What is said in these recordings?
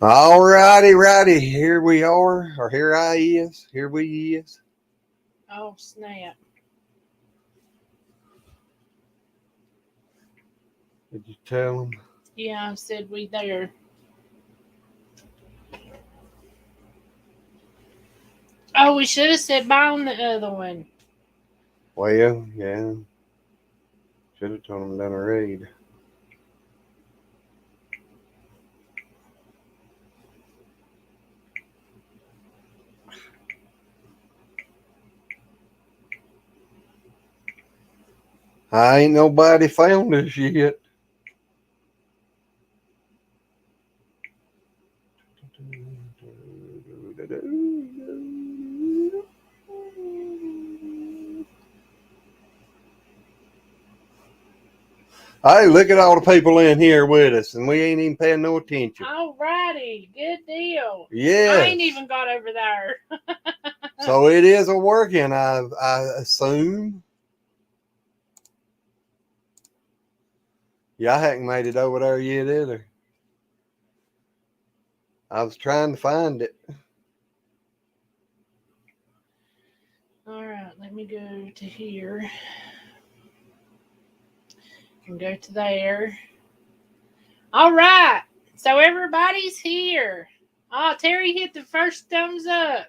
All righty, righty. Here we are, or here I is. Here we is. Oh, snap. Did you tell them? Yeah, I said we there. Oh, we should have said bye on the other one. Well, yeah. Should have told them done a read. I ain't nobody found us yet. Hey, look at all the people in here with us, and we ain't even paying no attention. All righty. Good deal. Yes. I ain't even got over there. So it is a working, I assume. Yeah, I haven't made it over there yet either. I was trying to find it. All right, let me go to here. And go to there. All right. So everybody's here. Oh, Terry hit the first thumbs up.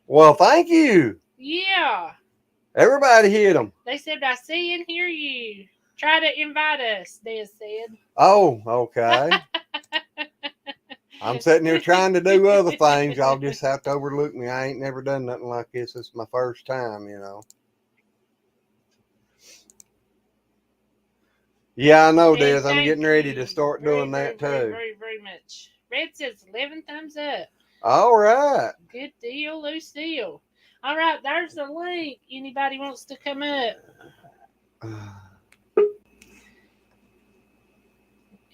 Well, thank you. Yeah. Everybody hit them. They said, I see and hear you. Try to invite us, they said. Oh, okay. I'm sitting here trying to do other things. Y'all just have to overlook me. I ain't never done nothing like this. It's my first time, you know. Yeah, I know, Des. I'm Thank getting ready you to start very, doing that very, too. very much. Red says 11 thumbs up. All right. Good deal, Lucille. All right, there's the link. Anybody wants to come up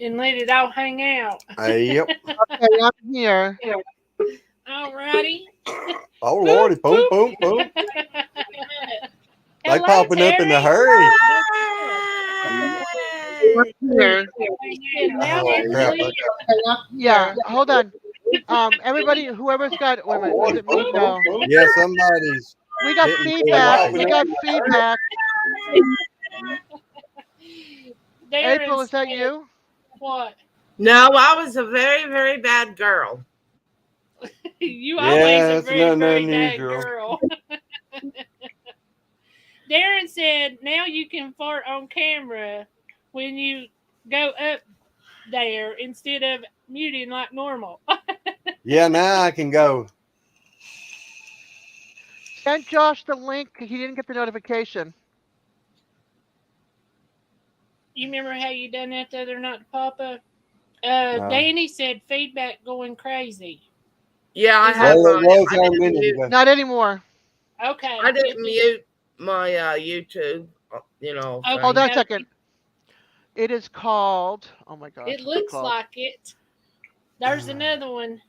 and let it all hang out. Yep. Okay, I'm here. All righty. Oh, Lordy. Boom, boom, boom. They Hello, popping up in a Terry. hurry. I'm here. Now Oh, it's crap. Lee. Yeah, hold on. Everybody, whoever's got, wait a minute, is it me? No. Yeah, somebody's We got hitting feedback. play. We got feedback. April, is that you? What? No, I was a very, very bad girl. You Yeah, always a that's very, nothing very bad unusual. girl. Darren said, now you can fart on camera when you go up there instead of muting like normal. Yeah, now I can go. Send Josh the link. He didn't get the notification. You remember how you done that the other night, Papa? No. Danny said feedback going crazy. Yeah, I Is had Well, it my. was I on a didn't minute mute. ago. Not anymore. Okay. I didn't mute my YouTube. You know. Okay. Hold on a no, second. It is called, oh my gosh. It what's looks called? like it. There's another one.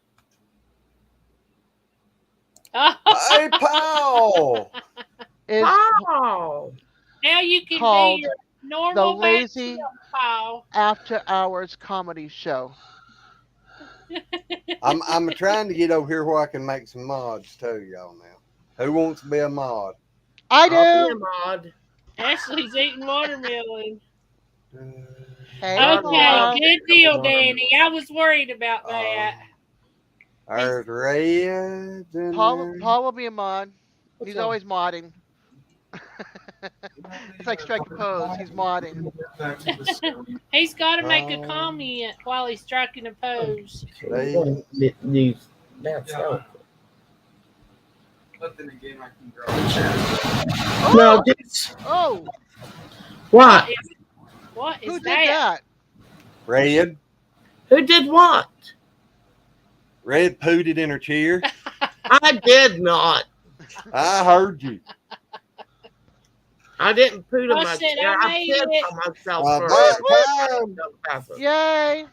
Hey, Paul. Is Oh. Now you can called be your the normal Lazy Paul. After Hours Comedy Show. I'm trying to get over here where I can make some mods too, y'all. Now, who wants to be a mod? I I'll be a do. mod. Ashley's eating watermelon. Hey, Okay, Paul. good deal, Danny. I was worried about that. There's Red in Paul there. will be a mod. What's He's up? always modding. It's like Strike a Pose. He's modding. He's got to make a comment while he's striking a pose. But then again, I can grow. Oh! No, just Oh! what? What is Who did that? that? Red. Who did what? Red pooted in her chair. I did not. I heard you. I didn't put in Oh, my shit, chair. I I made pissed it. on myself About time. Yay!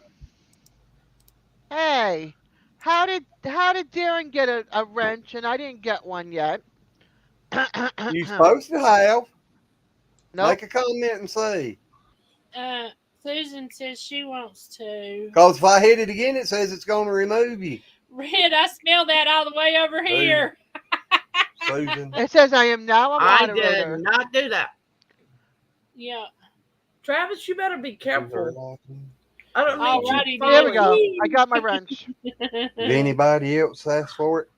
Hey, how did Darren get a wrench and I didn't get one yet? You supposed to have. Nope. Make a comment and see. Susan says she wants to. Because if I hit it again, it says it's going to remove you. Red, I smell that all the way over here. Susan. It says I am now a I moderator. did not do that. Yeah. Travis, you better be careful. I don't need Alrighty, you. There we go. following. I got my wrench. Did anybody else ask for it?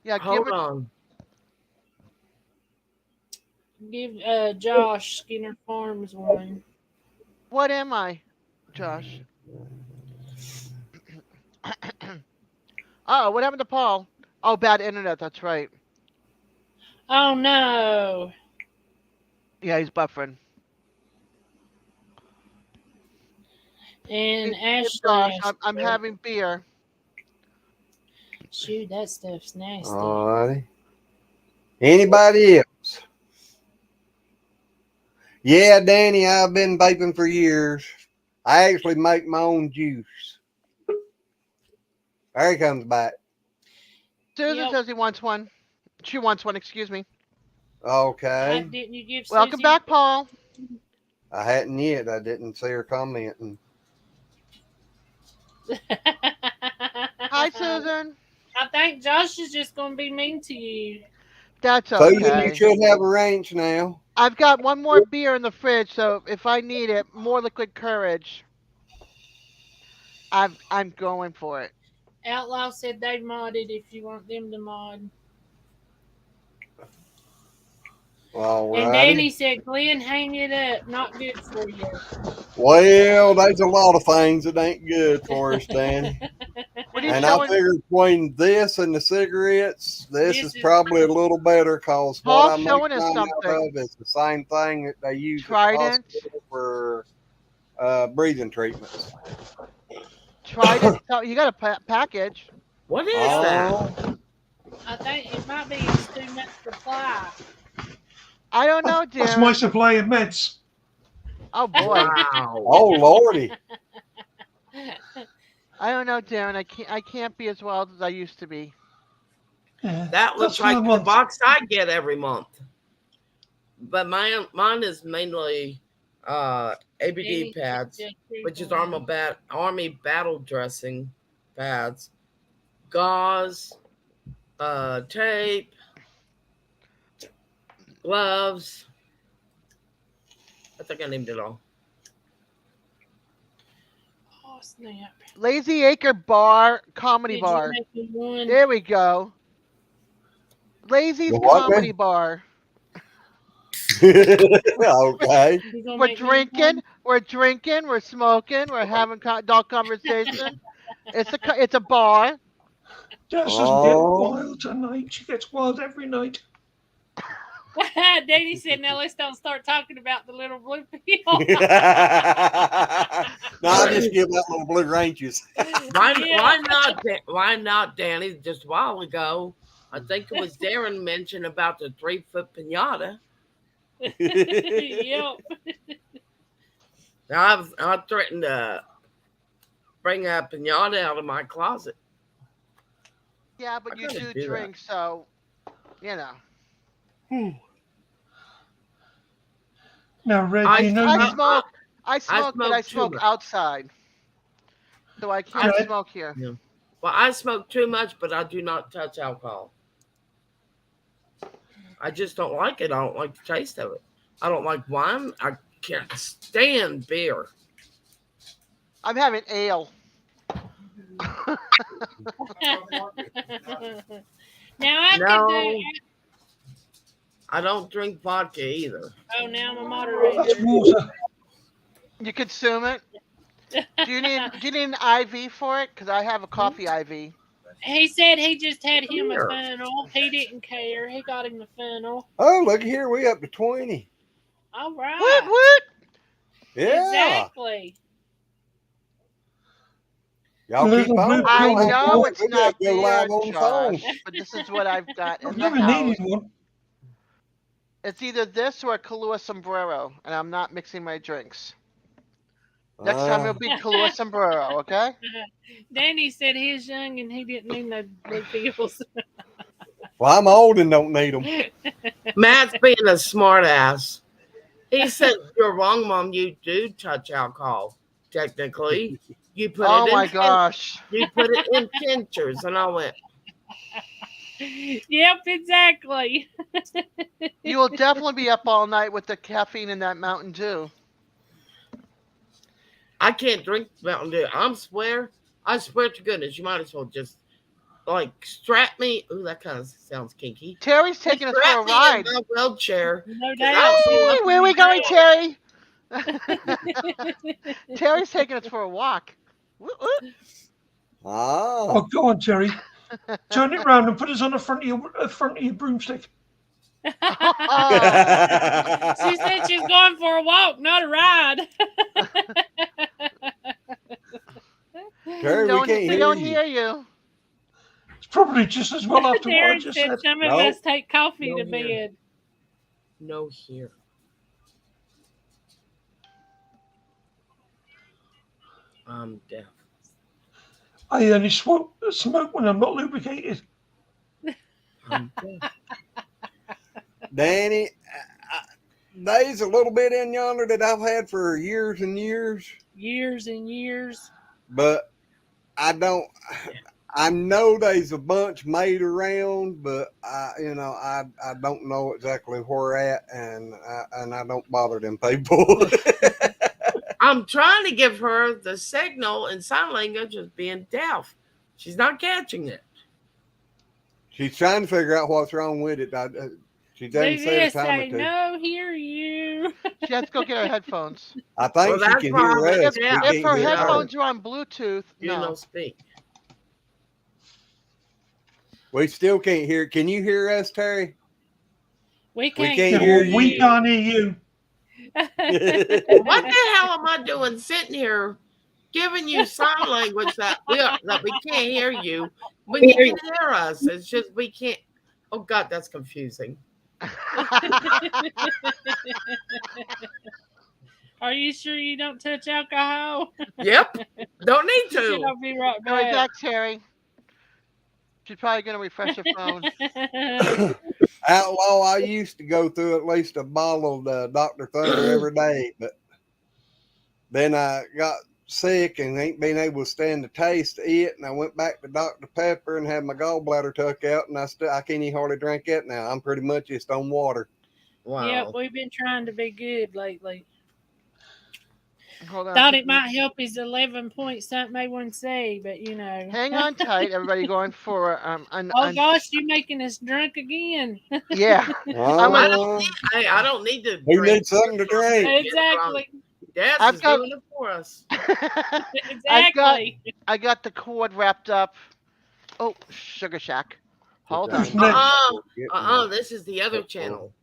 Yeah, give Hold it. on. Give Josh Skinner Farms one. What am I, Josh? Oh, what happened to Paul? Oh, bad internet. That's right. Oh no. Yeah, he's buffering. And Hey, Ashley. Josh, I'm having beer. Shoot, that stuff's nasty. Alrighty. Anybody else? Yeah, Danny, I've been vaping for years. I actually make my own juice. There he comes back. Susan Yep. says he wants one. She wants one, excuse me. Okay. Didn't you give Welcome Susie- back, Paul. I hadn't yet. I didn't see her commenting. Hi, Susan. I think Josh is just going to be mean to you. That's Susan, you okay. should have a range now. I've got one more beer in the fridge, so if I need it, more liquid courage. I'm going for it. Outlaw said they modded if you want them to mod. All And right. Danny said, Glenn, hang it up. Not good for you. Well, there's a lot of things that ain't good for us, Danny. What are you And I showing? figure between this and the cigarettes, this This is is- probably a little better because what Paul's I make showing us mine out something. of is the same thing that they use at the Trident. hospital for breathing treatments. Trident. Oh, you got a package. What is that? Oh, I think it might be it's too much supply. I don't know, That's my Darren. supply of meds. Oh boy. Wow. oh Lordy. I don't know, Darren. I can't be as wild as I used to be. Yeah, That looks that's what I like the want. box I get every month. But mine is mainly ABD pads, which is Army battle dressing pads, gauze, tape, gloves. I think I named it all. Oh, snap. Lazy Acre Bar, comedy Did you bar. make me one? There we go. Lazy's The what, comedy man? bar. Okay. You gonna We're make me drinking. We're smoking. We're having adult conversation. It's a bar. Jess doesn't Oh. get wild tonight. She gets wild every night. one? Danny said, now let's don't start talking about the little blue pill. No, I just give out little blue ranges. Why not, Danny? Just a while ago, I think it was Darren mentioned about the 3-foot pinata. Yep. Now I've threatened to bring a pinata out of my closet. Yeah, but I you gotta do do that. drink, so you know. Now, Red, I- you know I you, smoke. I smoke, but I smoke too smoke much. outside. So I can't Okay. smoke here. Well, I smoke too much, but I do not touch alcohol. I just don't like it. I don't like the taste of it. I don't like wine. I can't stand beer. I'm having ale. Now I No. could do. I don't drink vodka either. Oh, now I'm a that's moderator. water. You consume it. Do you need an IV for it? Because I have a coffee IV. He said he just had him a Here. funnel. He didn't care. He got him the funnel. Oh, look here, we up to 20. All right. What? Yeah. Exactly. Y'all Little keep on. blue I pill. know it's We not gotta go live on the there, phone. Josh, but this is what I've got in I've the never house. needed one. It's either this or a Kahlua Sombrero, and I'm not mixing my drinks. Next time it'll be Kahlua Sombrero, okay? Danny said he's young and he didn't need no blue pills. Well, I'm old and don't need them. Matt's being a smart ass. He said, "You're wrong, Mom. You do touch alcohol. Technically, you put Oh it in. my gosh. You put it in tinctures." And I went, Yep, exactly. You will definitely be up all night with the caffeine in that Mountain Dew. "I can't drink Mountain Dew. I swear to goodness, you might as well just like strap me." Ooh, that kind of sounds kinky. Terry's taking us for a Strap me ride. in my wheelchair. No I doubt. don't see Hey, where are we going, Terry? Terry's taking us for a walk. Woot, woot. Ah. Oh, go on, Terry. Turn it round and put us on the front of your broomstick. Oh. She said she's going for a walk, not a ride. Terry, we can't We don't hear hear you. It's probably just as well after what I Darren just said said. some of Nope. us take coffee No to here. bed. No here. I'm deaf. I only smoke when I'm not lubricated. I'm deaf. Danny, there's a little bit in yonder that I've had for years and years, Years and years. but I don't. I know there's a bunch made around, but I don't know exactly where at, and I don't bother them people. I'm trying to give her the signal in sign language as being deaf. She's not catching it. She's trying to figure out what's wrong with it. She They doesn't say a just time say, or two. no, hear you. She has to go get her headphones. I think Well, she that's can why hear I'm us. deaf. We If can't her hear her. headphones are on Bluetooth, You no. know, speak. We still can't hear. Can you hear us, Terry? We can't, can't Yeah, hear well, we you. can't hear you. What the hell am I doing sitting here giving you sign language that we can't hear you when you can hear us? It's just we can't. Oh God, that's confusing. Are you sure you don't touch alcohol? Yep. Don't need She said, to. I'll be right Go right back. back, Terry. She's probably going to refresh her phone. Outlaw, I used to go through at least a bottle of Dr. Thunder every day, but then I got sick and ain't been able to stand the taste of it, and I went back to Dr. Pepper and had my gallbladder took out, and I can't even hardly drink it now. I'm pretty much just on water. Wow. Yep, we've been trying to be good lately. Hold on. Thought it might help his 11 point something A1C, but you know. Hang on tight, everybody. Going for Oh gosh, you're making us drunk again. yeah. I don't need to. Who drink. needs something to drink? Exactly. Dad's I've is got- doing it for us. Exactly. I got the cord wrapped up. Oh, Sugar Shack. Hold on. Who's next? This is the other channel.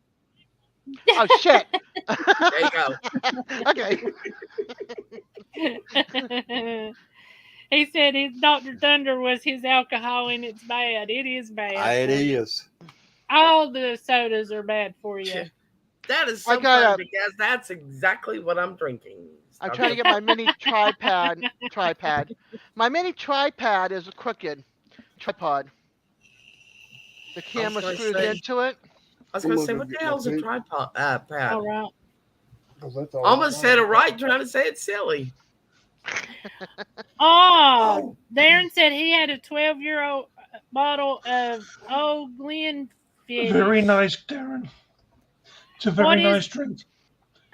Oh shit. There you go. Okay. He said his Dr. Thunder was his alcohol and it's bad. It is bad. It is. All the sodas are bad for you. That is I so got fun a- because that's exactly what I'm drinking. I'm trying to get my mini tripod. My mini tripod is crooked. Tripod. The camera gonna screws say- into it. I was going to say, what the hell's a tripod pad? All right. Almost said it right, trying to say it's silly. Oh, Darren said he had a 12-year-old bottle of old Glenfiddich. Very nice, Darren. It's a What very is- nice drink.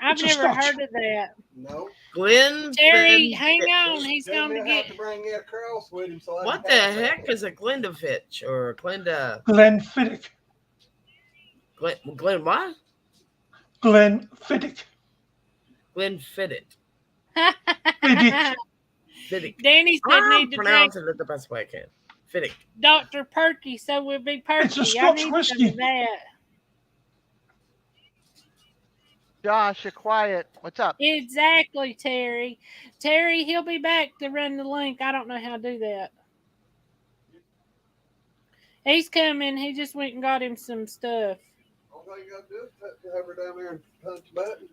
I've it's a never Scotch. heard of that. No. Glenn. Terry, hang on. He's Tell going me to how get. to bring it across with him so I What the can pass heck it. is a Glendafitch or Glenda? Glenfiddich. Glen what? Glenfiddich. Glenfiddich. Fiddick. Fiddick. Danny said I'm need to drink pronouncing it the best way I can. Fiddick. Dr. Perky, so we'll be perky. It's a I Scotch need some whiskey. of that. Josh, you're quiet. What's up? Exactly, Terry. Terry, he'll be back to run the link. I don't know how to do that. He's coming. He just went and got him some stuff. All you gotta do is hover down there and punch the button.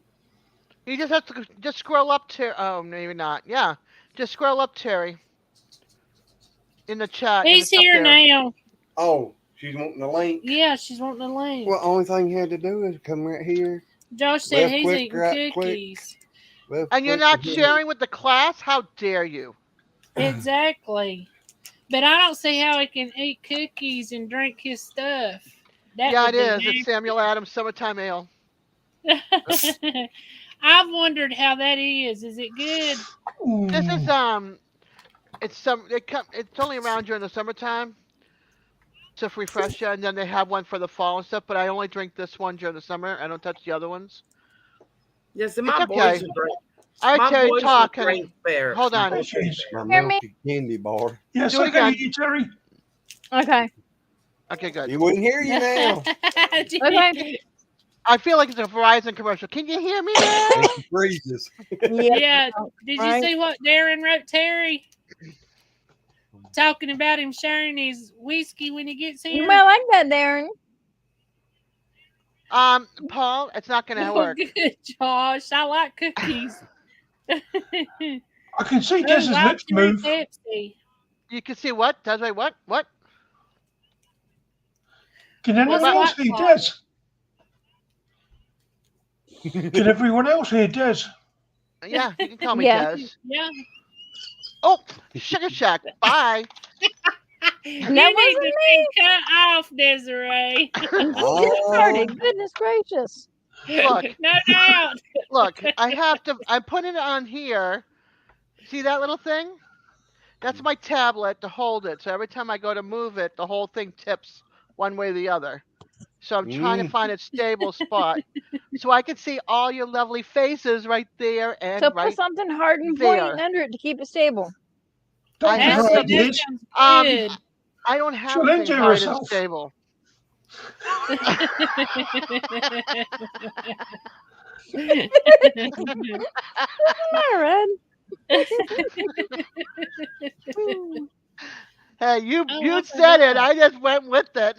You just have to just scroll up, Terry. Oh, maybe not. Yeah, just scroll up, Terry. In the chat. and He's it's up here there. now. Oh, she's wanting the link. Yeah, she's wanting the link. Well, only thing you had to do is come right here. Josh said Left he's click, eating right click. cookies. Left And you're click not to hit. sharing with the class? How dare you? Exactly. But I don't see how he can eat cookies and drink his stuff. That Yeah, would it is. be It's Samuel Adams Summertime Ale. nasty. I've wondered how that is. Is it good? This is Ooh. it's only around during the summertime to refresh you, and then they have one for the fall and stuff. But I only drink this one during the summer. I don't touch the other ones. Yes, and It's my okay. boys will drink. I My tell you, boys talk, will honey. drink beer. Hold on. Oh, jeez. My Hear me? melted candy bar. Yes, Do it I can again. hear you, Terry. Okay. Okay, good. You wouldn't hear you now. Okay. I feel like it's a Verizon commercial. Can you hear me now? And she freezes. Yeah. Yeah. Did you Right. see what Darren wrote Terry? Talking about him sharing his whiskey when he gets here. Well, I got Darren. Paul, it's not gonna Oh, work. good, Josh. I like cookies. I can see Des's I'll lips drink move. Pepsi. You can see what? Desiree, what? What? Can anyone What's else that hear called? Des? Can everyone else hear Des? Yeah, you can call me Yeah. Des. Yeah. Oh, Sugar Shack. Bye. You That need wasn't to be cut off, Desiree. Just Oh, started. Goodness gracious. Look. No doubt. Look, I'm putting it on here. See that little thing? That's my tablet to hold it. So every time I go to move it, the whole thing tips one way or the other. So I'm trying to find a stable spot so I can see all your lovely faces right there and So put right. something hard and there. pointing under it to keep it stable. I Dr. have Actually, Grant some- that is. sounds good. I don't have She'll anything injure hard and herself. stable. All right. Hey, you Oh, you I said it. forgot. I just went with it.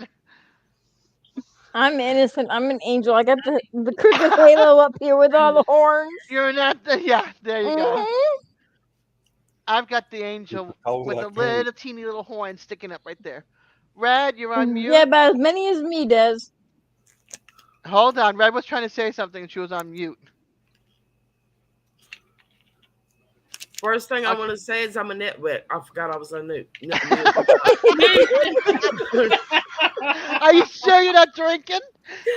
I'm innocent. I'm an angel. I got the crooked halo up here with all the horns. You're not the there you go. Mhm. I've got the angel cold with like a cake. little teeny little horn sticking up right there. Red, you're on mute. Yeah, about as many as me does. Hold on. Red was trying to say something and she was on mute. First thing I Okay. want to say is I'm a nitwit. I forgot I was on mute. Are you sure you're not drinking?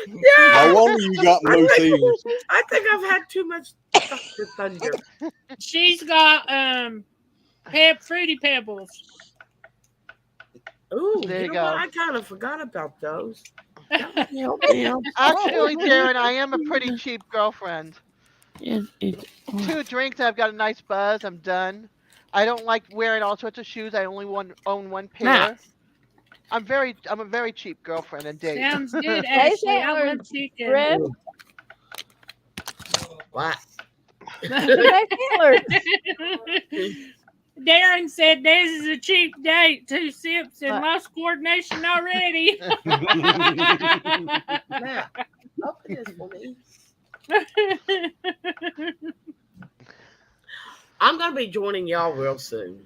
No wonder you got loose ears. I think I've had too much Dr. Thunder. She's got fruity pebbles. Ooh, There you you know go. what? I kind of forgot about those. Actually, Darren, I am a pretty cheap girlfriend. 2 drinks, I've got a nice buzz. I'm done. I don't like wearing all sorts of shoes. I only own one pair. Nah. I'm a very cheap girlfriend and date. Sounds good, Hey, Ashley. I Taylor, love chicken. Red. What? Hey, Taylor. Darren said this is a cheap date. 2 sips and What? lost coordination already. Matt, open this for me. I'm going to be joining y'all real soon.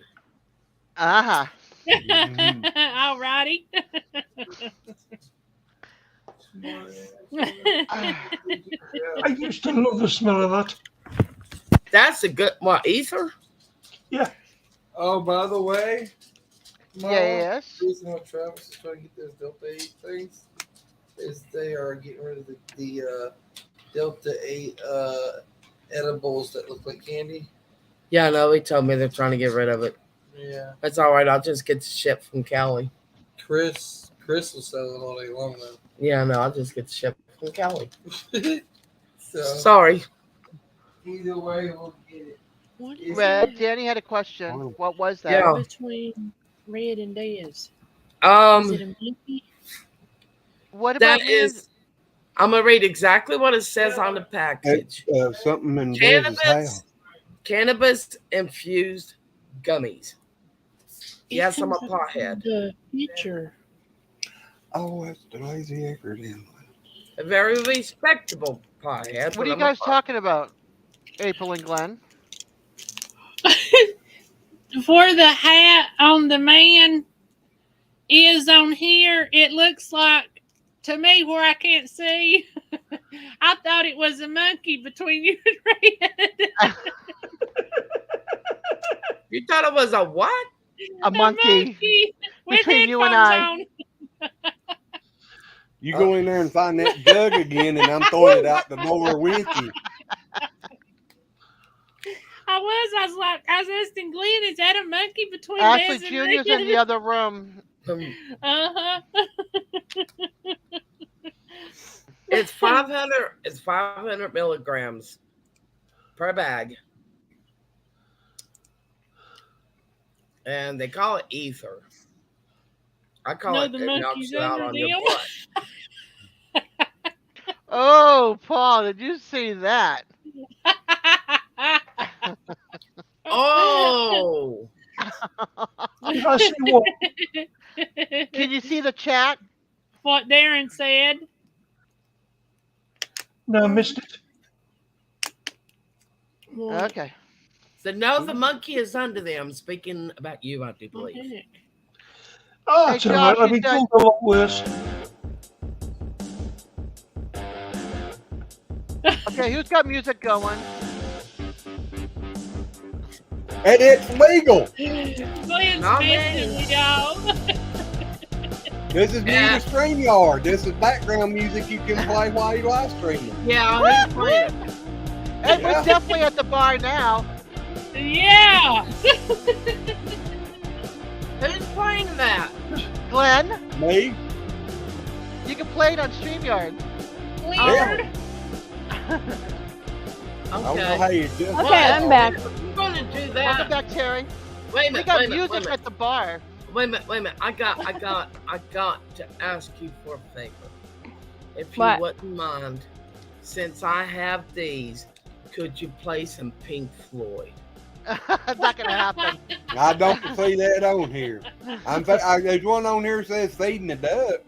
Uh-huh. Alrighty. I used to love the smell of that. That's a good, what, ether? Oh, by the way, Mom, Yes. the reason why Travis is trying to get those Delta 8 things is they are getting rid of the Delta 8 edibles that look like candy. Yeah, I know. He told me they're trying to get rid of it. Yeah. That's all right. I'll just get the ship from Cali. Chris will sell it all day long, though. Yeah, no, I'll just get the ship from Cali. So, Sorry. either way, we'll get it. What is Red, it Danny had a question. What was that? Yeah. between Red and Dez? Is it Um, a monkey? What about that is. I'm gonna read exactly what it says on the package. Something in Dez's house. Cannabis infused gummies. It Yes, I'm a comes up pothead. The picture. Oh, that's the lazy Eckerd. A very respectable pothead. What but are you I'm a guys talking about? April and Glenn. For the hat on the man is on here. It looks like to me, where I can't see, I thought it was a monkey between you and Red. You thought it was a what? A monkey. with between you and headphones I. on. You go in there and find that jug again, and I'm throwing it out the door with you. I was like, I was asking Glenn, is that a monkey between Actually, Des and Junior's Red? in the other room. Uh-huh. It's 500. It's 500 milligrams per bag, and they call it ether. I call No, it. the It knocks monkey's you out under on your them. butt. Oh, Paul, did you see that? Oh, Did I see what? Can you see the chat? What Darren said. No, I missed it. Okay. so no, the monkey is under them. Speaking about you, I do believe. Oh, Hey, it's all right. Josh, I've you been told a lot worse. Okay, who's got music going? And it's legal. Glenn's Not messing me. with y'all. This is Yeah. music StreamYard. This is background music you can play while you live streaming. Yeah, who's playing? Hey, we're definitely at the bar now. Yeah. Who's playing that? Glenn, Me? you can play it on StreamYard. Weird. I don't know Okay. how you do it. Okay, I'm back. I'm gonna do Welcome that. back, Terry. Wait a We minute. got Wait a minute. Wait a music minute. at the bar. Wait a minute. I got to ask you for a favor. If you What? wouldn't mind, since I have these, could you play some Pink Floyd? It's not gonna happen. I don't see that on here. There's one on here that says feeding the ducks.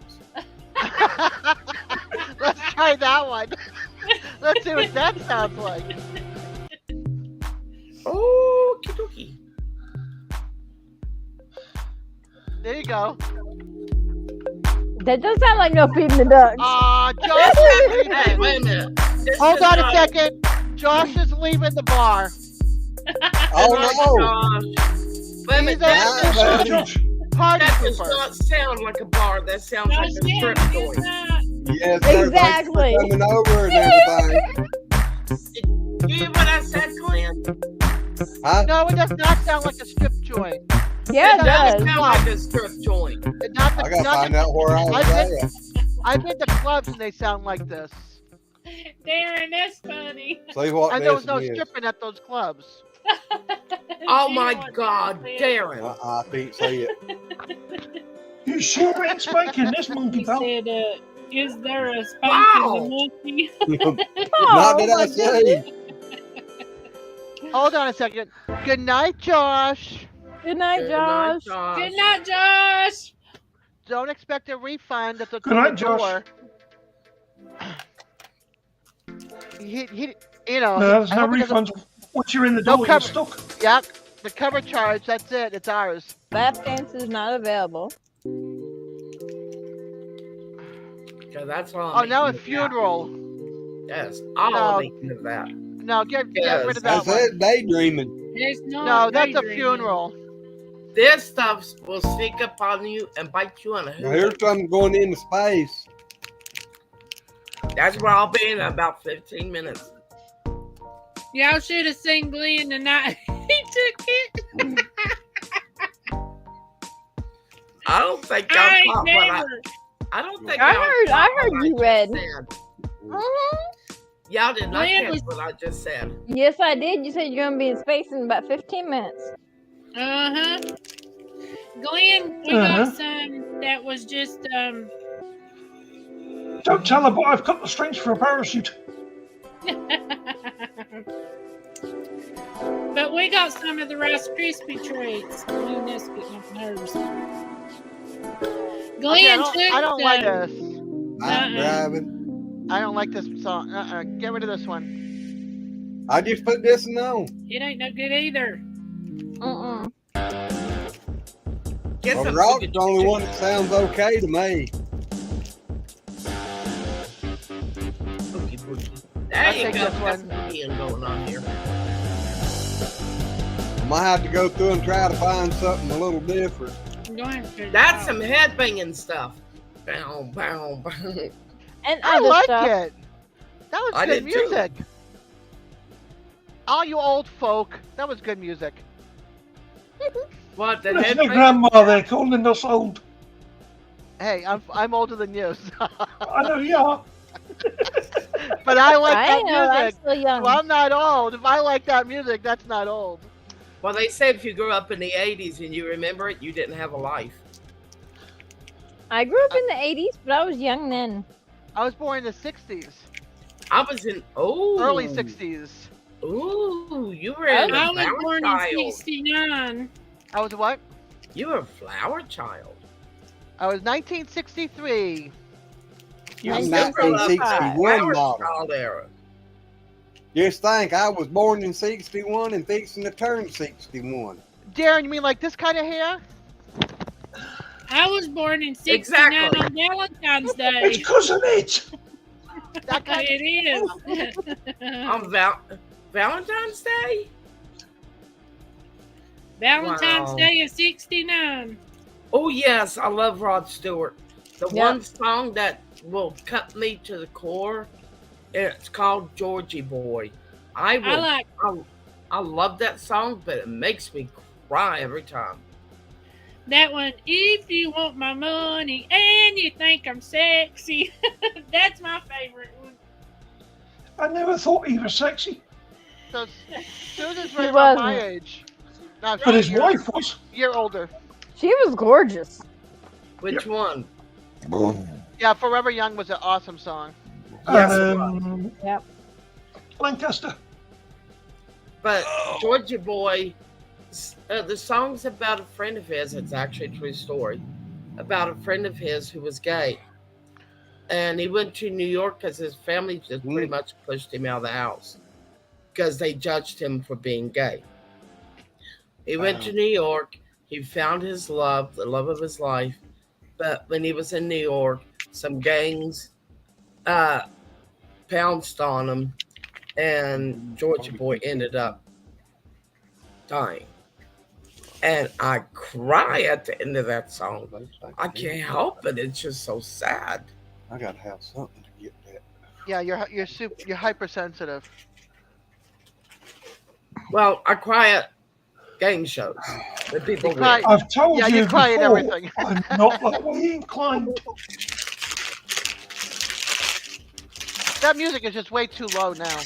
Let's try that one. Let's see what that sounds like. Oh, kidoki. There you go. That does sound like no feeding the ducks. Aw, Josh is Hey, leaving. wait a minute. This Hold is on a not- second. Josh is leaving the bar. Oh Oh, no! gosh. Wait a minute. He's That, a- Josh, Party that does pooper. not sound like a bar. That sounds No, like a shit, strip it's joint. not. Yes, sir. Exactly. Thanks for coming over and everything. You hear what I said, Glenn? Huh? No, it does not sound like a strip joint. Yeah, it doesn't does. sound like a strip joint. Not the, I gotta not find the, out where I was at. I've been to clubs and they sound like this. Darren, that's funny. See what And there was this no is. stripping at those clubs. Oh She my wants God, to Darren. I can't see it. you sure ain't spanking this monkey, He pal. said, is there a spanking Wow. the monkey? Not that I say. Hold on a second. Good night, Josh. Good night, Good night, Josh. Josh. Good night, Josh. Don't expect a refund at the Good night, door. He, you know. No, there's I no hope he doesn't- refunds. Once you're in the No door, you're cover- stuck. Yep. The cover charge. That's it. It's ours. Lap dance is not available. Okay, that's all. Oh, I'm now a eating of funeral. that. Yes, all No. I'm eating of that. No, get Yes, rid of That's that one. it, daydreaming. It's not No, that's a daydreaming. funeral. This stuff will sneak up on you and bite you on the Now, hood. here's something going into space. That's where I'll be in about 15 minutes. Y'all should have seen Glenn tonight. He took it. I don't think y'all I ain't caught what I. never. I don't think I y'all heard caught you what read. just said. Mhm. Y'all did not Glenn catch was- what I just said. Yes, I did. You said you're gonna be in space in about 15 minutes. Uh-huh. Glenn, we got some that was just Don't tell her, but I've cut the strings for a parachute. but we got some of the Rice Krispie treats. Glenn, that's getting on my nerves. Glenn Okay, took I don't like the- this. I'm Uh-uh. driving. I don't like this song. Get rid of this one. I just put this one on. It ain't no good either. Mm-mm. Get Well, some Rock's chicken- the only one that sounds okay to me. There I'll you take go. this Got one. some Ian going on here. I might have to go through and try to find something a little different. I'm going to That's some headbanging stuff. Bow, bow, bow. And I other like stuff. it. That was I good did too. music. All you old folk, that was good music. What the That's my headbanging? grandma there calling us old. Hey, I'm older than you, so. I know you are. But I like I that know, I'm music. still young. So I'm not old. If I like that music, that's not old. Well, they say if you grew up in the 80s and you remember it, you didn't have a life. I grew up in the 80s, but I was young then. I was born in the 60s, I was in early 60s. Ooh, you were in I a was flower born child. in 69. I was what? You were a flower child. I was 1963. You I'm were not from the 1961 flower model. child era. Just think, I was born in 61 and fixing to turn 61. Darren, you mean like this kind of hair? I was born in 69 Exactly. on Valentine's It's Day. cousin it. That kind It is. On Valentine's Day? Valentine's Wow. Day is 69. Oh, yes, I love Rod Stewart. The Yeah. one song that will cut me to the core, it's called Georgie Boy. I love that song, but it makes me cry every time. That one. If you want my money and you think I'm sexy, that's my favorite one. I never thought he was sexy, So Susan's He right about my wasn't. age. No, but his she's a wife was. year older. She was gorgeous. Which one? Yeah, Forever Young was an awesome song. Yes, Yep. Lancaster. But Georgie Boy, the song's about a friend of his. It's actually a true story about a friend of his who was gay, and he went to New York because his family just pretty much pushed him out of the house because they judged him for being gay. He went to New York. He found his love, the love of his life. But when he was in New York, some gangs pounced on him, and Georgie Boy ended up dying. And I cry at the end of that song. I can't help it. It's just so sad. I gotta have something to get that. Yeah, you're hypersensitive. Well, I cry at game shows that people You cry- win. I've told Yeah, you you cry at before, everything. I'm not that way inclined. That music is just way too low now.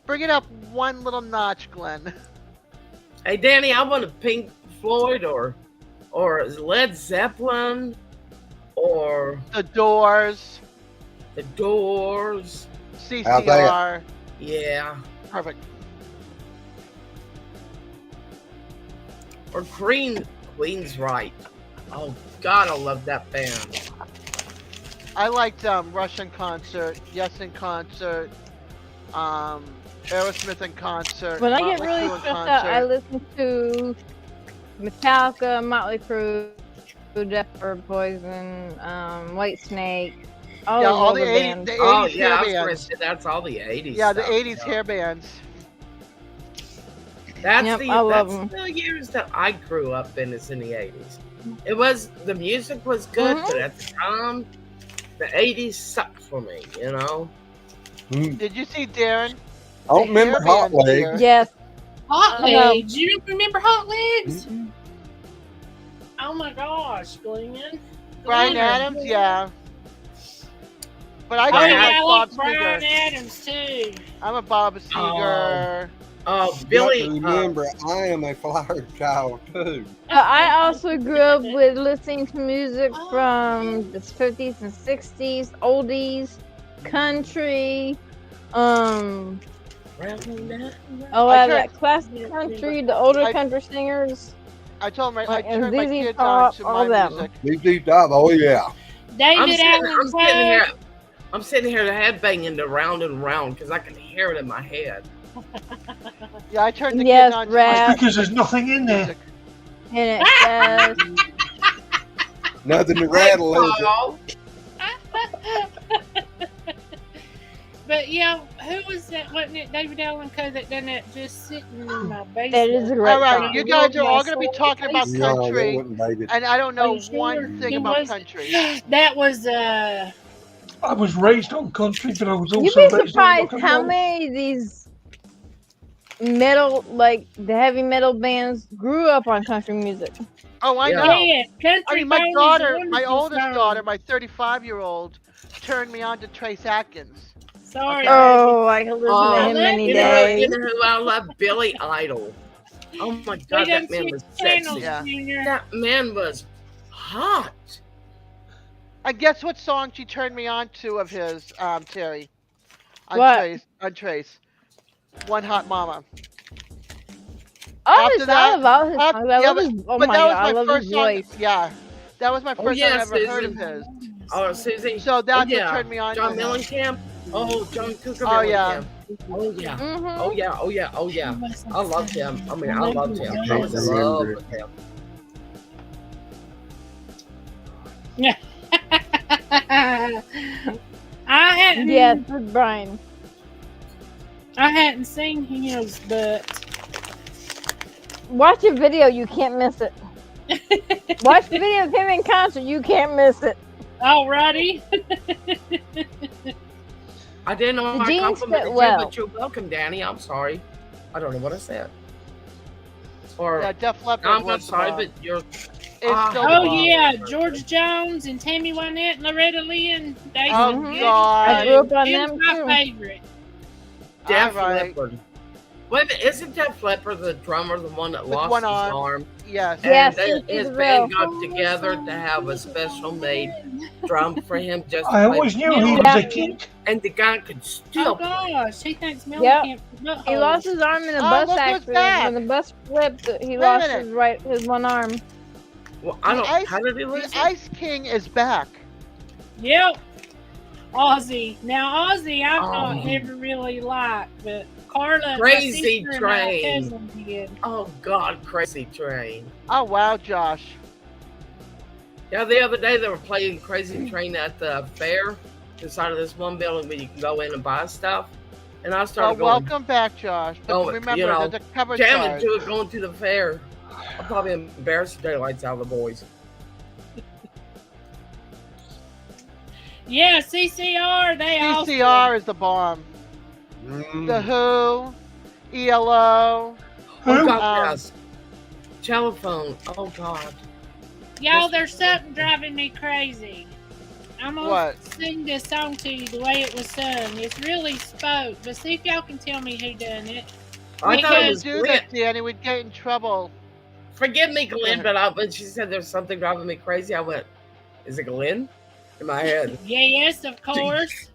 Bring it up one little notch, Glenn. Hey, Danny, I want a Pink Floyd or Led Zeppelin or The Doors, The Doors. CCR. Yeah. Perfect. Or Queen's right. Oh, God, I love that band. I liked Rush in concert, Yes in concert, Aerosmith in concert. When I get Motley really Crue in stressed out, I concert. listen to Metallica, Motley Crue, Death Bird Poison, White Snake. All Yeah, those all the older 80s, bands. the 80s Oh, yeah, I hair was going to bands. say that's all the 80s. Yeah, the stuff, 80s yeah. hair bands. That's Yep, the I love that's 'em. the years that I grew up in is in the 80s. It was the music was good, Mhm. but at the time, the 80s sucked for me. You know. Did you see Darren? I don't remember hair Hot band Legs. here. Yes. Hot I know. Legs. You don't remember Hot Legs? Oh my gosh, Glenn. Brian Glenn. Adams, yeah. But I Oh don't yeah, like I Bob like Brian Seger. Adams too. I'm a Bob Seger. Oh, You Billy. have to remember, I am a flower child too. I also grew up with listening to music from the 50s and 60s, oldies, country, a lot I of that classic country, the older I- country singers. I told him I Like, and turned my ZZ kids Top, on to all my them. music. DD Top, oh yeah. David Allen Coe. I'm sitting here headbanging the round and round because I can hear it in my head. Yeah, I turned the Yes, kids on to rap. my Because there's nothing in there. music. And it says, Nothing to rattle, is it? Paul. But yeah, who was that? Wasn't it David Allen Coe that done that? Just sitting in my basement. That is a great All right, song. you guys are all going to be talking about No, that country, wasn't David. and I don't know Are you sure? one thing Who about was it? country. That was I was raised on country, but I was You'd also be raised on surprised rock and how roll. many of these metal, like the heavy metal bands, grew up on country music. Oh, I Yeah. know. yeah, Country I mean, my Bound is a daughter, my wonderful oldest song. daughter, my 35-year-old, turned me on to Trace Atkins. Sorry. Oh, I could listen Oh, to him any you know, day. you know who I love? Billy Idol. Oh my We God, done that man switched was channels, sexy. Yeah. Junior. That man was hot. And guess what song she turned me on to of his, Terry? On What? Trace. One Hot Mama. Oh, After I that- love all his after- songs. I yeah, love his. Oh but my that god, was I my love first his song. voice. Yeah, that was my first yeah, song I ever heard of Susan. his. Oh, Susie. So that's yeah. what turned me on John to him. Mellencamp. Oh, John Cougar Oh, yeah. Mellencamp. Oh yeah. Mhm. Oh yeah. Oh yeah. Oh yeah. I loved him. I mean, I loved him. I was in Remember love it. with him. I hadn't. Yes, with Brian. I hadn't seen his, but Watch a video, you can't miss it. Watch the video of him in concert, you can't miss it. alrighty. I didn't know The I jeans complimented fit you, well. but you're welcome, Danny. I'm sorry. I don't know what I said. Or Yeah, Def Leppard I'm not was the sorry, bomb. but you're. It's still the Oh bomb. yeah, George Jones and Tammy Wynette and Loretta Lynn. They Oh, were good. God. I grew up on It was them my too. favorite. Def Alright. Leppard. Wait a minute, isn't Def Leppard the drummer, the one that With lost one his arm. arm? Yes. Yes, And yes, his it band will. got together to have a special made drum for him just to I play. always knew he was Yeah. a kink. And the guy could Oh still play. gosh, he thinks Mellencamp Yep. can't put He lost his arm in a Oh, bus look who's accident. back. When the bus flipped, he Wait a lost minute. his one arm. Well, I The don't. Ice- How did he lose The it? Ice King is back. Yep. Ozzy. Now Ozzy, I've Oh. not never really liked, but Carla, Crazy my sister Train. and my cousin did. Oh God, Crazy Train. Oh, wow, Josh. Yeah, the other day they were playing Crazy Train at the fair inside of this one building where you can go in and buy stuff. And I Oh, started going welcome back, Josh. But Oh, remember, you know, there's a cover jamming charge. to it going to the fair. I'll probably embarrass the daylights out of the boys. Yeah, CCR, they all. CCR is the bomb. Mm. The Who, ELO. Oh Who? God, yes. Telephone. Oh God. Y'all, there's something driving me crazy. I'm gonna What? sing this song to you the way it was sung. It's really spoke, but see if y'all can tell me who done it. I We thought it couldn't was do Glenn. that, Danny. We'd get in trouble. Forgive me, Glenn, but when she said there's something driving me crazy, I went, "Is it Glenn?" In my head. Yes, of course.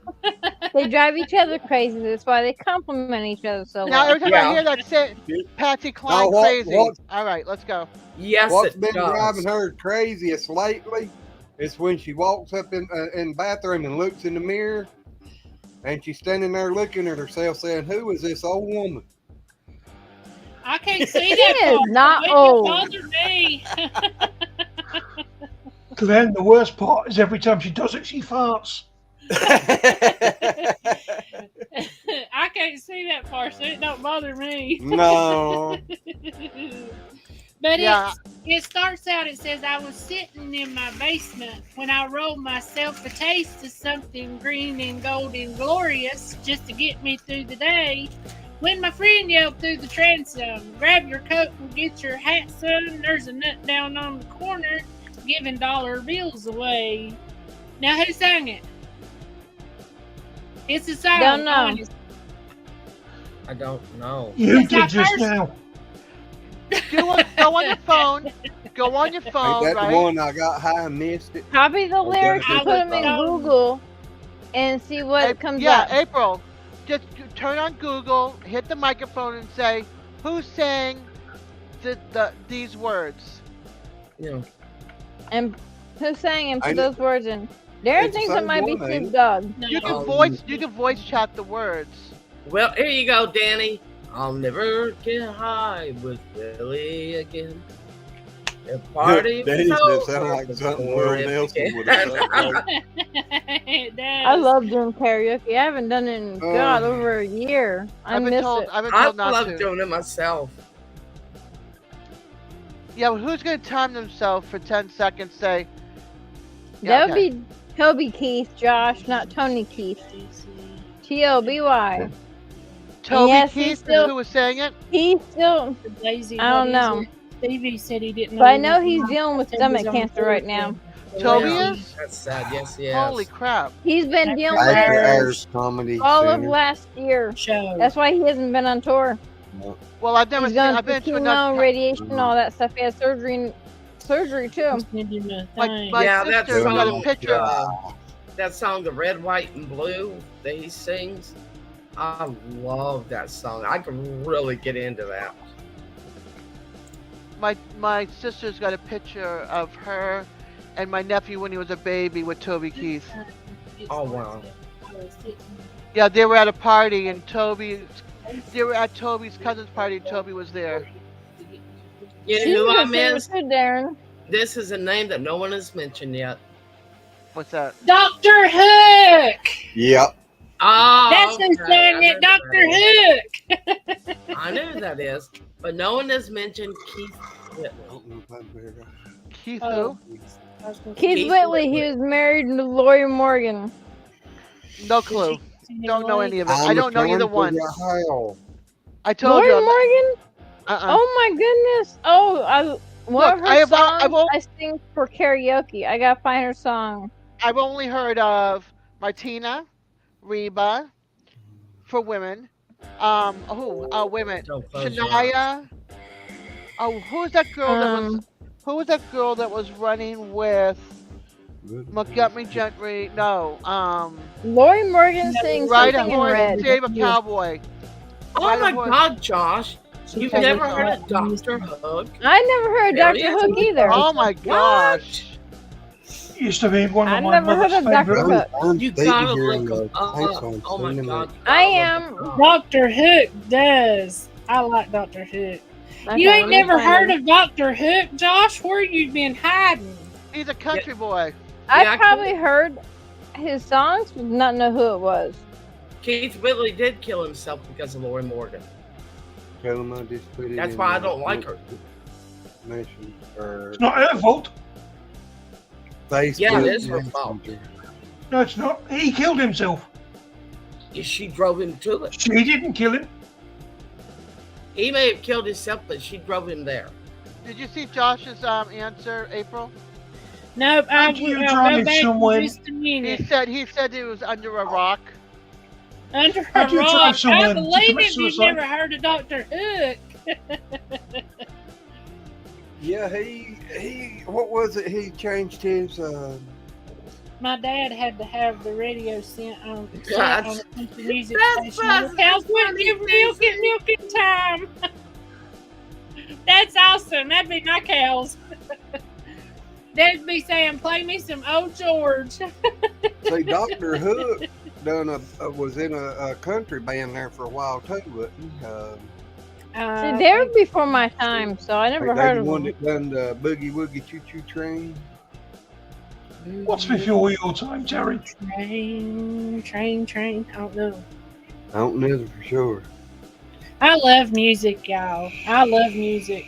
They drive each other crazy. That's why they compliment each other so Now, well. every time Yeah. I hear that, say Patsy Cline Now, what- crazy. what- All right, let's go. Yes, What's it been does. driving her craziest lately is when she walks up in the bathroom and looks in the mirror, and she's standing there looking at herself, saying, "Who is this old woman?" I can't see She that. is part. not It don't old. bother me. Glenn, the worst part is every time she does it, she farts. I can't see that far, so it don't bother me. No. But Yeah. it starts out, it says, I was sitting in my basement when I rolled myself a taste of something green and golden glorious just to get me through the day. When my friend yelled through the transom, grab your coat and get your hat, son. There's a nut down on the corner giving dollar bills away. Now, who sang it? It's a song. Don't know. honest. I don't know. You It's did not just first. now. Go on your phone. Go on your Ain't phone, that right? the one I got high and missed it? Copy the lyrics I and put them in would- Google and see what comes yeah, up. April. Just turn on Google, hit the microphone, and say who sang these words. You know, And who sang and I put kn- those words in. Darren It's the thinks it same might be one, ain't Snoop Dogg. No. You can Oh, voice chat the words. well, here you go, Danny. I'll never get high with Billy again. The party Danny was just over sound like something before Will it Nelson would began. have done. It does. I love doing karaoke. I haven't done it in God Oh. over a year. I I've been miss told. it. I've been I told not love to. doing it myself. Yeah, well, who's gonna time themselves for 10 seconds? Say. That would okay. be Toby Keith, Josh, not Tony Keith. T-O-B-Y. Toby yes, he's Keith, still- who was saying it? He's still, Lazy, I don't what is know. it? Stevie said he didn't know. but I he know was he's on- dealing with said stomach he's on cancer right now. Toby Yeah, is? That's sad. Yes, yes. Holy crap! He's been dealing with After it Hours Comedy all of Center. last year. show. That's why he hasn't been on tour. Well, I've never He's seen. gone I've through been to chemo, enough. radiation, all that stuff. He had surgery too. My Yeah, that's sister got a so picture. that song, The Red, White, and Blue, that he sings. I love that song. I can really get into that. My sister's got a picture of her and my nephew when he was a baby with Toby Keith. Oh, wow. Yeah, they were at a party and they were at Toby's cousin's party and Toby was there. You know who I miss? Good, Darren. This is a name that no one has mentioned yet. What's that? Dr. Hook. Yep. Oh, That's who sang it, Dr. Hook. I know who that is, but no one has mentioned Keith Whitley. I don't know if I'd better- Keith Oh. who? Keith Keith Whitley, he Whitley. was married to Lori Morgan. No clue. Don't know any of it. I I'm don't know either trying one. to figure out how. I told Lori you. Morgan? Uh-uh. Oh my goodness. Oh, one of Look, her I've songs al- I sing for karaoke. I gotta find her song. I've only heard of Martina, Reba, for women. Women. Don't close your eyes. Shania. Oh, who was that girl that was? Who was that girl that was running with Montgomery Gentry? No. Lori Morgan sings Ride a something in horse, red. save a cowboy. Oh Ride a my horse. God, Josh. You've Because never it's heard of not Dr. Hook? I never heard There Dr. he is. Hook either. Oh my gosh. Used to be one of I've my never heard mother's of Dr. favourite. Hook. I'm You thinking gotta hearing look him the up. thanks on Oh my singing God. it. I am. Dr. Hook does. I like Dr. Hook. Okay, You let ain't me never find heard him. of Dr. Hook, Josh? Where you been hiding? He's a country boy. I Yeah, I probably heard his songs, but not know who it was. Keith Whitley did kill himself because of Lori Morgan. Tell them I just put it That's in why I the don't like her. Nation or It's not her fault. Facebook. Yeah, it is her fault. Messenger. No, it's not. He killed himself. She drove him to it. She didn't kill him. He may have killed himself, but she drove him there. Did you see Josh's answer, April? Nope, I'll you go driving back somewhere? in just a minute. He said it was under a rock. Under How a do you drive rock. I someone to believe commit it. You've suicide? never heard of Dr. Hook. Yeah, he. What was it? He changed his. My dad had to have the radio sent on God. a country music That's station. The cows wouldn't give milk at milking time. That's awesome. That'd be my cows. They'd be saying, "Play me some Old George." See, Dr. Hook was in a country band there for a while too, wasn't he? See, they were before my time, so I never They heard the of one them. that done the Boogie Woogie Choo Choo Train. What's before your time, Terry? Train. I don't know. I don't know for sure. I love music, y'all. I love music.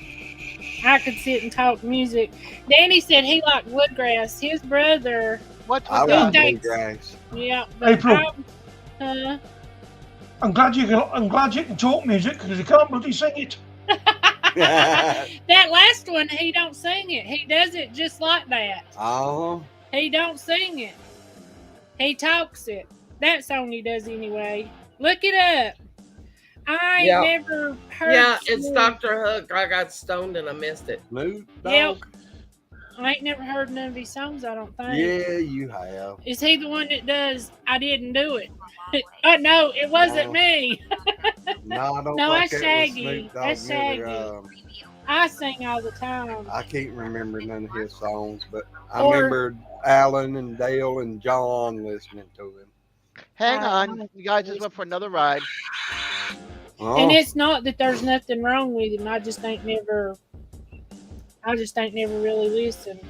I could sit and talk music. Danny said he liked bluegrass. His brother, What's I with like that? thanks. bluegrass. yeah. But April. I'm- I'm glad you can talk music because you can't bloody sing it. that last one, he don't sing it. He does it just like that. Oh, He don't sing it. He talks it. That song he does anyway. Look it up. I ain't Yeah. never heard. Yeah, it's Snoop. Dr. Hook. I got stoned and I missed it. Snoop Yep. Dogg. I ain't never heard none of his songs. I don't think. Yeah, you have. Is he the one that does I Didn't Do It? Oh, no, it wasn't No. me. No, I don't No, think that's that was Shaggy. Snoop Dogg That's neither. Shaggy. I sing all the time. I can't remember none of his songs, but I Or- remember Alan and Dale and John listening to him. Hang on. You guys just went for another ride. Oh, And it's not that there's nothing wrong with him. I just ain't never I just ain't never really listened.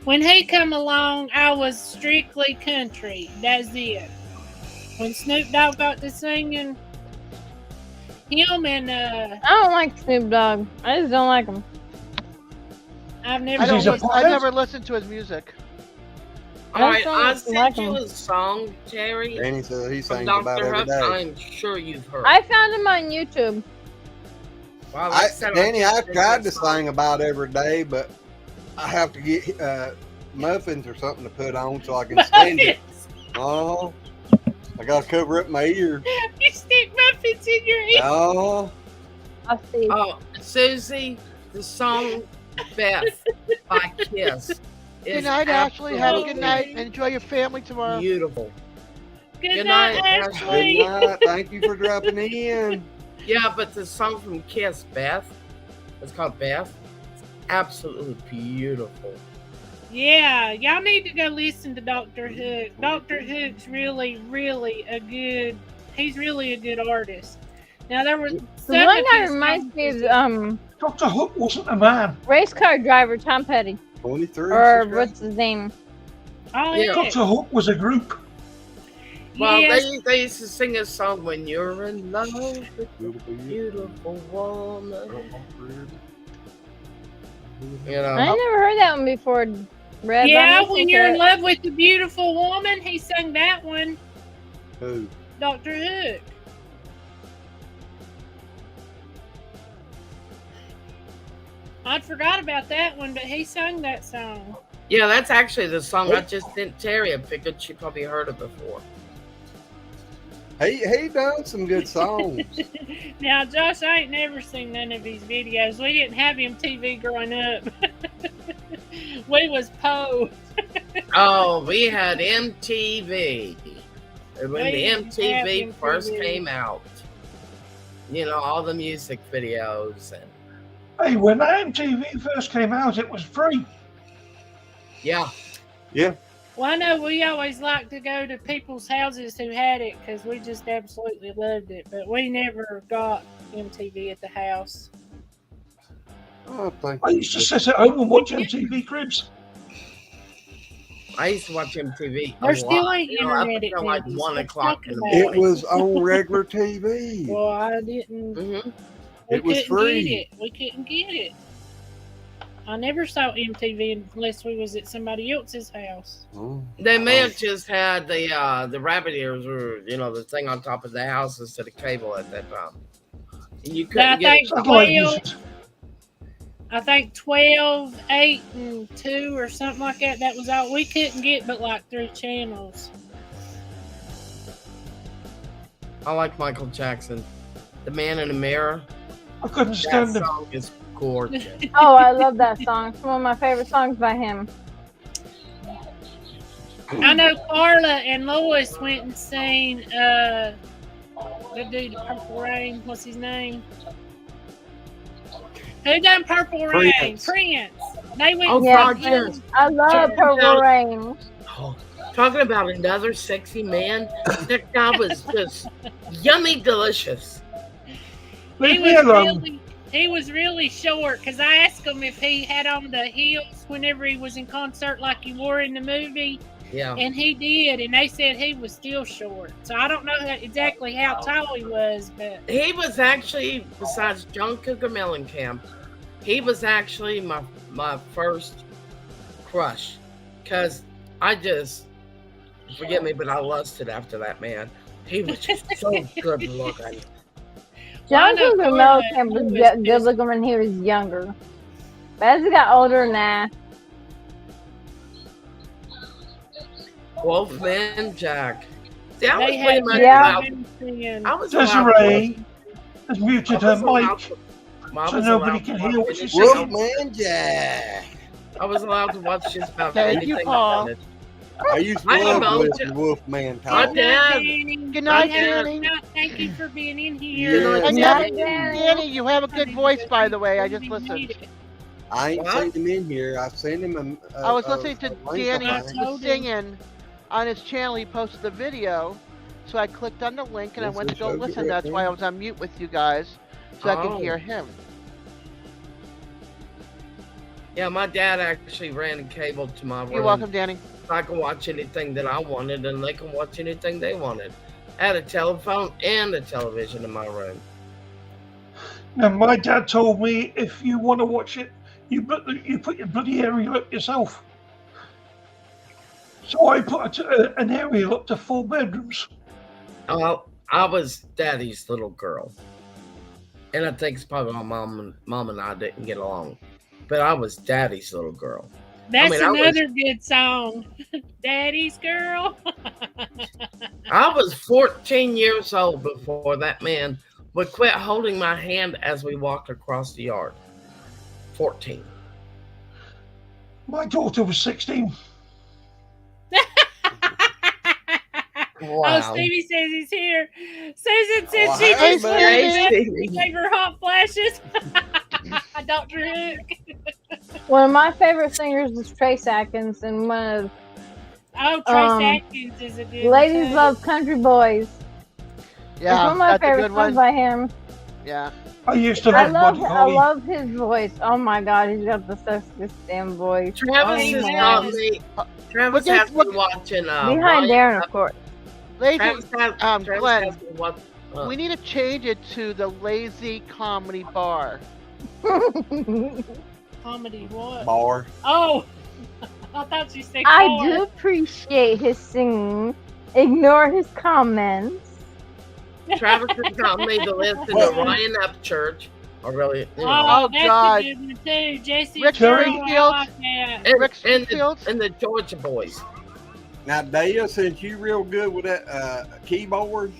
When he come along, I was strictly country. That's it. When Snoop Dogg got to singing, him and I don't like Snoop Dogg. I just don't like him. I've I never. He's a don't. I never listened to his music. All right, don't I like sent you him. a song, Terry, Danny said he from sings about Dr. every Hook. day. I'm sure you've heard. I found him on YouTube. Well, like I said, Danny, just I've sent tried you to a song. sing about every day, but I have to get muffins or something to put on so I can stand it. Oh, I gotta cover up my ears. You stick muffins in your ear. Oh, I'll see. Oh, Susie, the song Beth by Kiss. Good is night, Ashley. Have a good absolutely night. And enjoy your family tomorrow. Beautiful. Good night, night, good Ashley. night. Thank you for dropping in. Yeah, but the song from Kiss, Beth, it's called Beth. It's absolutely beautiful. Yeah, y'all need to go listen to Dr. Hook. Dr. Hook's really, really he's really a good artist. Now there was The some one of guy his reminds me songs- of Dr. Hook wasn't a man. race car driver Tom Petty, 23. or subscribers. what's his name? Oh Yeah. yeah, Dr. Hook was a group. Well, yes. they used to sing a song when you're in love with a Beautiful you. beautiful woman. You I know, never heard that one before. Red, Yeah, I'm when listening you're to in it. love with a beautiful woman, he sung that one. Who? Dr. Hook. I'd forgot about that one, but he sung that song. yeah, that's actually the song I just sent Terry. I figured she probably heard it before. He done some good songs. Now, Josh, I ain't never seen none of his videos. We didn't have MTV growing up. We was Poe. Oh, we had MTV. When We the didn't have MTV first MTV. came out, you know, all the music videos and Hey, when MTV first came out, it was free. yeah. Well, I know we always liked to go to people's houses who had it because we just absolutely loved it. But we never got MTV at the house. Oh, thank I used to sit at home and watch MTV Cribs. I used to watch MTV. There a still lot, ain't you know, up internet at until like Denny's. 1 Let's o'clock talk in the about It morning. was on regular TV. Well, I didn't. Mhm. We It was couldn't free. Get it. We couldn't get it. I never saw MTV unless we was at somebody else's house. Oh. They may have just had the rabbit ears or you know the thing on top of the house instead of cable at that time. And you But I couldn't get think Satellite 12, dishes. I think 12, 8, and 2 or something like that. That was all we couldn't get, but like 3 channels. I like Michael Jackson. The Man in the Mirror. I couldn't That stand them. song is gorgeous. Oh, I love that song. It's one of my favorite songs by him. I know Carla and Lois went and seen the dude, Purple Rain. What's his name? Who done Purple Rain? Prince. Prince. They went. Oh, and Yeah. God, seen yes. I love Purple Rain. Oh, talking about another sexy man. That guy was just yummy delicious. Leave me alone. He was really short because I asked him if he had on the heels whenever he was in concert like he wore in the movie, Yeah. and he did, and they said he was still short. So I don't know exactly how tall he was, but He was actually, besides John Cougar Mellencamp, he was actually my first crush. Because I just, forgive me, but I lusted after that man. He was just so good looking. John know Cougar Carla Mellencamp was was good just- looking when he was younger. But as he got older, nah. Wolfman Jack. See, I was they pretty had much Yeah. allowed, him singing. I was allowed to Desiree has muted her I was allowed mic. to- I so was nobody allowed can to hear watch what she's anything saying. else. Wolfman Jack. I was allowed to watch just about Thank you, anything. Paul. on it. I used to I love know, listening to Wolfman I talk. Good did. night, Danny. Good night, Good Danny. night. Thank you for being in Yeah. here. And Yeah. Danny, you have a good voice, by the way. I just listened. I ain't What? seen him in here. I've seen him. I was listening to a link Danny on I there. told him. singing on his channel. He posted the video, so I clicked on the link and I Yes, went to it go shows it listen. right That's why there. I was on mute with you guys, so I Oh. could hear him. Yeah, my dad actually ran a cable to my room. You're welcome, Danny. So I can watch anything that I wanted, and they can watch anything they wanted. I had a telephone and a television in my room. Now, my dad told me if you want to watch it, you put your bloody aerial up yourself. So I put an aerial up to 4 bedrooms. I was Daddy's little girl, and I think it's probably my mom and I didn't get along, but I was Daddy's little girl. That's I another good song. Daddy's Girl. I was 14 years old before that man would quit holding my hand as we walked across the yard. 14. My daughter was 16. Wow. Oh, Stevie says he's here. Susan said Oh, she hey, just man. gave her hot flashes. Dr. Hook. One of my favorite singers is Trace Atkins, and one of Oh, Trace Atkins is a good Ladies one. Love Country Boys. It's Yeah, one of my that's a favorite good songs one. by him. Yeah. I used to I love love, Buddy I Holly. love his voice. Oh my God, he's got the sexiest damn voice. Travis Oh, is man. on me. Travis Look at- has been watching. Behind Ryan- Darren, of course. Ladies, Travis has Glenn, been watching. we need to change it to the Lazy Comedy Bar. Comedy what? Bar. Oh, I thought you said I car. do appreciate his singing. Ignore his comments. Travis has got me to listen to Ryan Upchurch. I really, you know. Oh, Oh, that's God. a good one too. Jesse Rick Girl, I Springfield. like that. and, Rick and, Springfield? the Georgia Boys. Now, Dale, since you real good with that keyboard,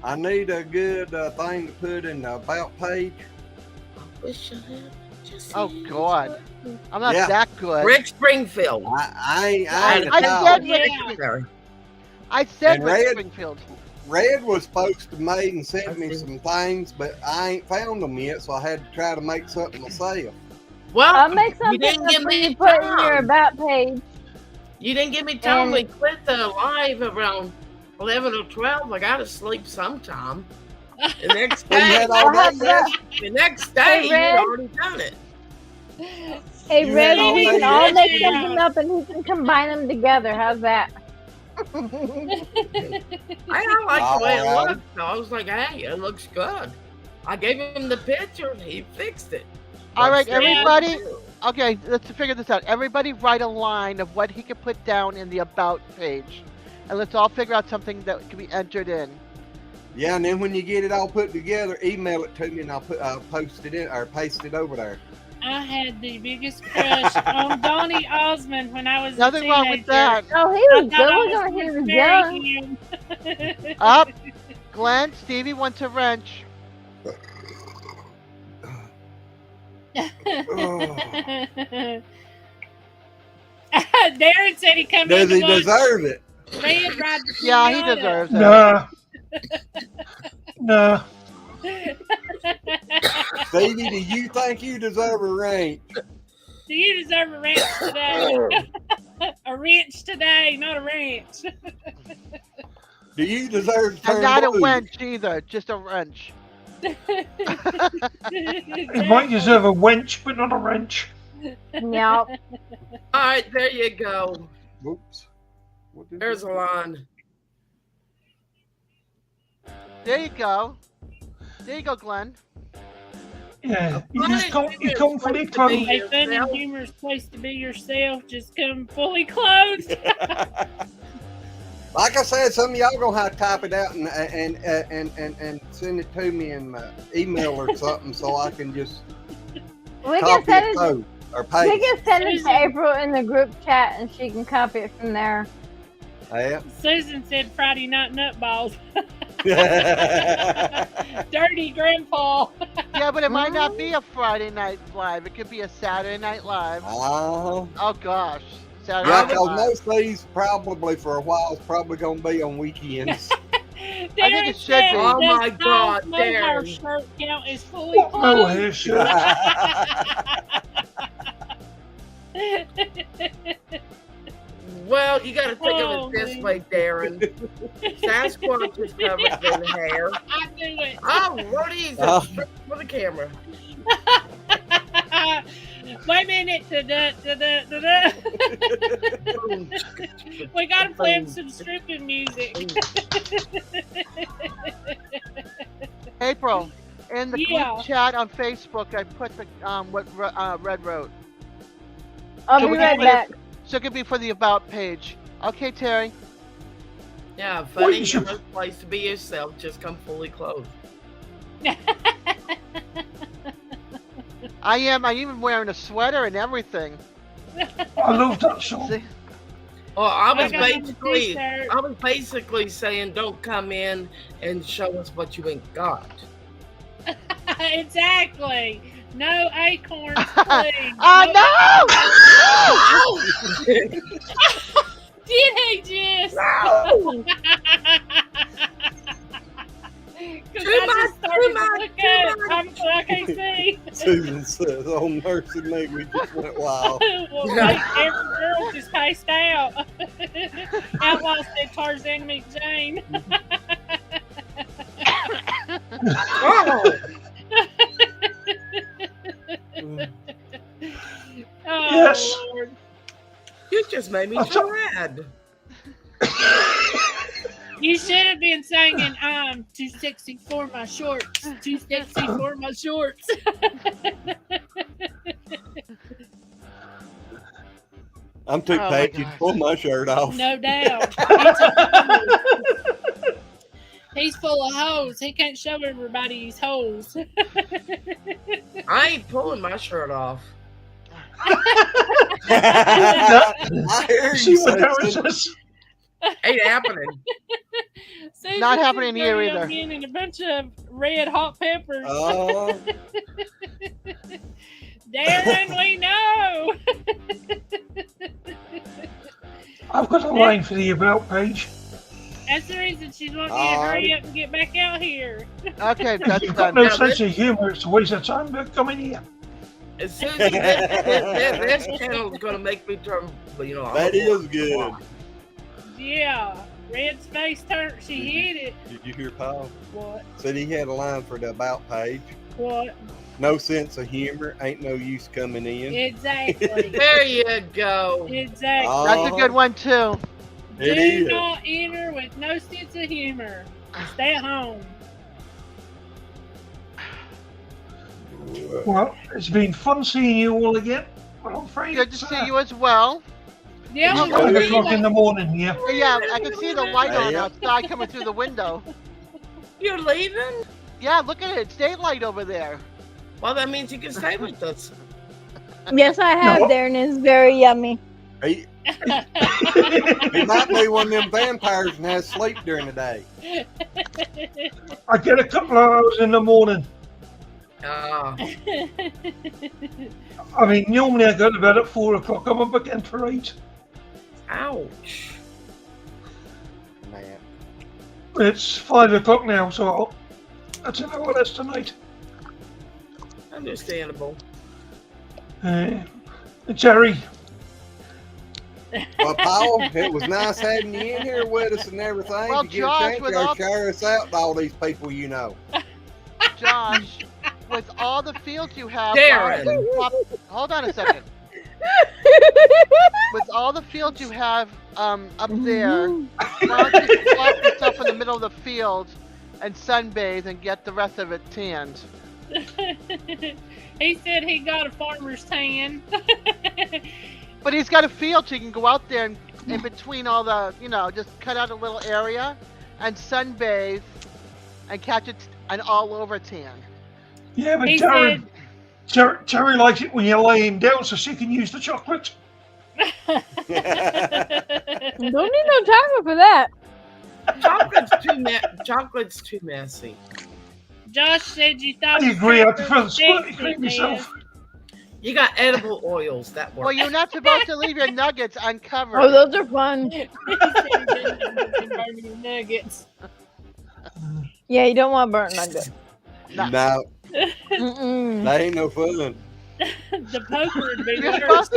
I need a good thing to put in the about page. Wish I had just Oh, seen God. I'm not Yeah. that good. Rick Springfield. I ain't I a said college. Yeah. Rick, Sorry. I said And Rick Red- Springfield. Red was supposed to made and sent me Okay. some things, but I ain't found them yet, so I had to try to make something myself. Well, I'll make you something didn't up give for me you put in your time. about page. You didn't give me time. And- We quit the live around 11 or 12. I got to sleep sometime. The next Well, you day, had all day Yeah. yesterday. the next day, Hey, you Red. had already done it. Hey, You Red, had all we day can all make yesterday. something up and we can combine them together. How's that? I like the way it All right. looked. So I was like, hey, it looks good. I gave him the picture and he fixed it. All right, Upstairs. everybody. Okay, let's figure this out. Everybody write a line of what he can put down in the About page. And let's all figure out something that can be entered in. Yeah, and then when you get it all put together, email it to me and I'll post it in or paste it over there. I had the biggest crush on Donnie Osmond when I was Nothing a wrong with teenager. that. Oh, he I was thought I good. was He going was to young. marry him. Up. Glenn, Stevie wants a wrench. Darren said he come Does in he to watch deserve it? Red ride the Yeah, he pinata. deserves it. Nah. Nah. Stevie, do you think you deserve a rank? Do you deserve a ranch today? A wrench today, not a ranch. Do you deserve to turn And not a blue? wrench either, just a wrench. He might deserve a wench, but not a wrench. Yep. All right, there you go. Whoops. What did There's you- a line. There you go. There you go, Glenn. Yeah. You come fully clothed. A fun and humorous place to be yourself. Just come fully clothed. Like I said, some of y'all gonna have to type it out and send it to me in my email or something, so I can just We can copy send it it. through or We paste. can send it to April in the group chat, and she can copy it from there. Yeah. Susan said Friday night nutballs. Dirty grandpa. Yeah, but it might not be a Friday night live. It could be a Saturday night live. Oh. Oh gosh, Saturday Yeah, night because live. most of these probably for a while is probably gonna be on weekends. think it should be. Oh my God, Our Darren. shirt count is fully No clothed. hair shirt. Well, you got to think Oh, of it this man. way, Darren. Sasquatch is covered in hair. I knew it. Oh, what is Oh. it? For the camera. Wait a minute. Da-da. We gotta play him some stripping music. April, in the Yeah. group chat on Facebook, I put the what Red wrote. I'll So be we right can- back. So it could be for the about page. Okay, Terry. Yeah, Well, funny. you should- No place to be yourself. Just come fully clothed. I am. I'm even wearing a sweater and everything. I love that song. See? Well, I I was got on the basically, t-shirt. I was basically saying, don't come in and show us what you ain't got. Exactly. No acorns, please. Oh no! Did he just? No! 'Cause Too I much, just started too to much, look too at. much. I can't see. Susan says, "Oh mercy me, we just went wild." Well, like, every girl just passed out. Outlaw said Tarzan meet Jane. Oh! Oh, Yes. Lord. You just made me I'll so tell- mad. You should have been singing, I'm too sexy for my shorts. Too sexy for my shorts. I'm too Oh, my patchy to gosh. pull my shirt off. No doubt. He's full of hoes. He can't show everybody his hoes. I ain't pulling my shirt off. I hear See you, what Darren Susan. says? Ain't happening. Susan's Not happening just here very either. onion and a bunch of red hot peppers. Oh, Darren, we know. I've got a line for the about page. That's the reason she's wanting you to hurry up and get back out here. Okay, If that's you've got done. no Now, sense of humour, it's a waste of time. But come in here. As soon as this channel is going to make me turn, you know. that is good. Yeah. Red's face turned. She hit it. Did you hear Paul? What? Said he had a line for the about page. What? No sense of humor, ain't no use coming in. Exactly. There you go. Exactly. Oh, That's a good one too. It Do is. not enter with no sense of humor. Stay at home. Well, it's been fun seeing you all again. But I'm afraid Good to it's, see you as well. Yeah, It's we're 5 gonna o'clock be in the morning here. Yeah, I can see the light on Yeah. outside coming through the window. You're leaving? Yeah, look at it. It's daylight over there. Well, that means you can stay with us. Yes, I have No. there, and it's very yummy. He, he might be one of them vampires and has sleep during the day. I get a couple of hours in the morning. Ah, I mean, normally I go to bed at 4 o'clock. I'm up again for 8. ouch. Man. It's 5 o'clock now, so that's an hour less tonight. Understandable. Jerry, Well, Paul, it was nice having you in here with us and everything. Well, to get Josh, a chance with to all- share us out to all these people you know. Josh, with all the fields you have. Darren. Hold on a second. With all the fields you have up there, why don't you plop yourself in the middle of the field and sunbathe and get the rest of it tanned? He said he got a farmer's tan. But he's got a field, so you can go out there and in between all the, just cut out a little area and sunbathe and catch it an all over tan. yeah, but He Jerry, Jerry likes it when you're laying down so she can use the chocolate. Don't need no chocolate for that. Chocolate's too messy. Josh said you thought I agree. I chocolate prefer the was splitty sexy, cream myself. You got edible oils. That works. Well, you're not supposed to leave your nuggets uncovered. Oh, those are fun. He said he didn't burn his nuggets. Yeah, you don't want burnt nuggets. No, Mm-mm. that ain't no fun. The poker would be You're worse.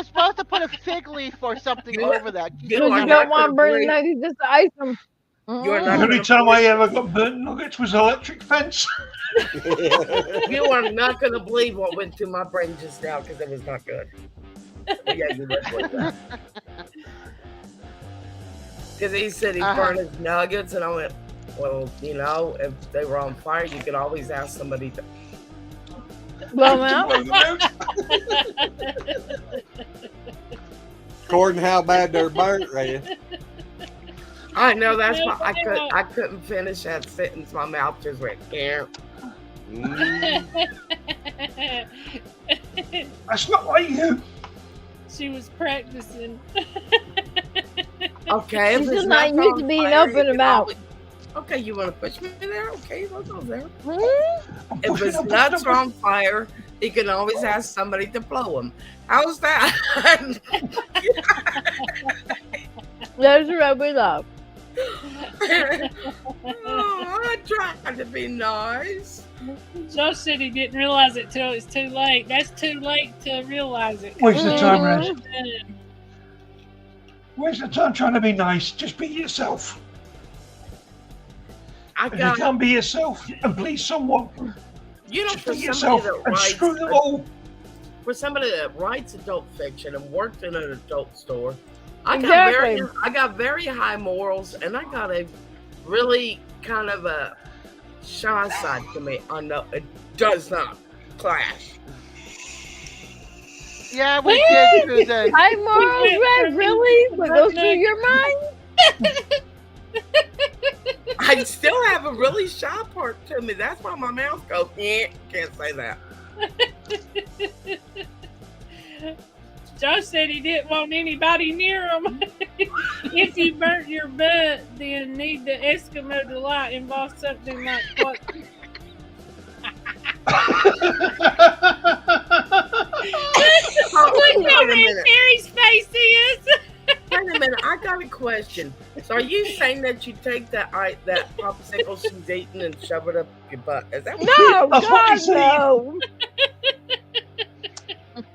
supposed to put a fig leaf or something You- over that. you Because know, you I don't want could burnt agree. nuggets, just ice them. You're The not only gonna time I ever got burnt nuggets was electric fence. You are not going to believe what went through my brain just now because it was not good. Well, yeah, you would believe that. Because he said he burned his nuggets, and I went, well, you know, if they were on fire, you could always ask somebody to. Blow 'em out. Blow them out. According to how bad they're burnt, Red. I know that's why I couldn't finish that sentence. My mouth just went here. That's not like you. She was practicing. Okay, if She's it's just not not used on to being fire, up you and can about. always- Okay, you want to push me there? Okay, we'll go there. I'm If pushing, his I'm pushing, nuts I'm are on fire, you can always ask somebody to blow them. How's that? That's what we love. Oh, I tried to be nice. Josh said he didn't realize it till it's too late. That's too late to realize it. Waste of time, Mhm. Red. Waste of time trying to be nice. Just be yourself. I If you got, can't be yourself and please someone, you know, just for be somebody yourself that and writes, screw them all. for somebody that writes adult fiction and worked in an adult store, I got very high morals, and I got a really kind of a shy side to me. I know it does not clash. Yeah, we did through the. High morals, Red, really? What goes through your mind? I still have a really shy part to me. That's why my mouth goes, yeah, can't say that. Josh said he didn't want anybody near him. If you burnt your butt, then need the Eskimo delight involve something like what? Look how red Terry's face is. Wait a minute, I got a question. So are you saying that you take that popsicle she's eating and shove it up your butt? Is that what No, That's what God, you say. no.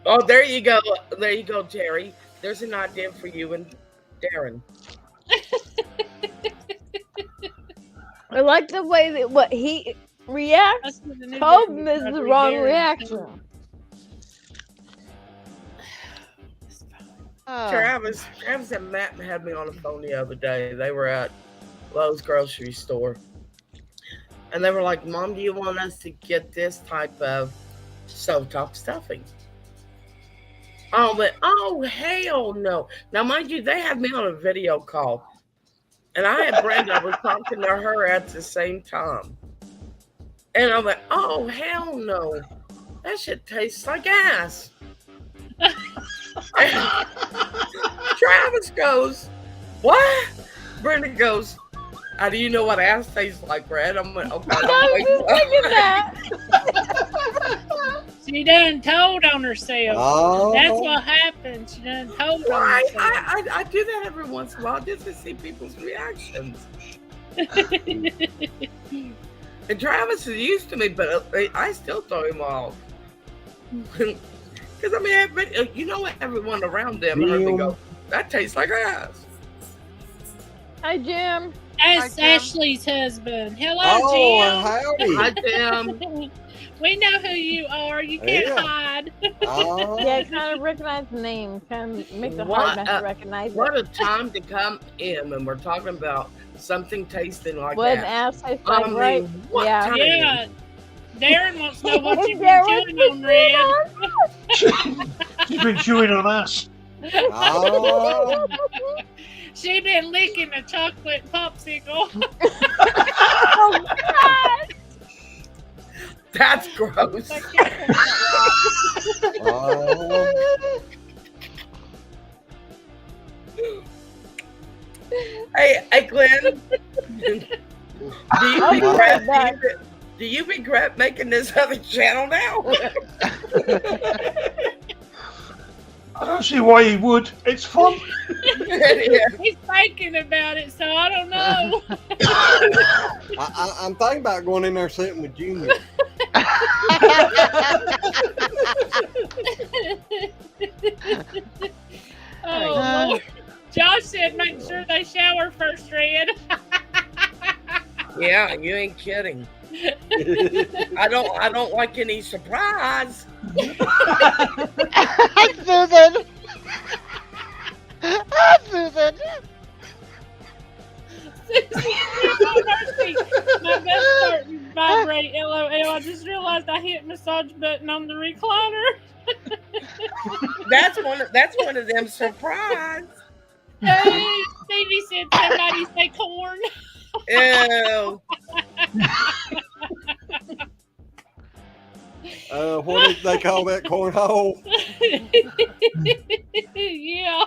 Oh, there you go. There you go, Terry. There's an idea for you and Darren. I like the way that what he reacts. That's what the new Told baby him is the brother wrong Darren reaction. Travis and Matt had me on the phone the other day. They were at Lowe's grocery store. And they were like, Mom, do you want us to get this type of stovetop stuffing? I went, oh, hell no. Now, mind you, they had me on a video call. And I had Brenda, I was talking to her at the same time. And I went, oh, hell no. That shit tastes like ass. Travis goes, what? Brenda goes, how do you know what ass tastes like, Brad? I'm like, okay. I was just thinking that. She done told on herself. Oh, That's what happened. She done told Well, on I herself. do that every once in a while just to see people's reactions. And Travis is used to me, but I still throw him off. Because, I mean, you know, everyone around them heard me go, that tastes like ass. Hi, Jim. That's Hi, Jim. Ashley's husband. Hello, oh, Jim. I howdy. am. We know who you are. You can't Yeah. hide. Oh, Yeah, I kind of recognize the name. Kind of makes it What hard not a- to recognize What it. a time to come in and we're talking about something tasting like What an that. ass tastes I like, mean, right? what Yeah. time? Yeah. Darren wants to know what you've been Darren's chewing on, Red. She's been chewing on us. oh. She been licking a chocolate popsicle. Oh, God. That's gross. Oh. Hey, Glenn. I'll be right back. Do you regret making this other channel now? I don't see why he would. It's fun. He's thinking about it, so I don't know. I'm thinking about going in there sitting with Junior. Oh, Lord. Josh said make sure they shower first, Red. Yeah, you ain't kidding. I don't like any surprise. Hi, Susan. Hi, Susan. Oh, mercy. My best starting to vibrate. LOL. I just realized I hit massage button on the recliner. That's one of them surprise. Hey, Stevie said somebody say corn. Ew. What did they call that, cornhole? Yeah.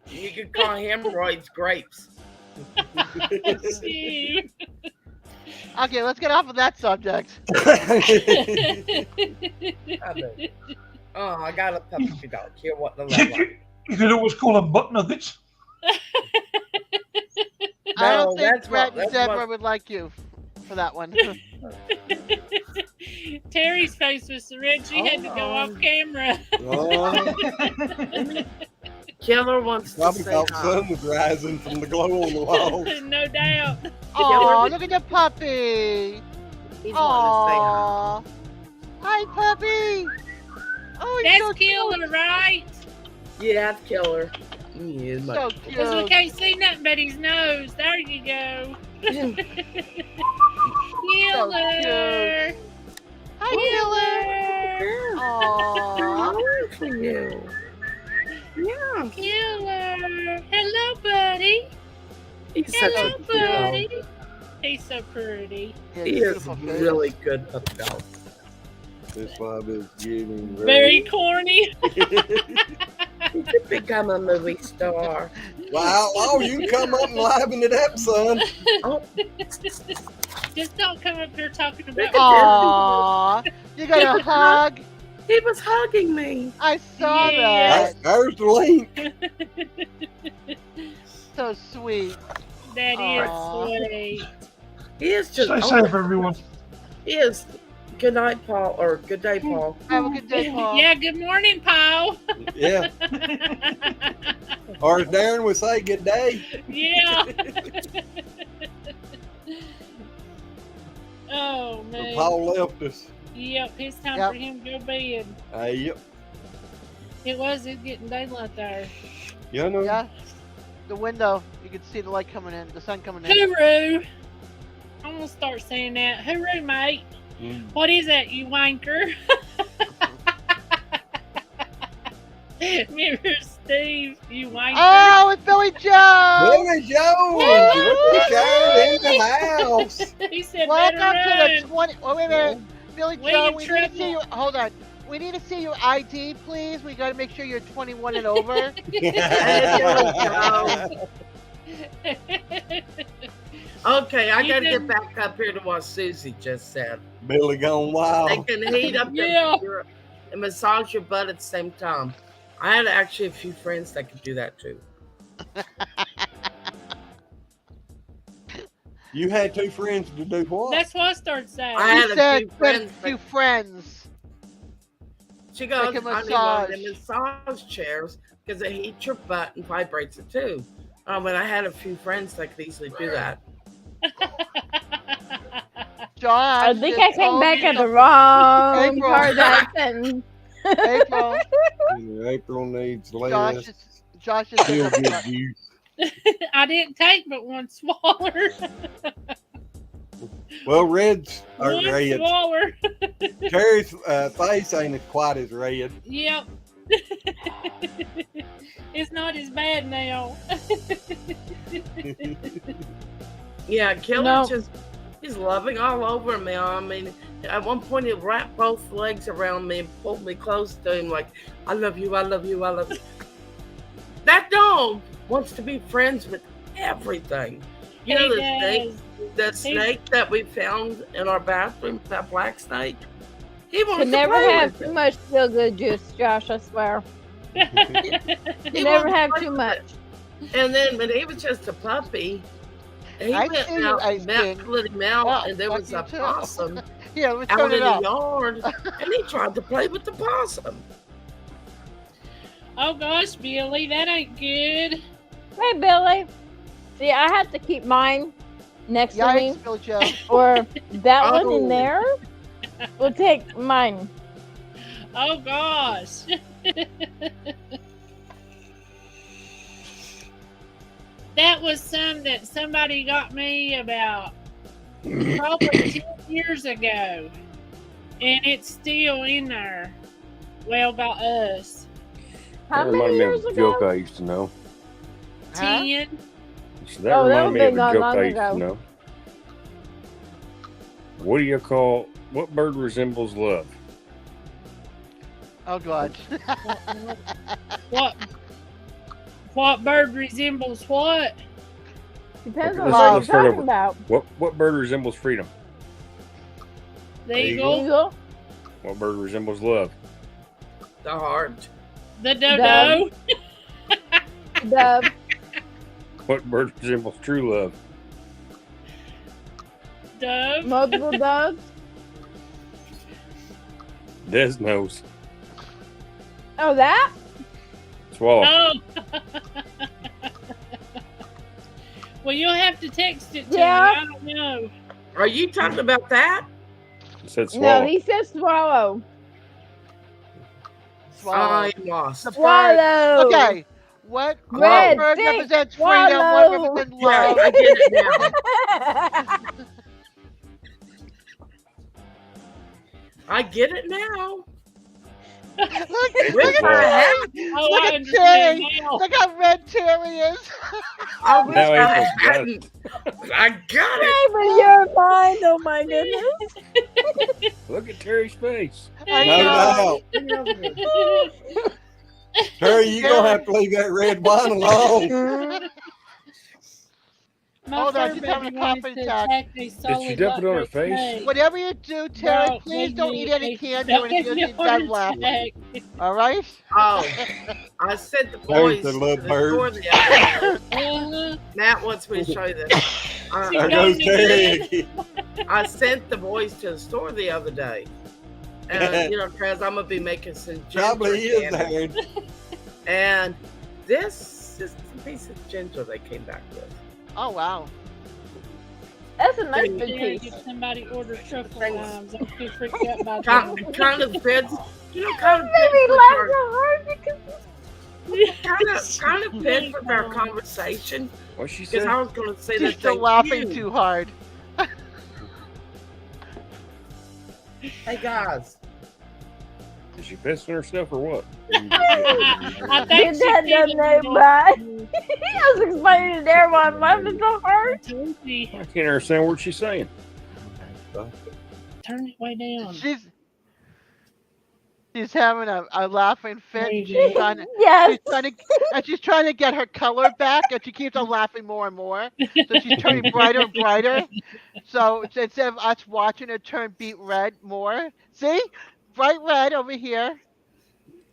You could call hemorrhoids grapes. Shoot. Okay, let's get off of that subject. Oh, I got a puppy dog here. What the You could always call them butt nuggets. I No, don't think that's Brett what- and that's Deborah what- would like you for that one. Terry's face was so red she had to go off camera. Oh, Killer wants to probably say thought the hi. sun was rising from the glow on the walls. No doubt. Aw, look at the puppy. He's wanting Aw. Hi, puppy. Oh, he's That's so Killer, right? to say hi. Yeah, it's Killer. He is So Because we cute. can't see nothing but his nose. There you go. Killer. Hi, Killer. Aw. Good for you. Yeah, Killer. Hello, buddy. he's such Hello, a good buddy. dog. He's so pretty. Yeah, He he's is beautiful, a kid. really good puppy dog. This vibe is getting Very corny. He could become a movie star. Wow, oh, you can come up and liven it up, son. Oh, Just don't come up here talking about Aw. You got a hug? he was hugging me. I saw Yeah. that. There's the link. So sweet. That Aw. is sweet. He is just. Stay safe, everyone. He is. Good night, Paul, or good day, Paul. Have a good day, Paul. Yeah, good morning, Paul. Yeah. Or as Darren would say, good day. Yeah. Oh, man. Paul left us. Yep, it's time Yep. for him to go bed. Yep. It's getting daylight there. You know. Yeah. The window, you can see the light coming in, the sun coming in. Hooroo. I'm going to start saying that. Hooroo, mate. Mm. What is that, you wanker? Remember Steve, you wanker? Oh, it's Billy Joe! Billy Jones, look at in the house. He said, Welcome better to the 20. Oh, wait a minute. Billy Way Joe, to we need to see triple. you. Hold on. We need to see your ID, please. We got to make sure you're 21 and over. Okay, I You gotta can- get back up here to what Susie just said. Billy gone wild. They can heat up Yeah. and massage your butt at the same time. I had actually a few friends that could do that too. You had two friends to do what? That's what I started saying. I He had a said few you had friends a few that- friends. She goes, Like a I need one of them massage chairs because it heats your butt and vibrates it too. But I had a few friends that could easily do that. Josh. I think just I came told back me at the wrong April. part of that sentence. April. April needs Josh less. is. Josh is. She'll get you. I didn't take but one swaller. Well, reds are One red. swaller. Terry's face ain't quite as red. Yep. It's not as bad now. Yeah, Killer No. he's loving all over me. I mean, at one point he wrapped both legs around me and pulled me close to him like, I love you, I love you, I love you. That dog wants to be friends with everything. You know He the snake that we found in our bathroom, that black snake? He wants Could to never play have with too it. much feel good juice, Josh, I swear. He You never wants to have play too with much. it. And then when he was just a puppy, he I went see you, out Ice and Matt King. let him out, Wow, and there fuck was you a too. possum Here, let me out turn in it the up. yard, and he tried to play with the possum. Oh gosh, Billy, that ain't good. Hey, Billy. See, I have to keep mine next to me, Yikes, Bill Joe. or that one in Oh. there, will take mine. Oh gosh. That was some that somebody got me about probably 10 years ago. And it's still in there. Well, about us. How That many reminded me years of a joke ago? I used to know. Huh? 10. So that Oh, that reminded me would've of been a gone joke long I used ago. to know. What do you call what bird resembles love? Oh God. What bird resembles what? Depends Okay, on let's- what you're let's start talking over. about. What bird resembles freedom? The Eagle. eagle, Eagle, What bird resembles love? The heart. the dodo, dove, What bird resembles true love? dove. multiple doves. Des knows. Oh, that? Swallow. Oh. Well, you'll have to text it to Yeah. me. I don't know. Are you talking about that? It said swallow. No, he said swallow. Swallow. I'm lost. The bird. Swallow. Okay. What Red, bird think, represents freedom? What swallow. represents Yeah, love? I get it now. I get it now. Look With at my Wow. hat. Oh, Look I at understand Terry. now. Look how red Terry is. I wish Now I April's got hadn't. I got it. Even your mind, oh my goodness. Look at Terry's face. I No know. doubt. Terry, you gonna have to leave that red wine alone. My Hold on, fur she's baby having a wanted coffee to attack. attack a solid she dump it on her like face? snake. Whatever you do, Terry, No, please gave don't me eat any a- candy or gave anything. me a You'll heart dead laughing. attack. All right? Oh, I sent the There's boys the to little the bird. store the other day. Uh-huh. Matt wants me to show you this. She There got goes me Terry good. again. I sent the boys to the store the other day. And, you know, because I'm going to be making some ginger Probably is candy. there. And this is a piece of ginger they came back with. Oh, wow. That's a nice Thank big Yeah, piece. if somebody orders truffle Thanks. limes, I'm too freaked out by Kind of fits, you know, kind of Maybe fits laugh with so hard because kind of fits with our conversation. What she Because said? I was going to say She's that still thank laughing you. too hard. Hey, guys. Is she pissing herself or what? I did think that she done that by. I was explaining to everyone I'm laughing so hard. I can't understand what she's saying. Turn it way down. She's having a laughing fit. There you She's go. trying to, Yes. she's trying to get her color back, and she keeps on laughing more and more. So she's turning brighter and brighter. So instead of us watching her turn beet red more, see, bright red over here.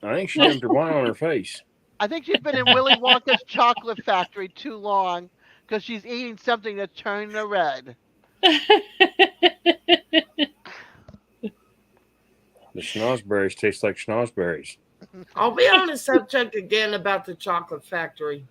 I think she dumped her wine on her face. I think she's been in Willy Wonka's chocolate factory too long because she's eating something that's turning her red. The schnozberries taste like schnozberries. I'll be on the subject again about the chocolate factory.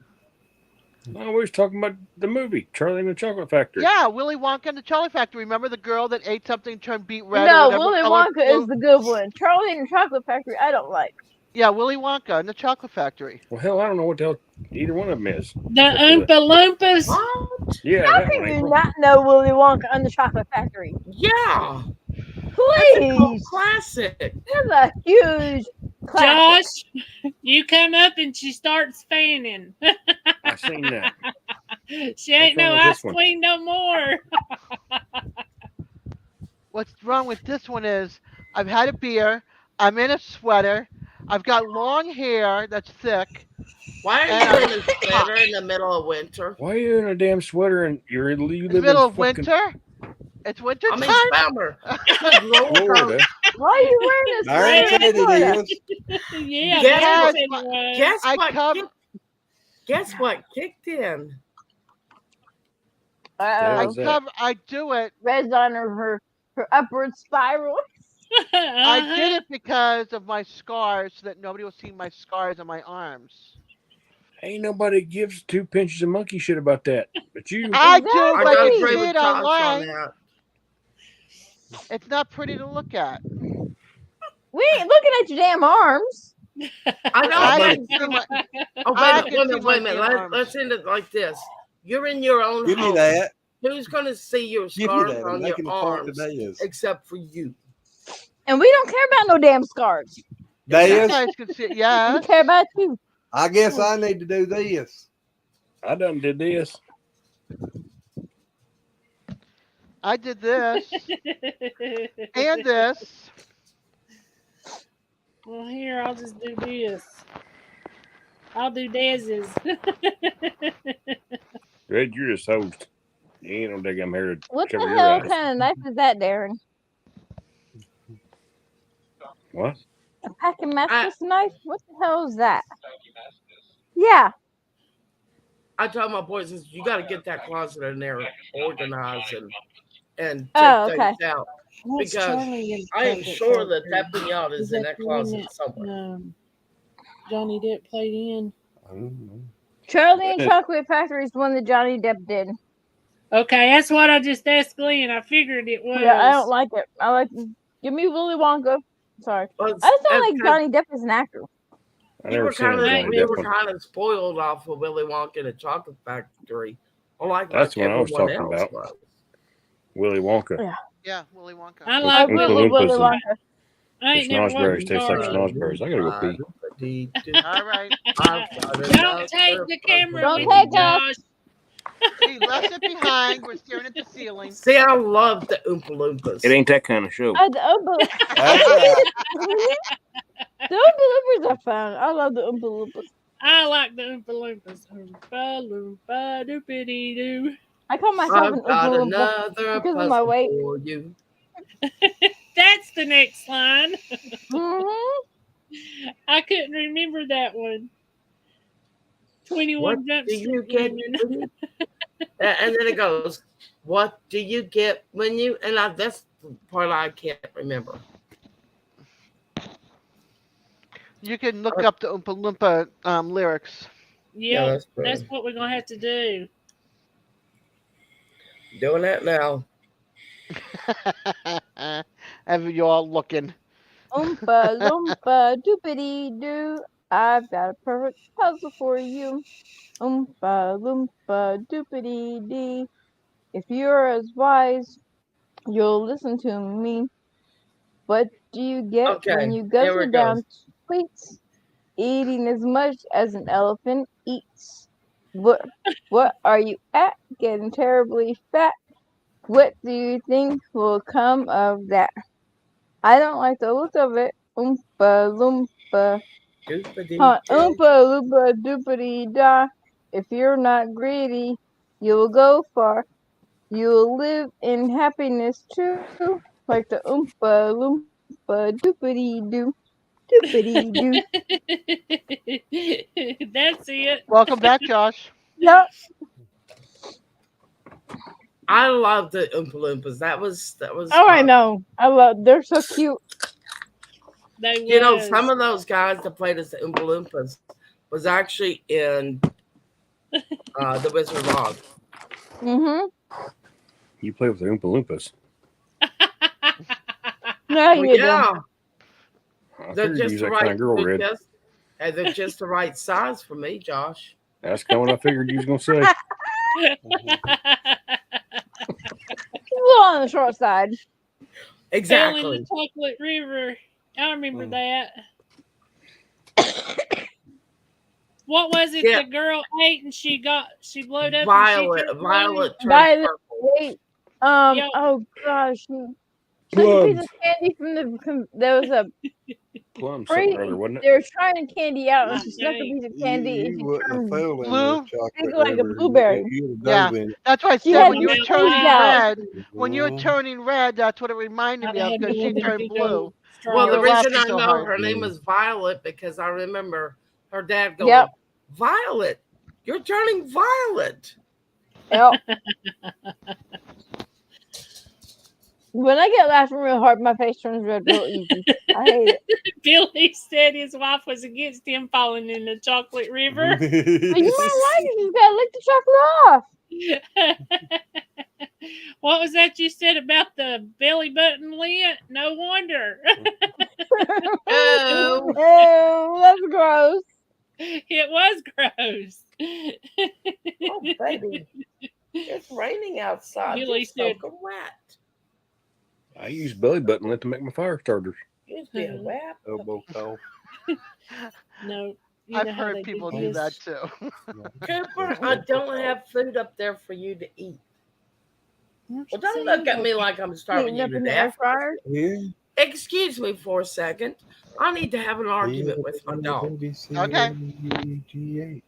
No, we was talking about the movie, Charlie and the Chocolate Factory. Yeah, Willy Wonka and the Chocolate Factory. Remember the girl that ate something turned beet red? No, or whatever Willy color Wonka flew? is the good one. Charlie and the Chocolate Factory, I don't like. Yeah, Willy Wonka and the Chocolate Factory. Well, hell, I don't know what the hell either one of them is. The Oompa Loompas. What? Yeah, How that can one. you April. not know Willy Wonka and the Chocolate Factory? Yeah. That's a cult Please. classic. That's a huge classic. Josh, you come up and she starts fanning. I seen that. She ain't wrong no with ice this one? queen no more. What's wrong with this one is I've had a beer, I'm in a sweater, I've got long hair that's thick. Why are you in a sweater in the middle of winter? Why are you in a damn sweater and you live In the middle of winter. It's winter I mean, time. summer. Good Lord. Florida? Why are you wearing this? Darn red said Florida? it is. Yeah, Guess that's what- what it was. Guess I what? cover- Guess what kicked in? Uh-oh. How's that? I do it. Red's on her upward spiral. I did Uh-huh. it because of my scars, so that nobody will see my scars on my arms. Ain't nobody gives 2 pinches of monkey shit about that. But you. I do, I but gotta you agree see with it Josh on online. that. It's not pretty to look at. We ain't looking at your damn arms. I know, I but can see my, oh, I wait a can minute, see wait a my minute. damn Let, arms. let's end it like this. You're in your own Give me home. that. Who's going to see your Give me scars that. I'm on your making a point arms today. Is except for you? And we don't care about no damn scars. You Dez, guys can see it. We Yes. care about you. I guess I need to do this. I done did this. I did this and this. Well, here, I'll just do this. I'll do Dez's. Red, you're just host. You ain't no damn hair to What the cover your hell eyes. kind of knife is that, Darren? What? A packing master's knife? What the hell is that? Yeah. I told my boys, you got to get that closet in there organized and take Oh, okay. things out. What's Because Charlie in I am chocolate sure that factory? pinata is in that the one closet somewhere. Johnny Depp played in. I don't know. Charlie and Chocolate Factory is one that Johnny Depp did. Okay, that's what I just asked Glenn. I figured it was. Yeah, I don't like it. I like. Give me Willy Wonka. Sorry. Well, I just don't like it's- Johnny Depp as an actor. I We never were seen a kind of Johnny we Depp were one. kind of spoiled off of Willy Wonka and the Chocolate Factory. That's what I was everyone talking else about. was. Willy Wonka. Yeah, Willy Wonka. I With like Oompa Willy Loompas and Wonka. I the ain't never schnozberries watched taste like Charlie. schnozberries. I gotta go pee. All right. Don't take the camera Don't with take you, off. Josh. He left it behind. We're staring at the ceiling. See, I love the Oompa Loompas. It ain't that kind of show. The Oompa That's right. the Oompa Loompas are fun. I love the Oompa Loompas. I like the Oompa Loompas. Oompa Loompa doopity doo. I call myself an I've got Oompa Loompa another because of my puzzle weight. for you. That's the next line. Mm-hmm. I couldn't remember that one. 21 What Jump do you get? Street. And then it goes, what do you get when you, and that's the part I can't remember. You can look up the Oompa Loompa lyrics. Yeah, that's true. that's what we're going to have to do. Doing that now. Have you all looking? Oompa Loompa doopity doo. I've got a perfect puzzle for you. Oompa Loompa doopity dee. If you're as wise, you'll listen to me. What do you get Okay, when you here guzzle it down goes. sweets? Eating as much as an elephant eats. What are you at? Getting terribly fat. What do you think will come of that? I don't like the look of it. Oompa Loompa. Oompa Loompa doopity da. If you're not greedy, you'll go far. You'll live in happiness too. Like the Oompa Loompa doopity doo. Doopity doo. That's it. Welcome back, Josh. Yep. I love the Oompa Loompas. That was. Oh, I know. They're so cute. They You know, was. some of those guys that played as the Oompa Loompas was actually in The Wizard of Oz. Mm-hmm. You play with the Oompa Loompas. No, Well, you yeah, I they're figured you just was the that kind right. of girl, They're Red. just, and they're just the right size for me, Josh. That's kind of what I figured you was going to say. A little on the short side. Fell in Exactly. the chocolate river. I remember that. What was it Yeah. the girl ate and she blowed up? Violet. And she Violet turned Violet. purple. Wait. Yep. Oh gosh. She took a piece Plums. of candy there was a Plum free. something or other, wasn't it? They were trying candy out, and she snuck a Okay. piece of candy, and You she wouldn't have turned. fell in blue. the chocolate Think like a river. blueberry. You'd have Yeah. dove in it. That's why I She said had when you to were freeze turning out. red, when you were Mhm. turning red, that's what it reminded me of I'd because have she been turned big blue. old straw. Well, the You're reason laughing I so know hard. her name is Violet because I remember her dad going, Yep. Violet, you're turning violet. Yep. When I get laughing real hard, my face turns red real easy. I hate it. Billy said his wife was against him falling in the chocolate river. But you might like it. You gotta lick the chocolate off. What was that you said about the belly button lint? No wonder. Oh, Oh, that's gross. It was gross. oh, baby. It's raining outside. Billy It's said- soaking wet. I use belly button lint to make my fire starters. It's being wet. Elbow cough. No. you I've know how heard they people do do this? that too. Cooper, I don't have food up there for you to eat. Well, Well, don't look at me like I'm starving Heating you up to in the air death. fryer. Yeah. Excuse me for a second. I need to have an argument with my dog. Okay.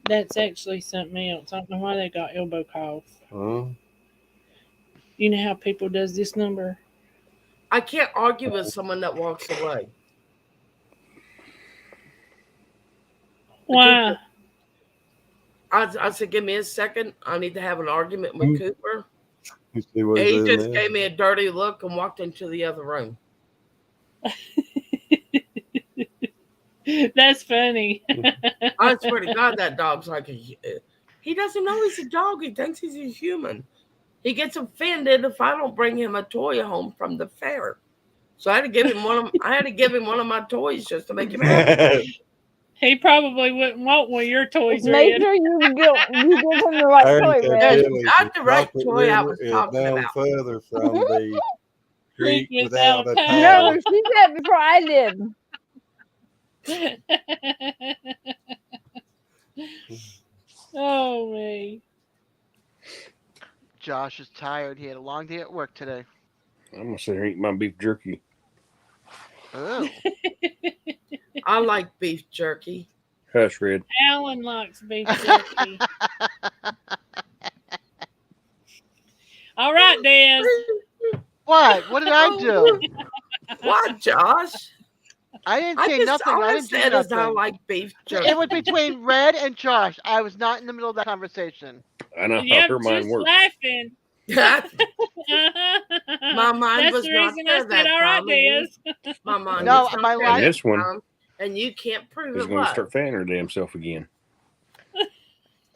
That's actually something else. I don't know why they got elbow cough. Huh? You know how people does this number? I can't argue with someone that walks away. Why? I said, give me a second. I need to have an argument with Cooper. You see what He he's just doing gave me a dirty look and walked into the other room. That's funny. I swear to God, that dog's like he doesn't know he's a dog. He thinks he's a human. He gets offended if I don't bring him a toy home from the fair. So I had to give him one of my toys just to make him happy. there. He probably wouldn't want one of your toys, Make Red. sure you give him the right toy, Think Red. That's Billy's not the right chocolate toy I river was is talking down about. further from the creek Creek without without a a paddle. No, she said before I did. Oh, me. Josh is tired. He had a long day at work today. I'm gonna sit here and eat my beef jerky. Oh, I like beef jerky. Hush, Red. Alan likes beef jerky. All right, Des. what? What did I do? What, Josh? I didn't say nothing. All I I didn't do said is I nothing. like beef jerky. It was between Red and Josh. I was not in the middle of that conversation. I know Yeah, how her mind just works. laughing. My mind That's was the not reason there I said, that all right, time, and Des. My mind No, was not my there line- And that this one time, and you can't prove is it going to was. start fanning her damn self again.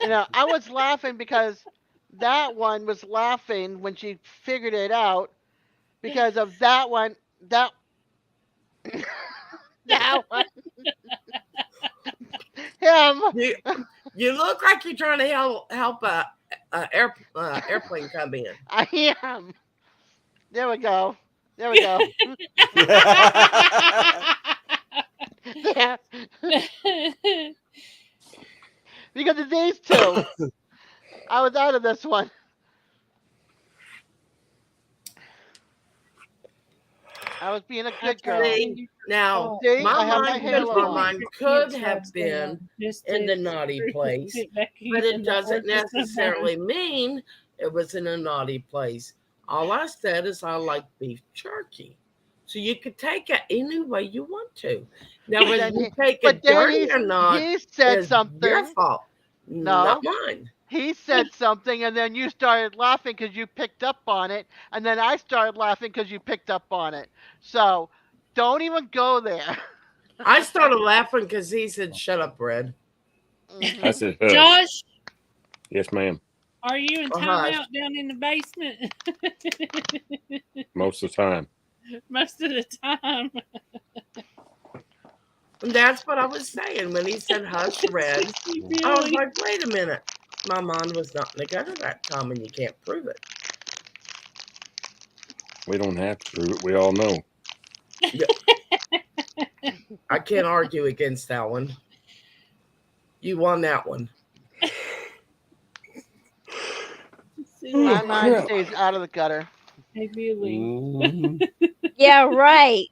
You know, I was laughing because that one was laughing when she figured it out because of that one. That one. Him. You look like you're trying to help a airplane come in. I am. There we go. There we go. Yeah. Because of these two. I was out of this one. I was being a good girl. See, now, See, I my have my mind, halo my on. mind could have been in the naughty place, but it doesn't necessarily mean it was in a naughty place. All I said is I like beef jerky. So you could take it any way you want to. Now, whether Then you he- take But it then dirty or not he said is your something. fault, No. not mine. He said something, and then you started laughing because you picked up on it, and then I started laughing because you picked up on it. So don't even go there. I started laughing because he said, "Shut up, Red." Mhm. I said, hush. Josh, Yes, ma'am. are you in Oh, hush. timeout down in the basement? Most of the time. Most of the time. And that's what I was saying when he said, "Hush, Red." I was like, wait a minute. My mind was not in the gutter that time, and you can't prove it. We don't have to prove it. We all know. I can't argue against that one. You won that one. My mind stays out of the gutter. Hey, Billy. Mhm. Yeah, right.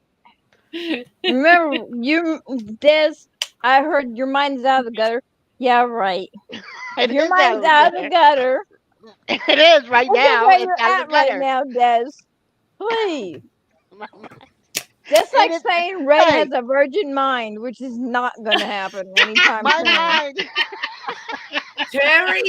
Remember, you, Des, I heard your mind's out of the gutter. Yeah, right. It Your is mind's out of the gutter. It is right Look at now. where It's you're out at of the right gutter. now, Des. Please. Just It like is- saying Red hey. has a virgin mind, which is not going to happen anytime My soon. mind. Terry,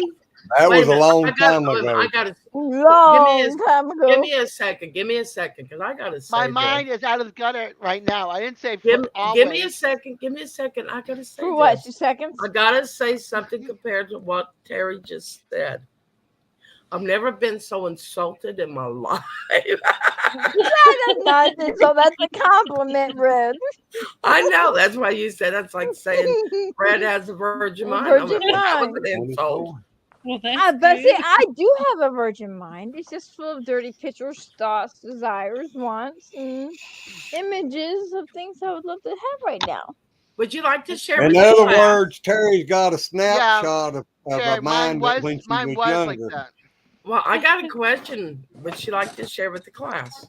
That Wait was a minute, long I time got, ago. I got to Long time give ago. me a second. Give me a second, because I got to say My this. mind is out of the gutter right now. I didn't say for Give me a always. second. Give me a second. I got to say For what? this. 2 seconds? I gotta say something compared to what Terry just said. I've never been so insulted in my life. That's not an insult. That's a compliment, Red. I know. That's why you said that's like saying Brad has a virgin mind. Virgin That was mind. an insult. Well, that's But see, good. I do have a virgin mind. It's just full of dirty pictures, thoughts, desires, wants, and images of things I would love to have right now. Would you like to share In with the other class? words, Terry's got a snapshot of Terry, a mind that when she mine was was like younger. that. Well, I got a question. Would you like to share with the class?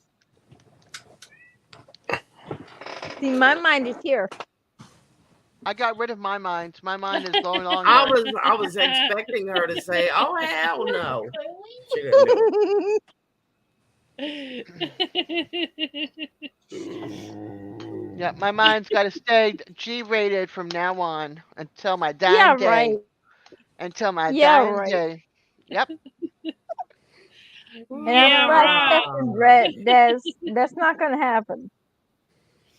See, my mind is here. I got rid of my mind. My mind is no longer. I was expecting her to say, "Oh hell no." She didn't do it. Yeah, my mind's got to stay G-rated from now on until my dying Yeah, day. right. Until my Yeah, dying right. day. Yep. And Yeah, right. that's not gonna happen.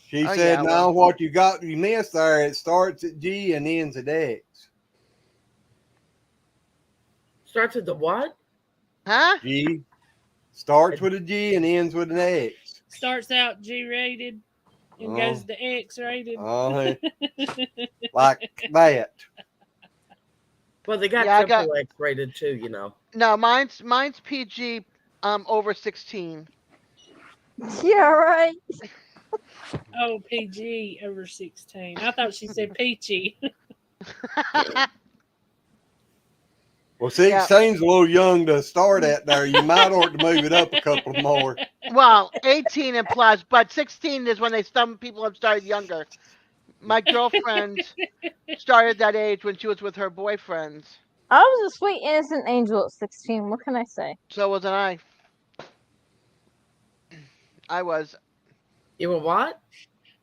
She Oh, said, yeah, "Now well. what you missed there? It starts at G and ends at X. Starts with the what? Huh? G starts with a G and ends with an X. Starts out G-rated and goes to X-rated. Like that. Well, they got Yeah, I triple got- X rated too, you know. No, mine's PG over 16. Yeah, right. Oh, PG over 16. I thought she said peachy. Well, 16's a little young to start at there. You might ought to move it up a couple more. Well, 18 and plus, but 16 is when some people have started younger. My girlfriend started that age when she was with her boyfriends. I was a sweet innocent angel at 16. What can I say? So wasn't I. I was. You were what?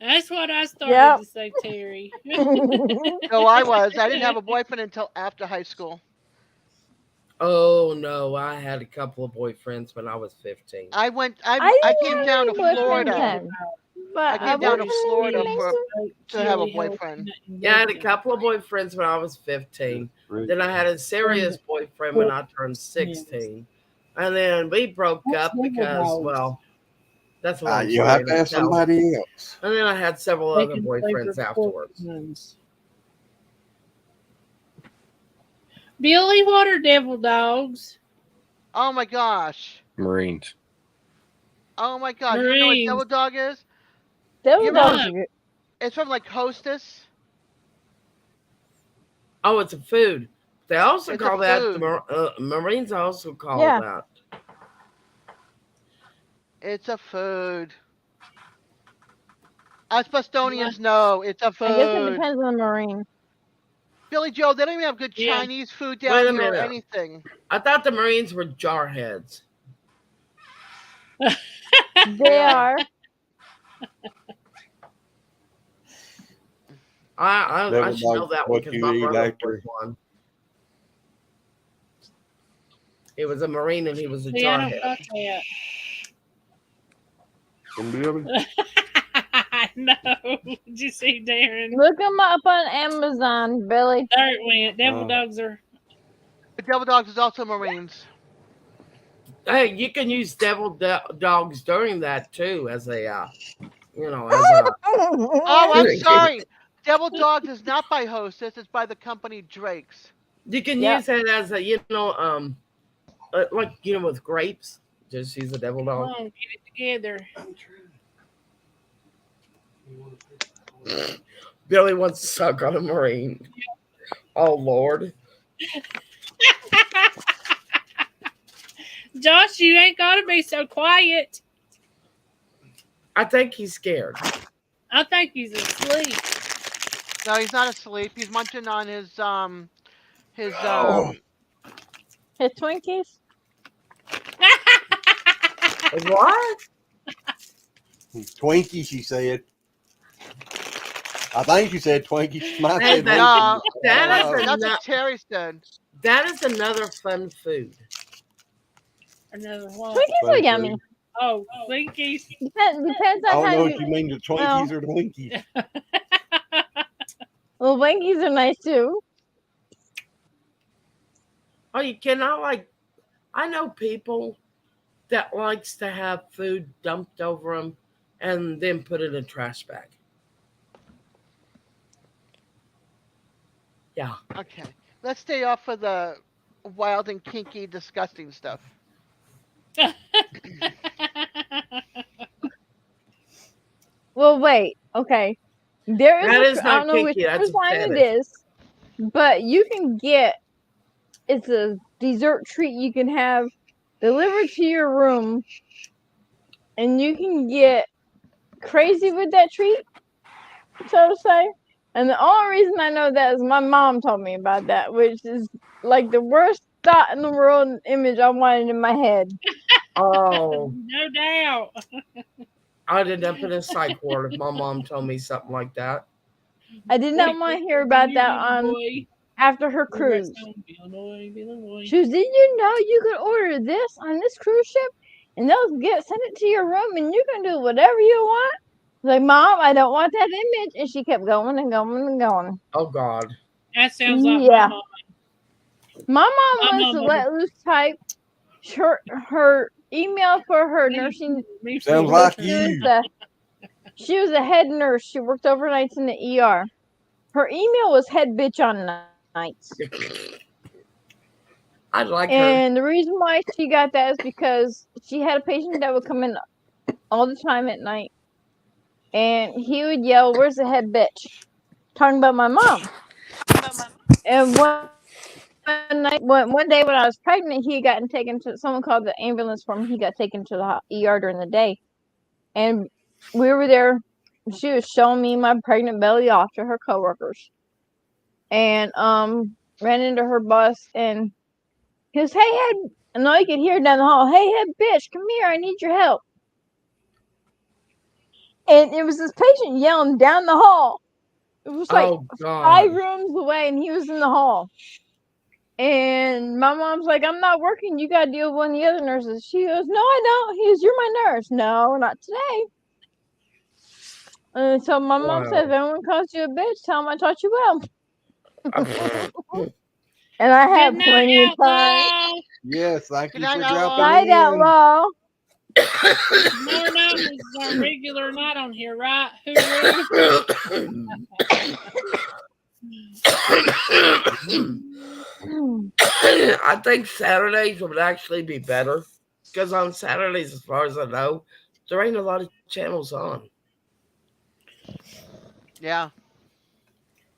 That's what I started Yep. to say, Terry. No, I was. I didn't have a boyfriend until after high school. Oh no, I had a couple of boyfriends when I was 15. I didn't came have down to any boyfriend Florida then, but I came down to wasn't Florida anything to have a boyfriend. Yeah, I had a couple of boyfriends when I was 15. Then I had a serious boyfriend when I turned 16. And then we broke up because, well, that's what You have to have somebody else. And then I had several other boyfriends afterwards. Billy, what are devil dogs? Oh my gosh. Marines. Oh my gosh. You know what Marines. Devil Dog is? Devil You dogs know- are good. It's from like Hostess. Oh, it's a food. They also It's a call that, food. Marines also call Yeah. that. It's a food. Us Bostonians know it's a I guess it food. depends on the Marine. Billy Joe, they don't even have good Yeah. Chinese food Wait down a here or minute. anything. I thought the Marines were jarheads. They are. I Devil should know dog, that one what because you my eat brother after. was one. He was a Marine and he was a See, I don't jarhead. got that. Billy? No. Did you see Darren? Look them up on Amazon, Billy. There it went. Devil Oh. dogs are. The Devil Dogs is also Marines. Hey, you can use devil dogs during that too as a, you know, as a. Oh, I'm sorry. Devil Dogs is not by Hostess. It's by the company Drake's. You can Yeah. use it as a, you know, like, you know, with grapes. Just use a devil Come dog. on, get it together. Billy wants to suck on a Marine. Oh, Lord. Josh, you ain't got to be so quiet. I think he's scared. I think he's asleep. No, he's not asleep. He's munching on his His Twinkies? What? Twinkie, she said. I think she said Twinkie. She might Hey, say that- no, That Wow. is that's enough. what Terry said. That is another fun food. Another one. Twinkies are yummy. Oh, Twinkies. Depends I on don't how know you. if you mean the Twinkies well- or the Winkies. Well, Winkies are nice too. Oh, you cannot I know people that likes to have food dumped over them and then put it in a trash bag. Yeah. Okay. Let's stay off of the wild and kinky, disgusting stuff. Well, wait. Okay. There That is. is I not don't know which kinky, that's cruise a line it fetish. is, but you can get. It's a dessert treat you can have delivered to your room, and you can get crazy with that treat, so to say. And the only reason I know that is my mom told me about that, which is like the worst thought in the world and image I wanted in my head. Oh, No doubt. I'd end up in a psych ward if my mom told me something like that. I did not want to hear about that on after her cruise. Boy. She was, did you know you could order this on this cruise ship and they'll send it to your room and you can do whatever you want? I was like, Mom, I don't want that image. And she kept going and going and going. Oh God. That sounds like Yeah. my mom. My mom My was the mama- let loose type. Her email for her nursing. Sounds like She was you. she was a head nurse. She worked overnights in the ER. Her email was head bitch on nights. I like her. And the reason why she got that is because she had a patient that would come in all the time at night. And he would yell, "Where's the head bitch?" Talking about my mom. And one day when I was pregnant, he had gotten taken to, someone called the ambulance for him. He got taken to the ER during the day. And we were there. She was showing me my pregnant belly off to her coworkers. And ran into her boss and he goes, "Hey, head," and all you could hear down the hall, "Hey, head bitch, come here, I need your help." And it was this patient yelling down the hall. It was like Oh 5 God. rooms away, and he was in the hall. And my mom's like, "I'm not working. You got to deal with one of the other nurses." She goes, "No, I don't." He goes, "You're my nurse." "No, not today." And so my mom said, "If anyone calls you a bitch, tell them I taught you well." And I had Good night, plenty of time. outlaw. Yes, thank Good you for night, Outlaw. dropping Night, in. outlaw. Tomorrow night was our regular night on here, right? Hooroo. I think Saturdays would actually be better because on Saturdays, as far as I know, there ain't a lot of channels on. Yeah.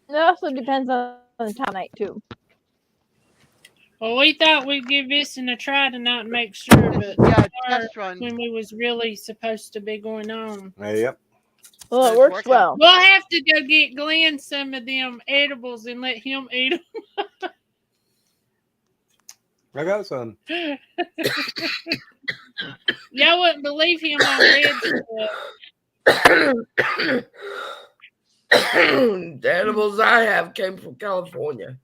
It also depends on the time of night too. Well, we thought we'd give this a try tonight and make sure, but Yeah, our- test run. when we was really supposed to be going on. Yep. Well, it It's works working. well. We'll have to go get Glenn some of them edibles and let him eat them. I got some. Y'all wouldn't believe him on red stuff. The animals I have came from California.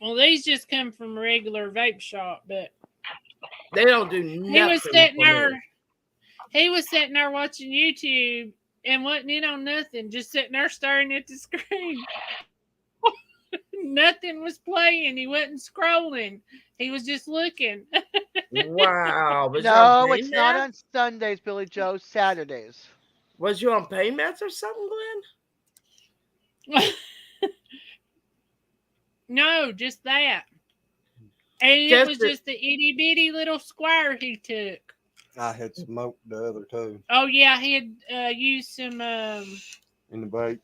Well, these just come from a regular vape shop, but They don't do nothing. he was sitting for there. me. He was sitting there watching YouTube and wasn't in on nothing, just sitting there staring at the screen. Nothing was playing. He wasn't scrolling. He was just looking. Wow. Was you No, on it's not pain meds? on Sundays, Billy Joe. Saturdays. Was you on pain meds or something, Glenn? No, just that. And it Just was the- just the itty bitty little square he took. I had smoked the other two Oh yeah, he had used some in the vape.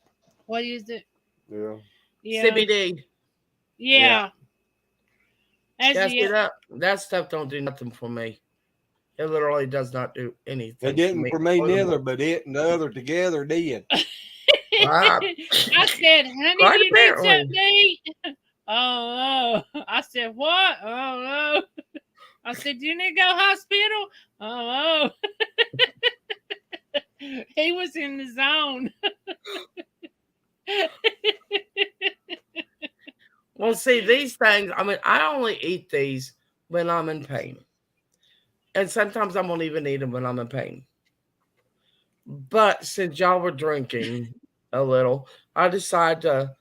what is it? Yeah. Yeah. CBD. Yeah. As Yes, the- that stuff don't do nothing for me. It literally does not do anything. It didn't for me neither, but it and the other together did. Wow. I said, "Honey, Quite do you need apparently. something to eat?" Oh no. I said, "What?" Oh no. I said, "Do you need to go hospital?" Oh no. He was in the zone. Well, see, these things, I mean, I only eat these when I'm in pain. And sometimes I won't even eat them when I'm in pain. But since y'all were drinking a little, I decided to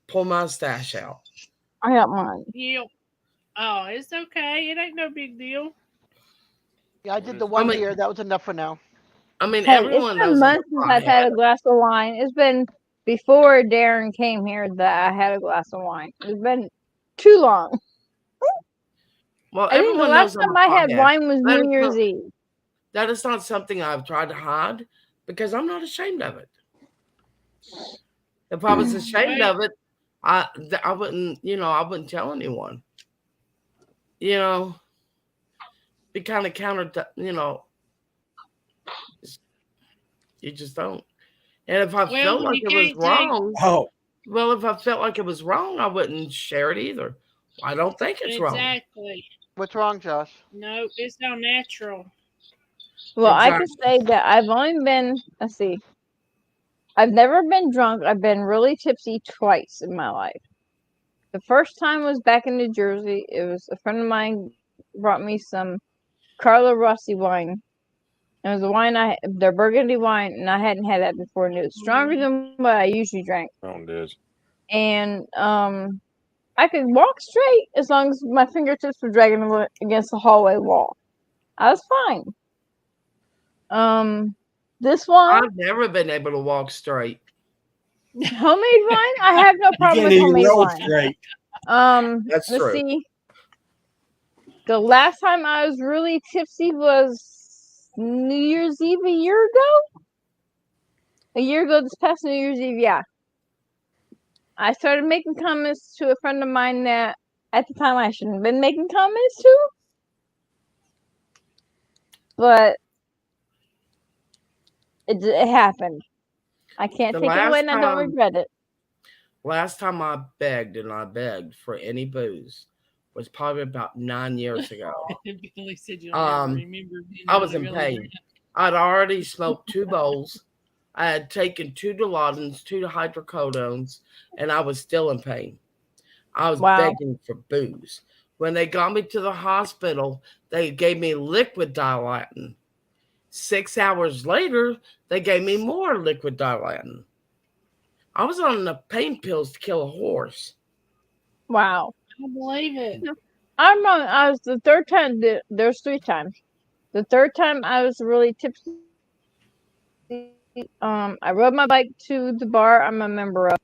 pull my stash out. I got mine. Yeah. Oh, it's okay. It ain't no big deal. Yeah, I did the one mean- beer. That was enough for now. I mean, Hey, everyone it's knows been months I'm since a I've had a pothead. glass of wine. It's been before Darren came here that I had a glass of wine. It's been too long. Well, I think the everyone last knows I'm time a I had pothead. wine was That New is Year's not- Eve. That is not something I've tried to hide because I'm not ashamed of it. If I was ashamed Right. of it, I wouldn't, I wouldn't tell anyone. Be kind of counter, you just don't. And if I Well, felt when like you it was can't take- wrong, Oh, well, if I felt like it was wrong, I wouldn't share it either. I don't think it's wrong. Exactly. What's wrong, Josh? No, it's all natural. Well, I can Exactly. say that I've only been, let's see, I've never been drunk. I've been really tipsy twice in my life. The first time was back in New Jersey. It was a friend of mine brought me some Carlo Rossi wine. It was a wine their Burgundy wine, and I hadn't had that before. And it was stronger than what I usually drank. Oh, it is. And I could walk straight as long as my fingertips were dragging against the hallway wall. I was fine. This one, I've never been able to walk straight. homemade wine, I have no you problem can't with even homemade roll wine. straight. That's Let's true. see. The last time I was really tipsy was New Year's Eve a year ago. A year ago, this past New Year's Eve, yeah. I started making comments to a friend of mine that at the time I shouldn't have been making comments to. But it happened. I can't The take it away, last and I don't time- regret it. Last time I begged for any booze was probably about 9 years ago. Billy said you don't Um, remember. being I was in really pain. I'd already smoked 2 bowls. I had taken 2 Dilaudidins, 2 hydrocodones, and I was still in pain. I was Wow. begging for booze. When they got me to the hospital, they gave me liquid Dilaudid. 6 hours later, they gave me more liquid Dilaudid. I was on the pain pills to kill a horse. Wow. I believe it. I'm wrong. I was the third time. There's 3 times. The third time I was really tipsy. I rode my bike to the bar I'm a member of.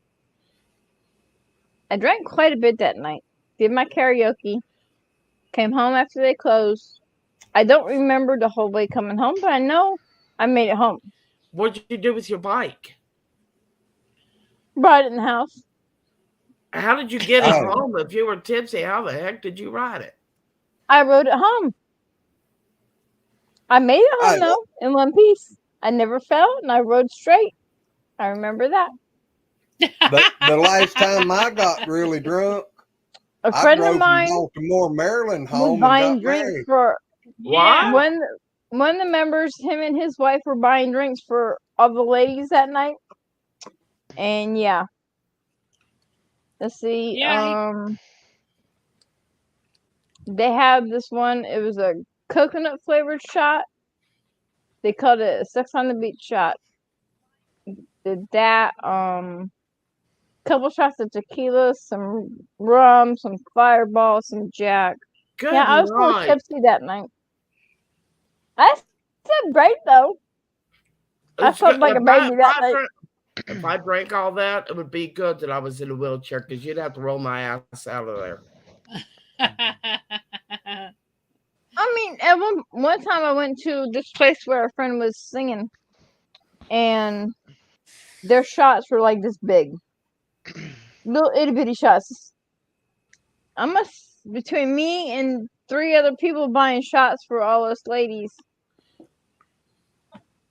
I drank quite a bit that night. Did my karaoke. Came home after they closed. I don't remember the whole way coming home, but I know I made it home. What'd you do with your bike? Brought it in the house. How did you get it Oh. home if you were tipsy? How the heck did you ride it? I rode it home. I made it home I- though, in one piece. I never fell, and I rode straight. I remember that. The last time I got really drunk, A I friend drove of mine from Baltimore, Maryland was home and buying got drinks married. for Yeah. What? one of the members. Him and his wife were buying drinks for all the ladies that night. And yeah, let's see. Yeah, They had this one. It was a coconut flavored shot. They called it a Sex on the Beach shot. Did that. Couple shots of tequila, some rum, some Fireball, some Jack. Good Yeah, I was more night. tipsy that night. I slept great though. I It's felt good. like a If I- baby that if I night. drank- If I drank all that, it would be good that I was in a wheelchair because you'd have to roll my ass out of there. I mean, at one time I went to this place where a friend was singing, and their shots were like this big, little itty bitty shots. Between me and 3 other people buying shots for all us ladies,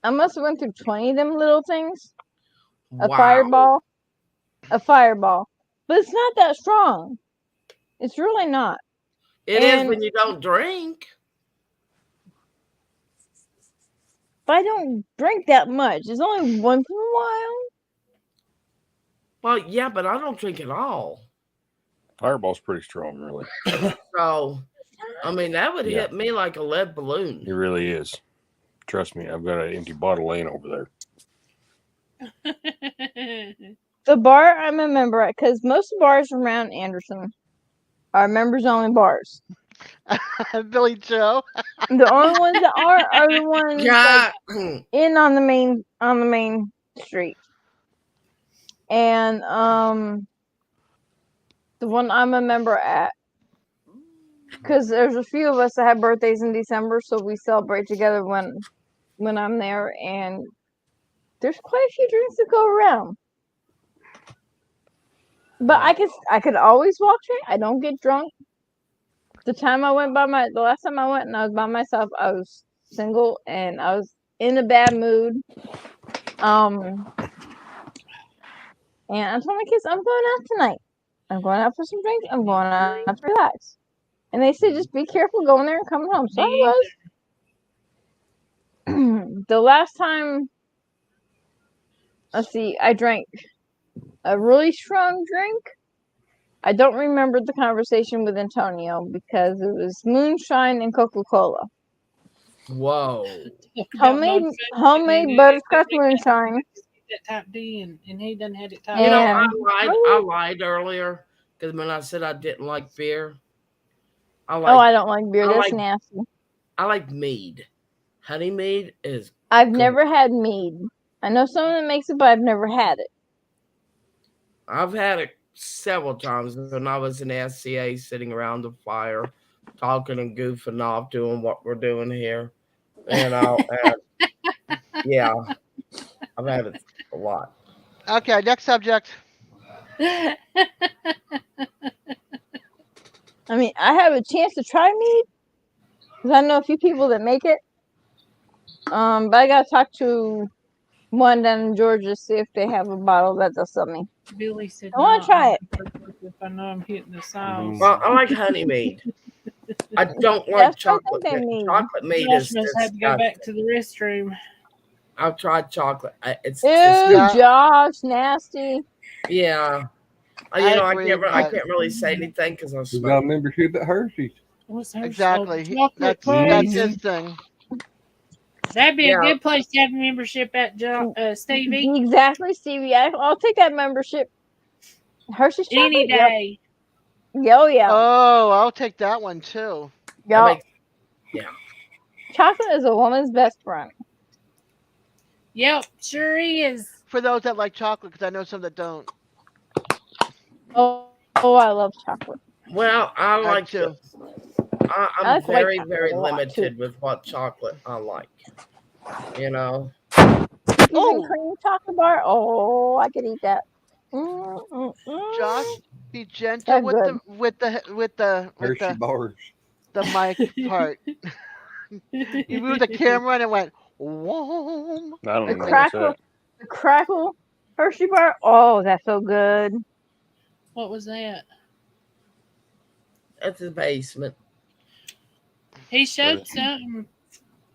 I must have went through 20 of them little things. A Wow. fireball, but it's not that strong. It's really not. It is And- when you don't drink. But I don't drink that much. It's only once in a while. Well, yeah, but I don't drink at all. Fireball's pretty strong, really. So, I mean, that would Yeah. hit me like a lead balloon. It really is. Trust me, I've got an empty bottle laying over there. The bar I'm a member at, because most bars around Anderson are members only bars. Billy Joe. The only ones that are the ones Yeah. like, in on the main street. And the one I'm a member at, because there's a few of us that have birthdays in December, so we celebrate together when I'm there, and there's quite a few drinks that go around. But I could always walk drink. I don't get drunk. The last time I went and I was by myself, I was single and I was in a bad mood. And I told my kids, I'm going out tonight. I'm going out for some drinks. I'm going out to relax. And they said, just be careful going there and coming home. So I was. The last time, let's see, I drank a really strong drink. I don't remember the conversation with Antonio because it was moonshine and Coca-Cola. Whoa. Homemade butterscotch moonshine. That type D and he done had it type. You know, And- I lied earlier because when I said I didn't like beer, I don't like beer. I That's like- nasty. I like mead. Honey mead is. I've Good. never had mead. I know someone that makes it, but I've never had it. I've had it several times when I was in SCA, sitting around the fire, talking and goofing off, doing what we're doing here. And yeah, I've had it a lot. Okay, next subject. I mean, I have a chance to try mead because I know a few people that make it. But I gotta talk to one down in Georgia to see if they have a bottle that they'll sell me. Billy said, I wanna "No, try I'm it." If I know I'm hitting the sauce. Well, I like honey mead. I don't like That's what chocolate they mead. mean. Chocolate mead Josh is must have to go back to the restroom. I've tried chocolate. It's Ew, disgusting. Josh, nasty. Yeah. I I agree, can't but- really say anything because I'm We got a smoking. membership at Hershey's. What's her Exactly. chocolate That's place? his thing. That'd be Yeah. a good place to have a membership at, Stevie. Exactly, Stevie. I'll take that membership. Hershey's chocolate. Any day. Yo, yeah. Oh, I'll take that one too. Yo, That chocolate is a woman's best friend. Yep, sure is. For those that like chocolate, because I know some that don't. Oh, I love chocolate. Well, I like too. I'm I like white very, chocolate very a lot, limited with what chocolate I like. You know, Cookies Oh. and cream chocolate bar. Oh, I could eat that. Josh, be gentle They're with the Hershey bars. the mic part. You moved the camera and it went whoa. I don't The know what's crackle, that. the crackle Hershey bar. Oh, that's so good. What was that? at the basement. He showed something,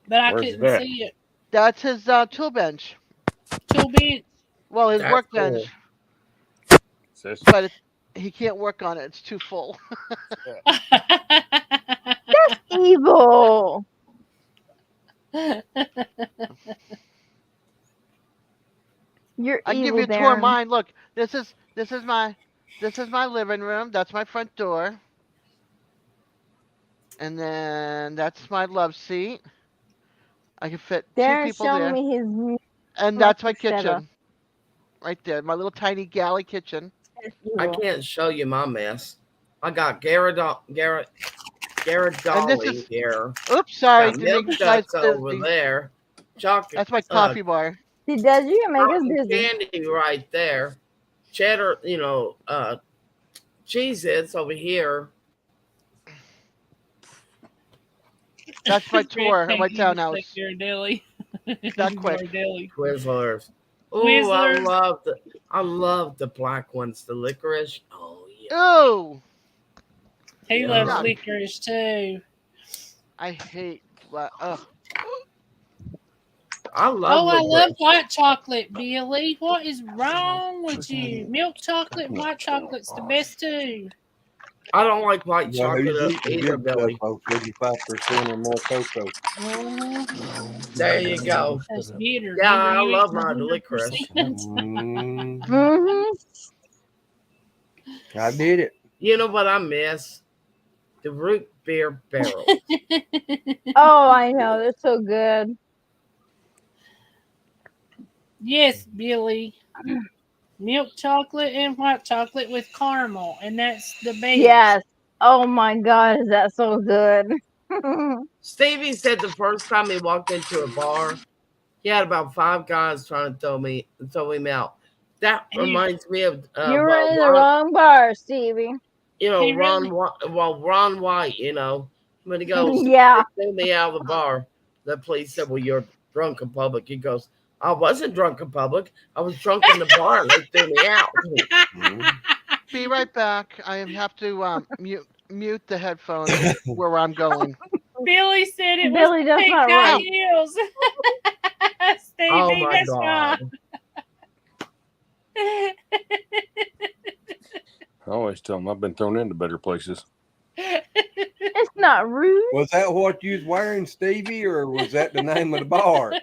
but I Where's couldn't that? see it. That's his tool bench. Tool bench. Well, his That's workbench, Says- but he can't work on it. It's too full. Evil. You're I can give evil, you a tour of Darren. mine. Look, this is my living room. That's my front door. And then that's my love seat. I can fit two Darren's people showing there. me his And that's my Lots of setup. kitchen. Right there. My little tiny galley kitchen. I can't show you my mess. I got Garrett And Dolly this is- here. Oops, sorry. Got to milk make you guys ducks over busy. there. Chocolate. That's my coffee bar. He does you and make us cotton busy. candy right there. Cheddar, Cheez-Its over here. That's my tour of my Ghirardelli. townhouse. Not quick. Ghirardelli. Twizzlers. Oh, Twizzlers. I love the black ones, the licorice. Oh yeah. Ooh, He Yeah. loves Yeah. licorice too. I hate. I love Oh, I love licorice. white chocolate, Billy. What is wrong with you? Milk chocolate and white chocolate's the best too. I don't like white Well, chocolate who's eating either, good Billy. stuff, 75% or more cocoa? There you go. That's bitter. Yeah, Bitter, I you love eat my 100%. licorice. Mm-hmm. I did it. You know what I miss? The root beer barrel. Oh, I know. They're so good. Yes, Billy. Milk chocolate and white chocolate with caramel, and that's the base. Yes. Oh my God, is that so good? Stevie said the first time he walked into a bar, he had about 5 guys trying to throw him out. That And reminds me of You were in the Ron, wrong bar, Stevie. Ron, really- Ron White. When he goes, Yeah. they threw me out of the bar. The police said, "Well, you're drunk in public." He goes, "I wasn't drunk in public. I was drunk in the bar. And they threw me out." Be right back. I have to mute the headphones where I'm going. Billy said it Billy, was that's pink not high right. heels. Stevie, Oh my that's God! I always tell them I've been thrown into better places. It's not rude. Was that what you was wearing, Stevie, or was that the name of the bar?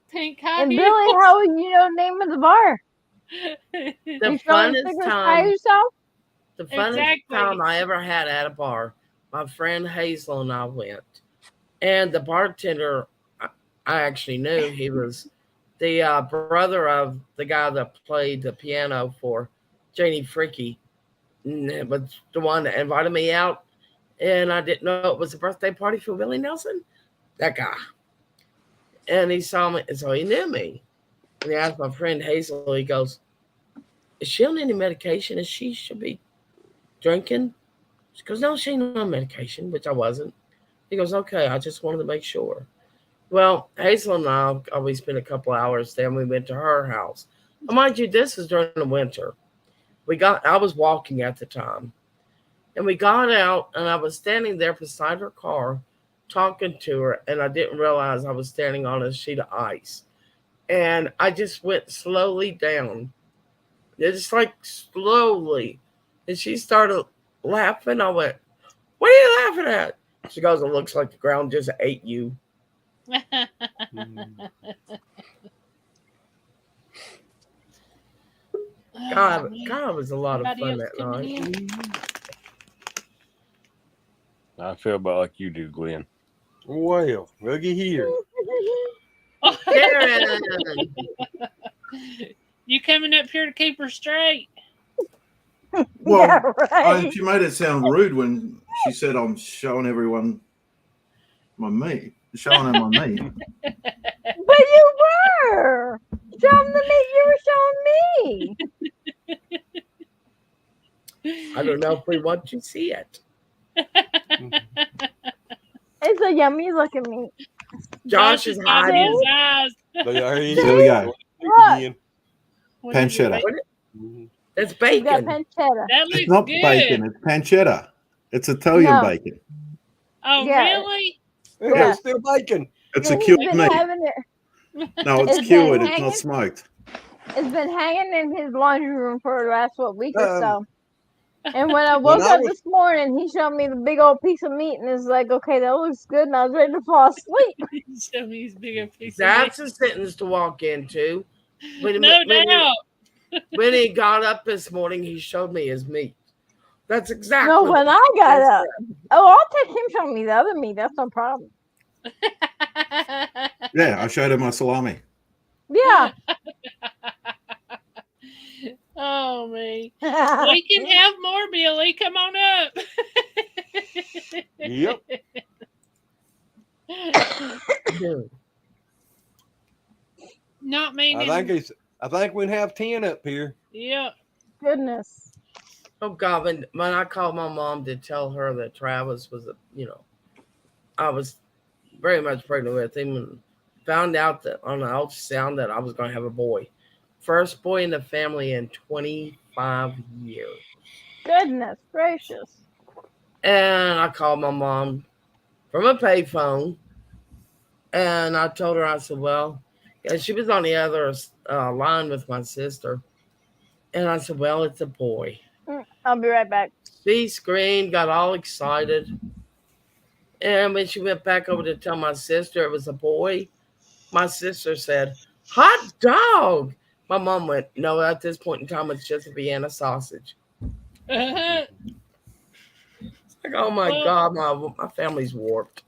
Pink high And heels. Billy, how would you know the name of the bar? The You throwing funnest cigarettes by time. yourself? The funnest Exactly. time I ever had at a bar, my friend Hazel and I went. And the bartender, I actually knew he was the brother of the guy that played the piano for Janie Freaky. And it was the one that invited me out. And I didn't know it was a birthday party for Willie Nelson. That guy. And he saw me, and so he knew me. And he asked my friend Hazel, he goes, "Is she on any medication? Is she should be drinking?" She goes, "No, she ain't on medication," which I wasn't. He goes, "Okay, I just wanted to make sure." Well, Hazel and I always spent a couple hours there, and we went to her house. Now, mind you, this was during the winter. I was walking at the time, and we got out, and I was standing there beside her car talking to her, and I didn't realize I was standing on a sheet of ice. And I just went slowly down. It's like slowly. And she started laughing. I went, "What are you laughing at?" She goes, "It looks like the ground just ate you." God, it was a lot of Somebody fun else that coming night. in? I feel about like you do, Glenn. Well, looky here. Karen! You coming up here to keep her straight? Well, Yeah, right. she made it sound rude when she said I'm showing everyone my meat, showing them my meat. But you were. Show them the meat you were showing me. I don't know if we want to see it. It's a yummy looking meat. Josh is hiding. his eyes. There he Here we go. Again. What is it? Pancetta. That's You got bacon. pancetta. That looks It's not good. bacon, it's pancetta. It's Italian No. bacon. Oh, Yeah. really? Yeah, still bacon. It's a He's cured been meat. having it. No, it's It's cured, been it's not hanging. smoked. It's been hanging in his laundry room for the last week or so. Um, And when I when woke I up was- this morning, he showed me the big old piece of meat, and it's like, okay, that looks good, and I was ready to fall asleep. Show me his bigger piece That's a sentence to walk into. of meat. No doubt. When he got up this morning, he showed me his meat. That's exactly. No, when I got that's up. Oh, I'll take him showing me the other meat. That's no problem. Yeah, I showed her my salami. Yeah. Oh, me. We can have more, Billy. Come on up. Yep. Not me. I think we can have 10 up here. Yeah. Goodness. Oh God! When I called my mom to tell her that Travis was, I was very much pregnant with him, and found out that on the ultrasound that I was going to have a boy, first boy in the family in 25 years. Goodness gracious. And I called my mom from a payphone, and I told her, I said, well, yeah, she was on the other line with my sister. And I said, well, it's a boy. I'll be right back. She screamed, got all excited. And when she went back over to tell my sister it was a boy, my sister said, hot dog. My mom went, no, at this point in time, it's just a Vienna sausage. It's like, oh my God, my family's warped.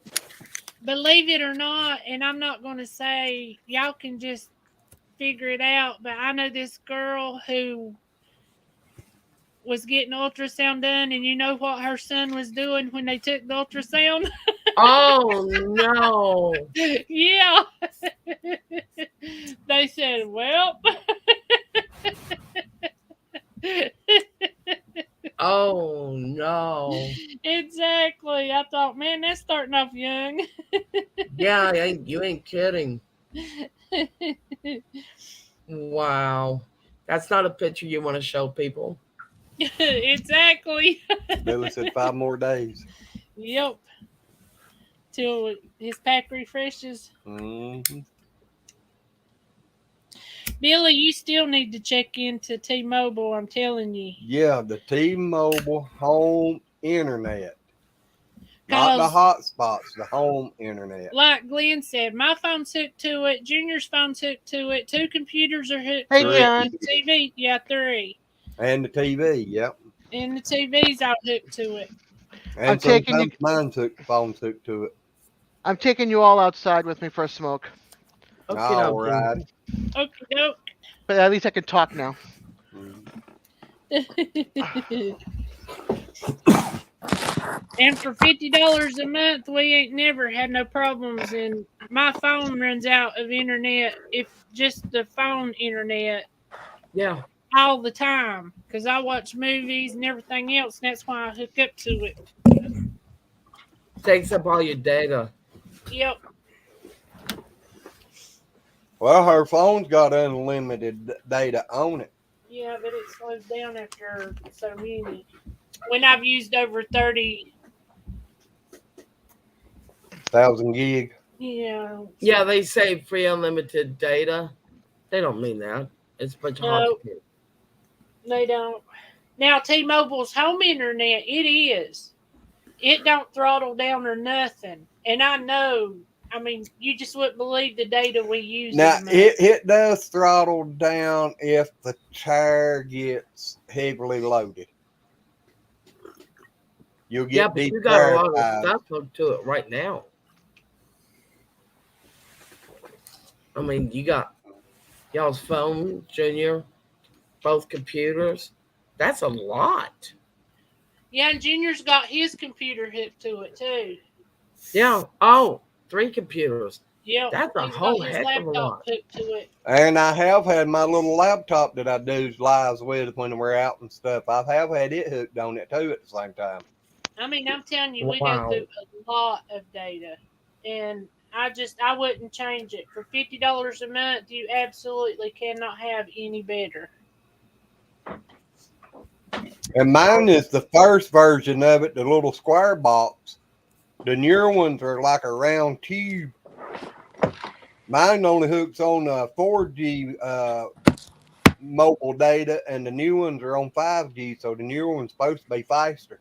Believe it or not, and I'm not going to say, y'all can just figure it out, but I know this girl who was getting ultrasound done, and you know what her son was doing when they took the ultrasound? Oh, no. Yeah. They said, well. Oh, no. Exactly. I thought, man, that's starting off young. Yeah, you ain't kidding. Wow. That's not a picture you want to show people. Exactly. Billy said 5 more days. Yep. Till his pack refreshes. Mm-hmm. Billy, you still need to check into T-Mobile, I'm telling you. Yeah, the T-Mobile home internet. Not the hotspots, the home internet. Like Glenn said, my phone's hooked to it. Junior's phone's hooked to it. 2 computers are hooked Hey, to Karen. it. The TV, yeah, 3. And the TV, yep. And the TV's all hooked to it. And I'm taking you. phone's hooked to it. I'm taking you all outside with me for a smoke. All right. Okie doke. But at least I can talk now. And for $50 a month, we ain't never had no problems. And my phone runs out of internet, if just the phone internet. Yeah. All the time, because I watch movies and everything else, and that's why I hook up to it. Takes up all your data. Yep. Well, her phone's got unlimited data on it. Yeah, but it slows down after so many. When I've used over 30,000 gig. Yeah. Yeah, they say free unlimited data. They don't mean that. It's a bunch of No, hockey. they don't. Now, T-Mobile's home internet, it is. It don't throttle down or nothing. And I know, I mean, you just wouldn't believe the data we use. Now, it does throttle down if the tire gets heavily loaded. You'll get but you got a lot of deprioritized. stuff hooked to it right now. I mean, you got y'all's phone, Junior, both computers. That's a lot. Yeah, and Junior's got his computer hooked to it, too. Yeah. Oh, 3 computers. Yeah. That's a he's whole got his heck of a laptop lot. hooked to it. And I have had my little laptop that I do lives with when we're out and stuff. I have had it hooked on it too at the same time. I mean, I'm telling you, we Wow. go through a lot of data. And I wouldn't change it. For $50 a month, you absolutely cannot have any better. And mine is the first version of it, the little square box. The newer ones are like a round tube. Mine only hooks on 4G mobile data, and the new ones are on 5G, so the newer one's supposed to be faster.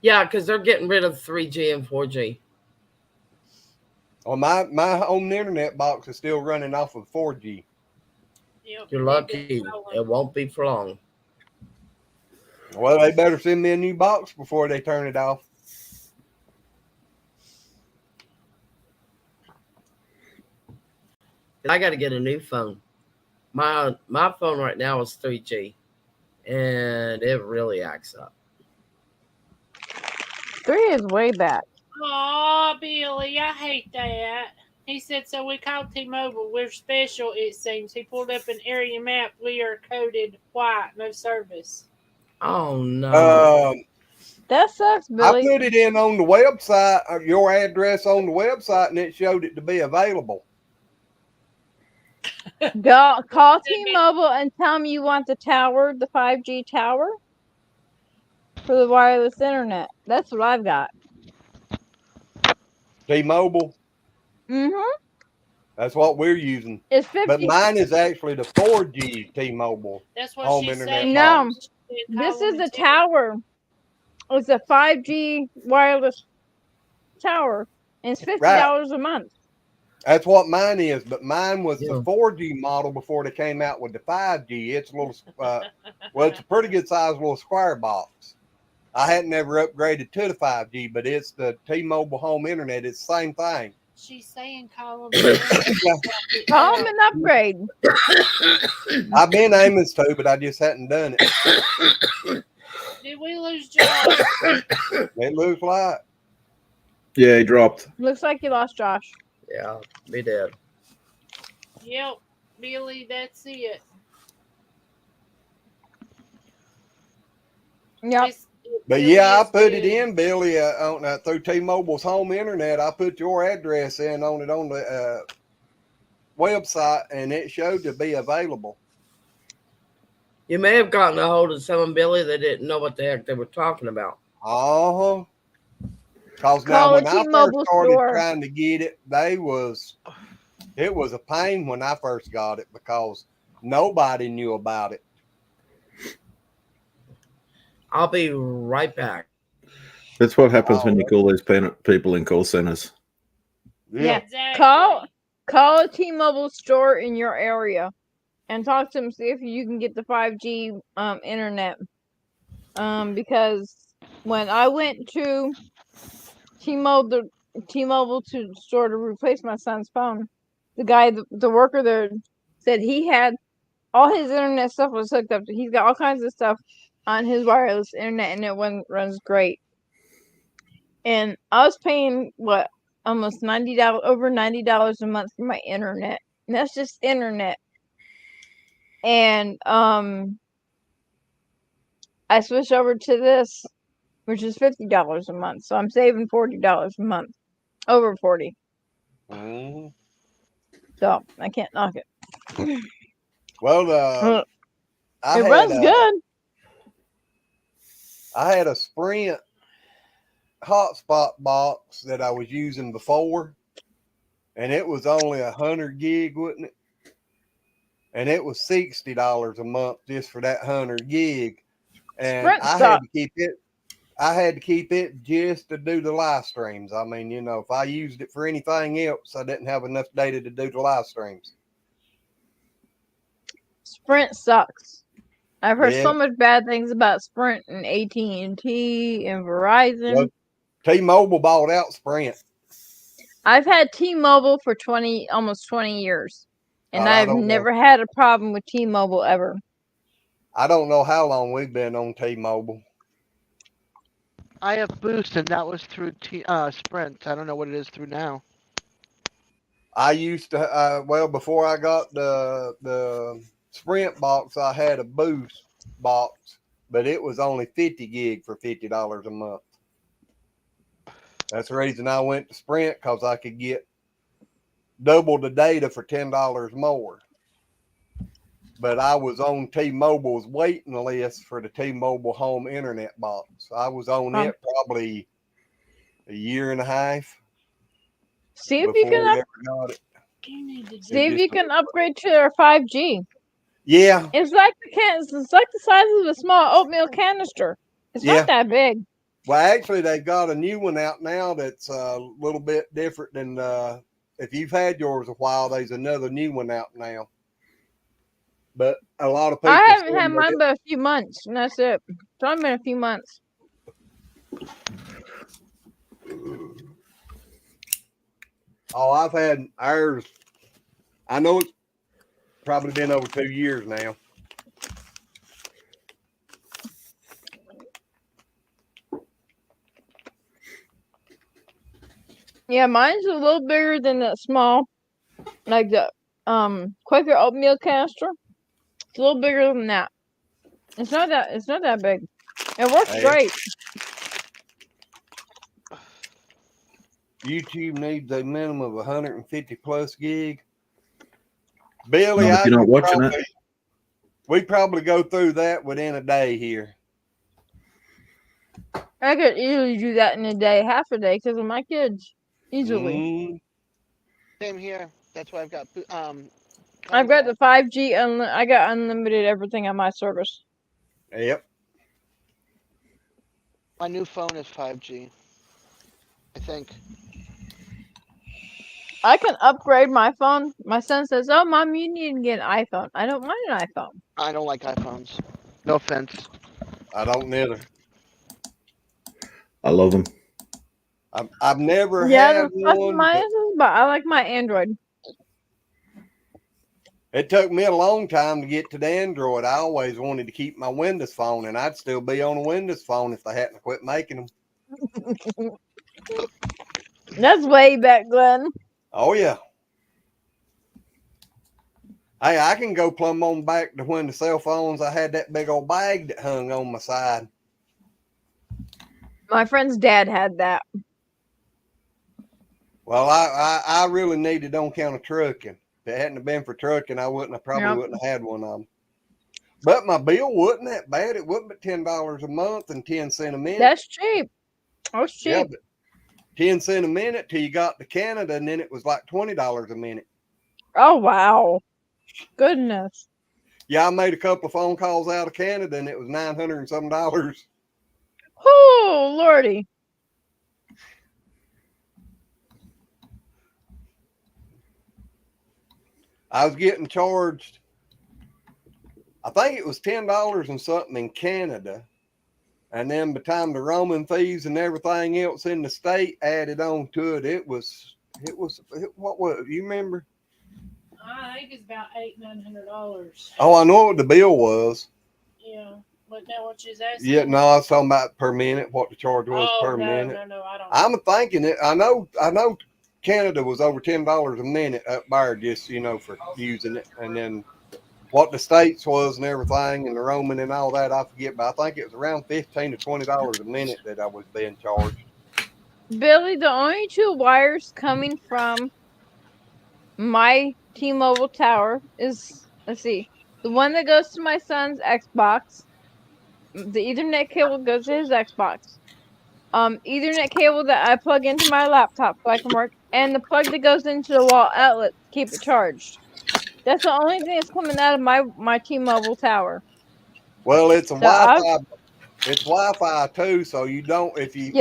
Yeah, because they're getting rid of 3G and 4G. Well, my home internet box is still running off of 4G. Yep. You're lucky. It won't be for long. Well, they better send me a new box before they turn it off. I got to get a new phone. My phone right now is 3G, and it really acts up. 3 is way back. Aw, Billy, I hate that. He said, so we called T-Mobile. We're special, it seems. He pulled up an area map. We are coded white, no service. Oh, no. That sucks, I Billy. put it in on the website, your address on the website, and it showed it to be available. Call T-Mobile and tell them you want the tower, the 5G tower, for the wireless internet. That's what I've got. T-Mobile. Mm-hmm. That's what we're using. It's But 50. mine is actually the 4G T-Mobile That's what home she internet said. No. box. She said, This call is them a and tell tower. It's a 5G wireless tower, and it's $50 a month. That's what mine is, but mine was Yeah. the 4G model before they came out with the 5G. It's a little, well, it's a pretty good sized little square box. I hadn't ever upgraded to the 5G, but it's the T-Mobile home internet. It's the same thing. She's saying call them. Call them and upgrade. I've been aiming to, but I just hadn't done it. Did we lose Josh? It looks like. Yeah, he dropped. Looks like you lost Josh. Yeah, be dead. Yep, Billy, that's it. Yep. But Billy yeah, I is put it good. in, Billy, on through T-Mobile's home internet. I put your address in on it on the website, and it showed to be available. You may have gotten a hold of someone, Billy, that didn't know what the heck they were talking about. Uh-huh. Because now Call when a I first T-Mobile started store. trying to get it, it was a pain when I first got it because nobody knew about it. I'll be right back. That's what happens when you call these people in call centers. Yeah. Exactly. Call a T-Mobile store in your area and talk to them, see if you can get the 5G internet. Because when I went to T-Mobile to store to replace my son's phone, the guy, the worker there, said he had all his internet stuff was hooked up. He's got all kinds of stuff on his wireless internet, and it runs great. And I was paying almost $90, over $90 a month for my internet, and that's just internet. And I switched over to this, which is $50 a month, so I'm saving $40 a month, over 40. Mhm. So I can't knock it. Well, it runs good. I had a Sprint hotspot box that I was using before, and it was only 100 gig, wasn't it? And it was $60 a month just for that 100 gig. And Sprint I sucks. had to keep it just to do the live streams. I mean, if I used it for anything else, I didn't have enough data to do the live streams. Sprint sucks. I've heard Yeah. so much bad things about Sprint and AT&T and Verizon. Well, T-Mobile bought out Sprint. I've had T-Mobile for almost 20 years, and I I've don't know. never had a problem with T-Mobile ever. I don't know how long we've been on T-Mobile. I have Boost, and that was through Sprint. I don't know what it is through now. I used to, before I got the Sprint box, I had a Boost box, but it was only 50 gig for $50 a month. That's the reason I went to Sprint, because I could get double the data for $10 more. But I was on T-Mobile's waiting list for the T-Mobile home internet box. I was on it probably a year and a half. See if you can upgrade to their 5G. Yeah. It's like the size of a small oatmeal canister. It's not that big. Well, actually, they've got a new one out now that's a little bit different than if you've had yours a while. There's another new one out now. But a lot of people. I haven't had mine but a few months, and that's it. It's only been a few months. Oh, I've had ours. I know it's probably been over 2 years now. Yeah, mine's a little bigger than that small, like the Quaker oatmeal canister. It's a little bigger than that. It's not that big. It works great. YouTube needs a minimum of 150 plus gig. Billy, Not if you're not watching it. We probably go through that within a day here. I could easily do that in a day, half a day, because of my kids. Easily. Same here. That's why I've got I've got the Comcast. 5G. I got unlimited everything on my service. Yep. My new phone is 5G. I think. I can upgrade my phone. My son says, "Oh, Mom, you need to get an iPhone." I don't want an iPhone. I don't like iPhones. No offense. I don't neither. I love them. I've never Yeah, had there's plus and one. But minuses, but I like my Android. it took me a long time to get to the Android. I always wanted to keep my Windows phone, and I'd still be on a Windows phone if they hadn't quit making them. That's way back, Glenn. Oh yeah. Hey, I can go plumb on back to when the cell phones, I had that big old bag that hung on my side. My friend's dad had that. Well, I really needed on count of trucking. If it hadn't have been for trucking, I probably Yep. wouldn't have had one of them. But my bill wasn't that bad. It wasn't but $10 a month and 10 cents a minute. That's cheap. That's cheap. Yeah, but 10 cents a minute till you got to Canada, and then it was like $20 a minute. Oh wow. Goodness. Yeah, I made a couple of phone calls out of Canada, and it was $900 and some dollars. Oh lordy. I was getting charged, I think it was $10 and something in Canada. And then by the time the roaming fees and everything else in the state added on to it, it was what was it? You remember? I think it's about $800-900. Oh, I know what the bill was. Yeah, but now what she's asking? Yeah, no, I was talking about per minute, what the charge was per no, minute. No, I don't. I'm thinking it. I know Canada was over $10 a minute up there, just for using it, and then what the states was and everything, and the roaming and all that, I forget, but I think it was around $15 to $20 a minute that I was being charged. Billy, the only two wires coming from my T-Mobile tower is, let's see, the one that goes to my son's Xbox. The Ethernet cable goes to his Xbox. Ethernet cable that I plug into my laptop so I can work, and the plug that goes into the wall outlet to keep it charged. That's the only thing that's coming out of my T-Mobile tower. Well, it's a So Wi-Fi. It's Wi-Fi too, so you don't if you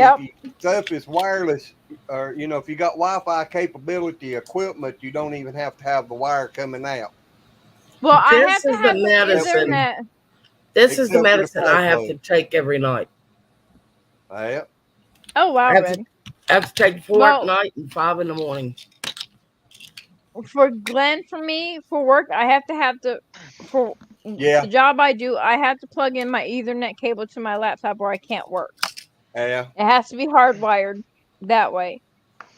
stuff is wireless, or if you got Wi-Fi capability equipment, you don't even have to have the wire coming out. Well, I This have to is have the the medicine. Ethernet. This is Except the for the medicine I have plug. to take every night. Yeah. Oh wow, I have, Red. to, I have to take 4 Well- at night and 5 in the morning. For Glenn, for me, for work, I have to for Yeah. the job I do, I have to plug in my Ethernet cable to my laptop or I can't work. Yeah. It has to be hardwired that way.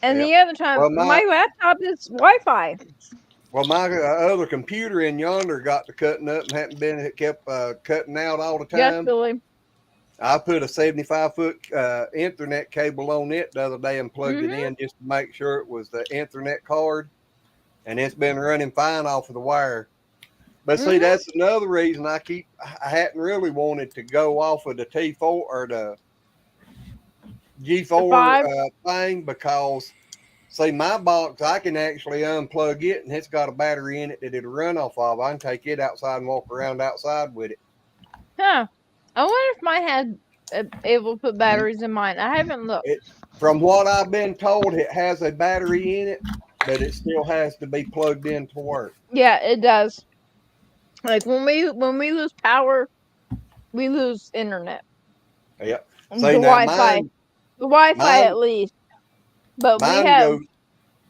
And Yep. the other time, Well, my laptop is Wi-Fi. Well, my other computer in yonder got to cutting up and hadn't been. It kept cutting out all the Yes, time. Billy. I put a 75-foot Ethernet cable on it the other day and plugged Mhm. it in just to make sure it was the Ethernet card, and it's been running fine off of the wire. But see, Mhm. that's another reason I hadn't really wanted to go off of the T4 or the G4 5? thing, because see, my box, I can actually unplug it, and it's got a battery in it that it'll run off of. I can take it outside and walk around outside with it. Huh. I wonder if mine had able to put batteries in mine. I haven't looked. From what I've been told, it has a battery in it, but it still has to be plugged in to work. Yeah, it does. Like when we lose power, we lose internet. Yep. The See, now Wi-Fi. mine- The Wi-Fi mine- at least. But we Mine have goes,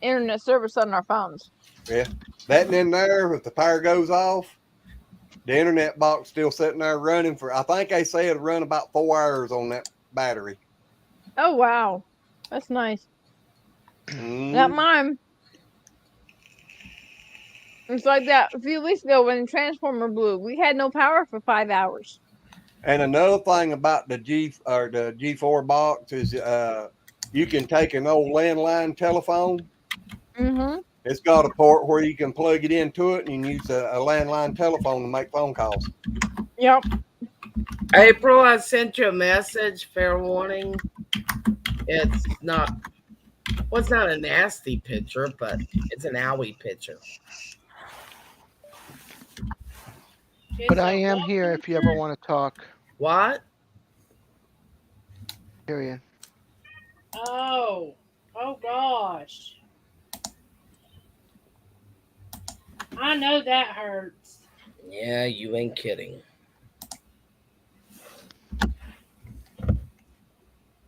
internet service on our phones. that in there, if the power goes off, the internet box still sitting there running for, I think they say it'll run about 4 hours on that battery. Oh wow. That's nice. Mm. Not mine. It's like that a few weeks ago when the transformer blew. We had no power for 5 hours. And another thing about the G4 box is you can take an old landline telephone. Mm-hmm. It's got a port where you can plug it into it, and you can use a landline telephone to make phone calls. Yep. April, I sent you a message. Fair warning. It's not Well, it's not a nasty picture, but it's an owie picture. But I am here if you ever want to talk. What? Period. Oh gosh. I know that hurts. Yeah, you ain't kidding.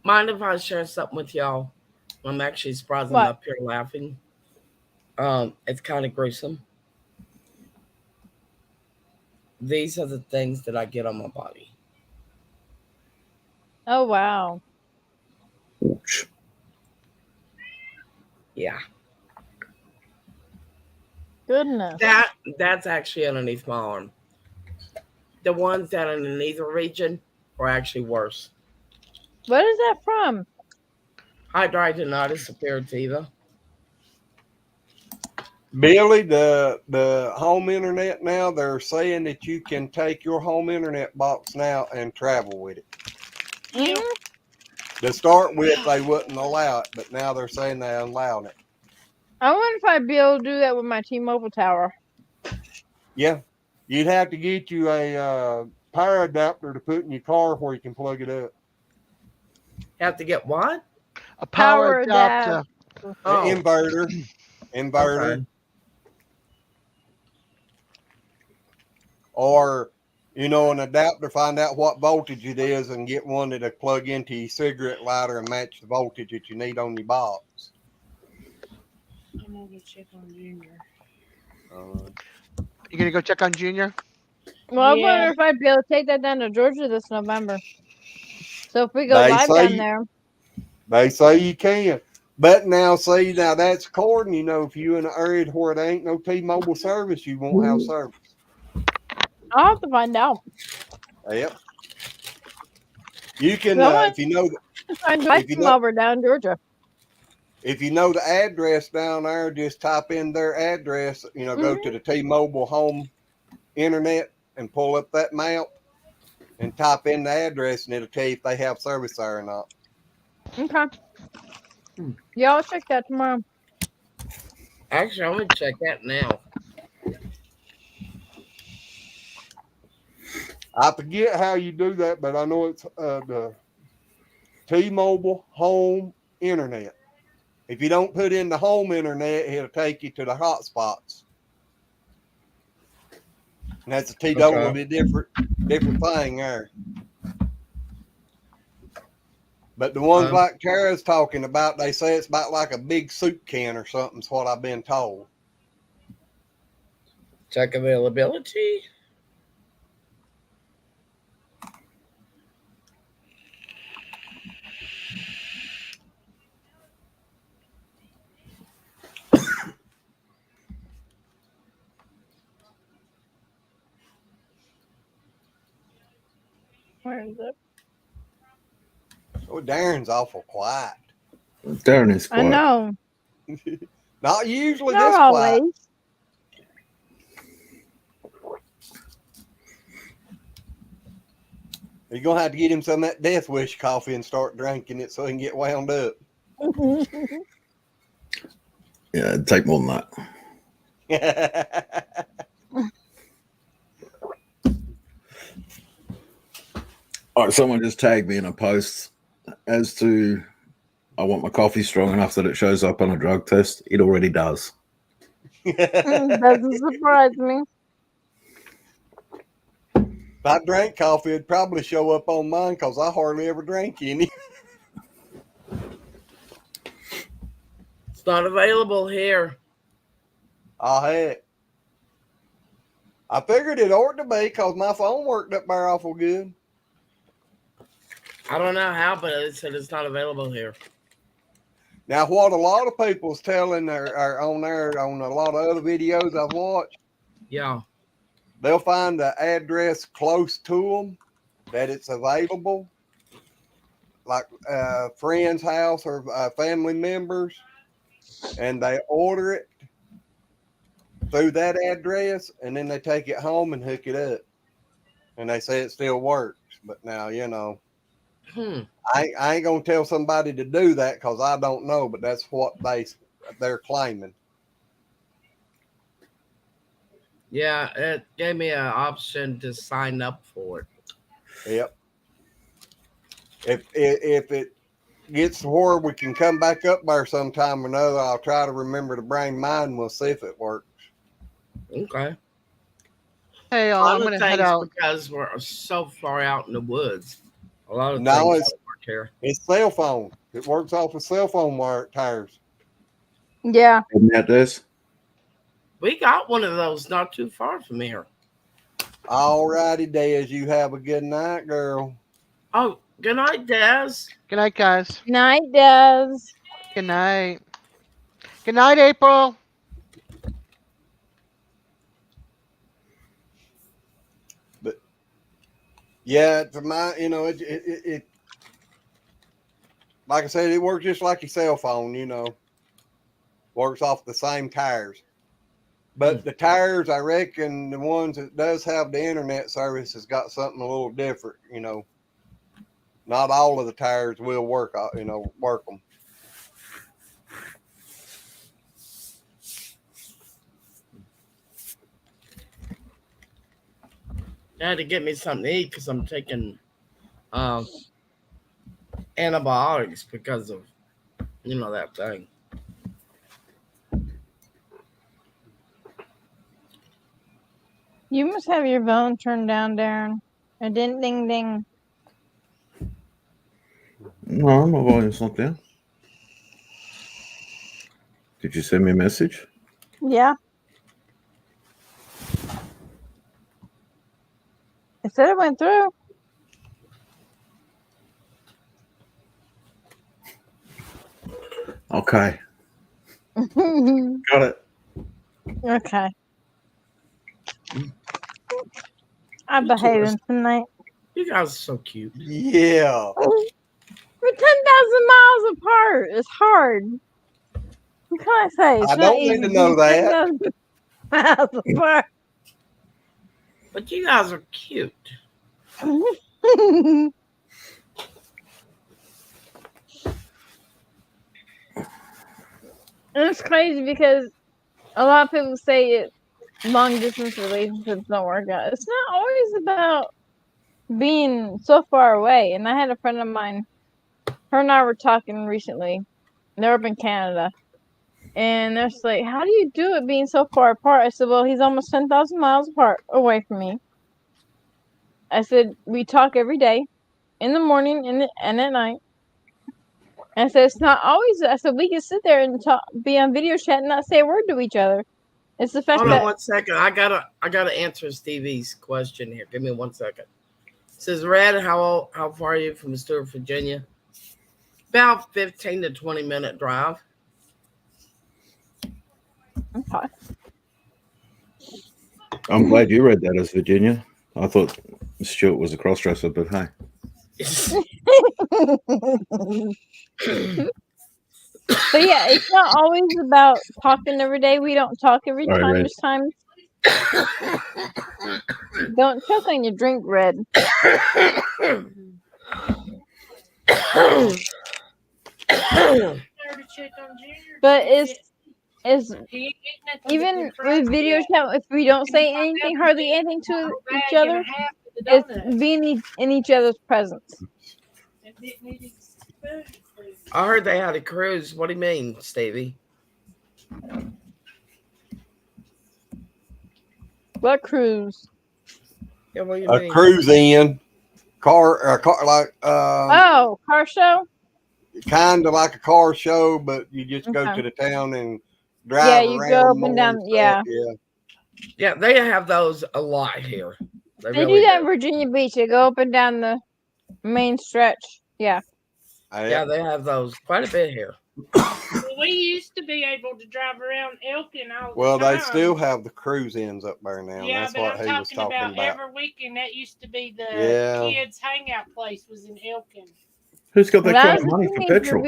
Mind if I share something with y'all? I'm actually surprised I'm What? up here laughing. It's kind of gruesome. These are the things that I get on my body. Oh wow. Ouch. Yeah. Goodness. That's actually underneath my arm. The ones that are in the nether region are actually worse. What is that from? Hidradenitis suppurativa. Billy, the home internet now, they're saying that you can take your home internet box now and travel with it. Yep. To start with, they wouldn't allow it, but now they're saying they're allowing it. I wonder if I'd be able to do that with my T-Mobile tower. Yeah, you'd have to get you a power adapter to put in your car where you can plug it up. Have to get what? A power Power adapter. Oh, Inverter. okay. Or, an adapter, find out what voltage it is and get one that'll plug into your cigarette lighter and match the voltage that you need on your box. I'm gonna go check on Junior. You gonna go check on Junior? Well, Yeah. I wonder if I'd be able to take that down to Georgia this November. So if we go They live say down there. They say you can. But now, that's according, if you in an area where there ain't no T-Mobile service, you won't have service. I'll have to find out. Yep. You can, Someone if you know, find my if you know, T-Mobile down in Georgia. if you know the address down there, just type in their address. Go to the T-Mobile home internet and pull up that map and type in the address, and it'll tell you if they have service there or not. Okay. Yeah, I'll check that tomorrow. Actually, I'm gonna check that now. I forget how you do that, but I know it's the T-Mobile home internet. If you don't put in the home internet, it'll take you to the hotspots. And that's a totally different thing there. But the ones like Tara's talking about, they say it's about like a big soup can or something, is what I've been told. Check availability. Where is it? Oh, Darren's awful quiet. Darren is I quiet. know. Not usually Not this always. quiet. You're going to have to get him some of that Death Wish coffee and start drinking it so he can get wound up. Yeah, it'd take more than that. All right, someone just tagged me in a post as to I want my coffee strong enough that it shows up on a drug test. It already does. Doesn't surprise me. If I drank coffee, it'd probably show up on mine because I hardly ever drank any. It's not available here. Oh, heck. I figured it ought to be because my phone worked up there awful good. I don't know how, but it said it's not available here. Now, what a lot of people's telling on a lot of other videos I've watched, Yeah. they'll find the address close to them that it's available, like a friend's house or family members, and they order it through that address, and then they take it home and hook it up. And they say it still works. But now, I ain't gonna tell somebody to do that because I don't know, but that's what they're claiming. Yeah, it gave me an option to sign up for it. Yep. If it gets to where we can come back up there sometime or another, I'll try to remember to bring mine. We'll see if it works. Okay. Hey, A y'all, lot I'm of gonna head things out. because we're so far out in the woods. A lot of No, things don't work here. it's cell phone. It works off of cell phone wire tires. Yeah. Isn't that this? We got one of those not too far from here. All righty, Des. You have a good night, girl. Oh, good night, Daz. Good night, guys. Night, Des. Good night. Good night, April. But yeah, to my, it like I said, it works just like your cell phone. Works off the same tires. But the tires, I reckon, the ones that does have the internet service has got something a little different. Not all of the tires will work. Work them. I had to get me something to eat because I'm taking antibiotics because of that thing. You must have your phone turned down, Darren. A ding, ding, ding. No, my volume's not down. Did you send me a message? Yeah. It said it went through. Okay. Got it. Okay. I'm behaving tonight. You guys are so cute. Yeah. We're 10,000 miles apart. It's hard. What can I say? It's I not don't easy need to know that. 10,000 miles apart. But you guys are cute. And it's crazy because a lot of people say long distance relationships don't work out. It's not always about being so far away. And I had a friend of mine, her and I were talking recently. They're up in Canada. And they're just like, how do you do it being so far apart? I said, well, he's almost 10,000 miles away from me. I said, we talk every day, in the morning and at night. And I said, it's not always. I said, we can sit there and be on video chat and not say a word to each other. It's the fact Hold that. on 1 second. I gotta answer Stevie's question here. Give me 1 second. It says, Red, how far are you from Stewart, Virginia? About 15 to 20-minute drive. Okay. I'm glad you read that as Virginia. I thought Stuart was a crossdresser, but hey. But yeah, it's not always about talking every day. We don't talk every All right, time. Red. There's times. Don't choke on your drink, Red. But it's even with video chat, if we don't say anything, hardly anything to each other, it's being in each other's presence. I heard they had a cruise. What do you mean, Stevie? What cruise? Yeah, what do you A mean? cruise in car like Oh, car show? kind of like a car show, but you just go Okay. to the town and drive Yeah, you around go up more and down. stuff. Yeah. Yeah, they have those a lot here. They They really do that in Virginia Beach. They go up and down the main stretch. Yeah. Yeah, they have those quite a bit here. We used to be able to drive around Elkin all the Well, time. they still have the cruise ins up there now. Yeah, That's but what I'm he was talking about. every weekend. That used to be the Yeah. kids' hangout place was in Elkin. Who's got When that I kind was of a money for teenager, petrol?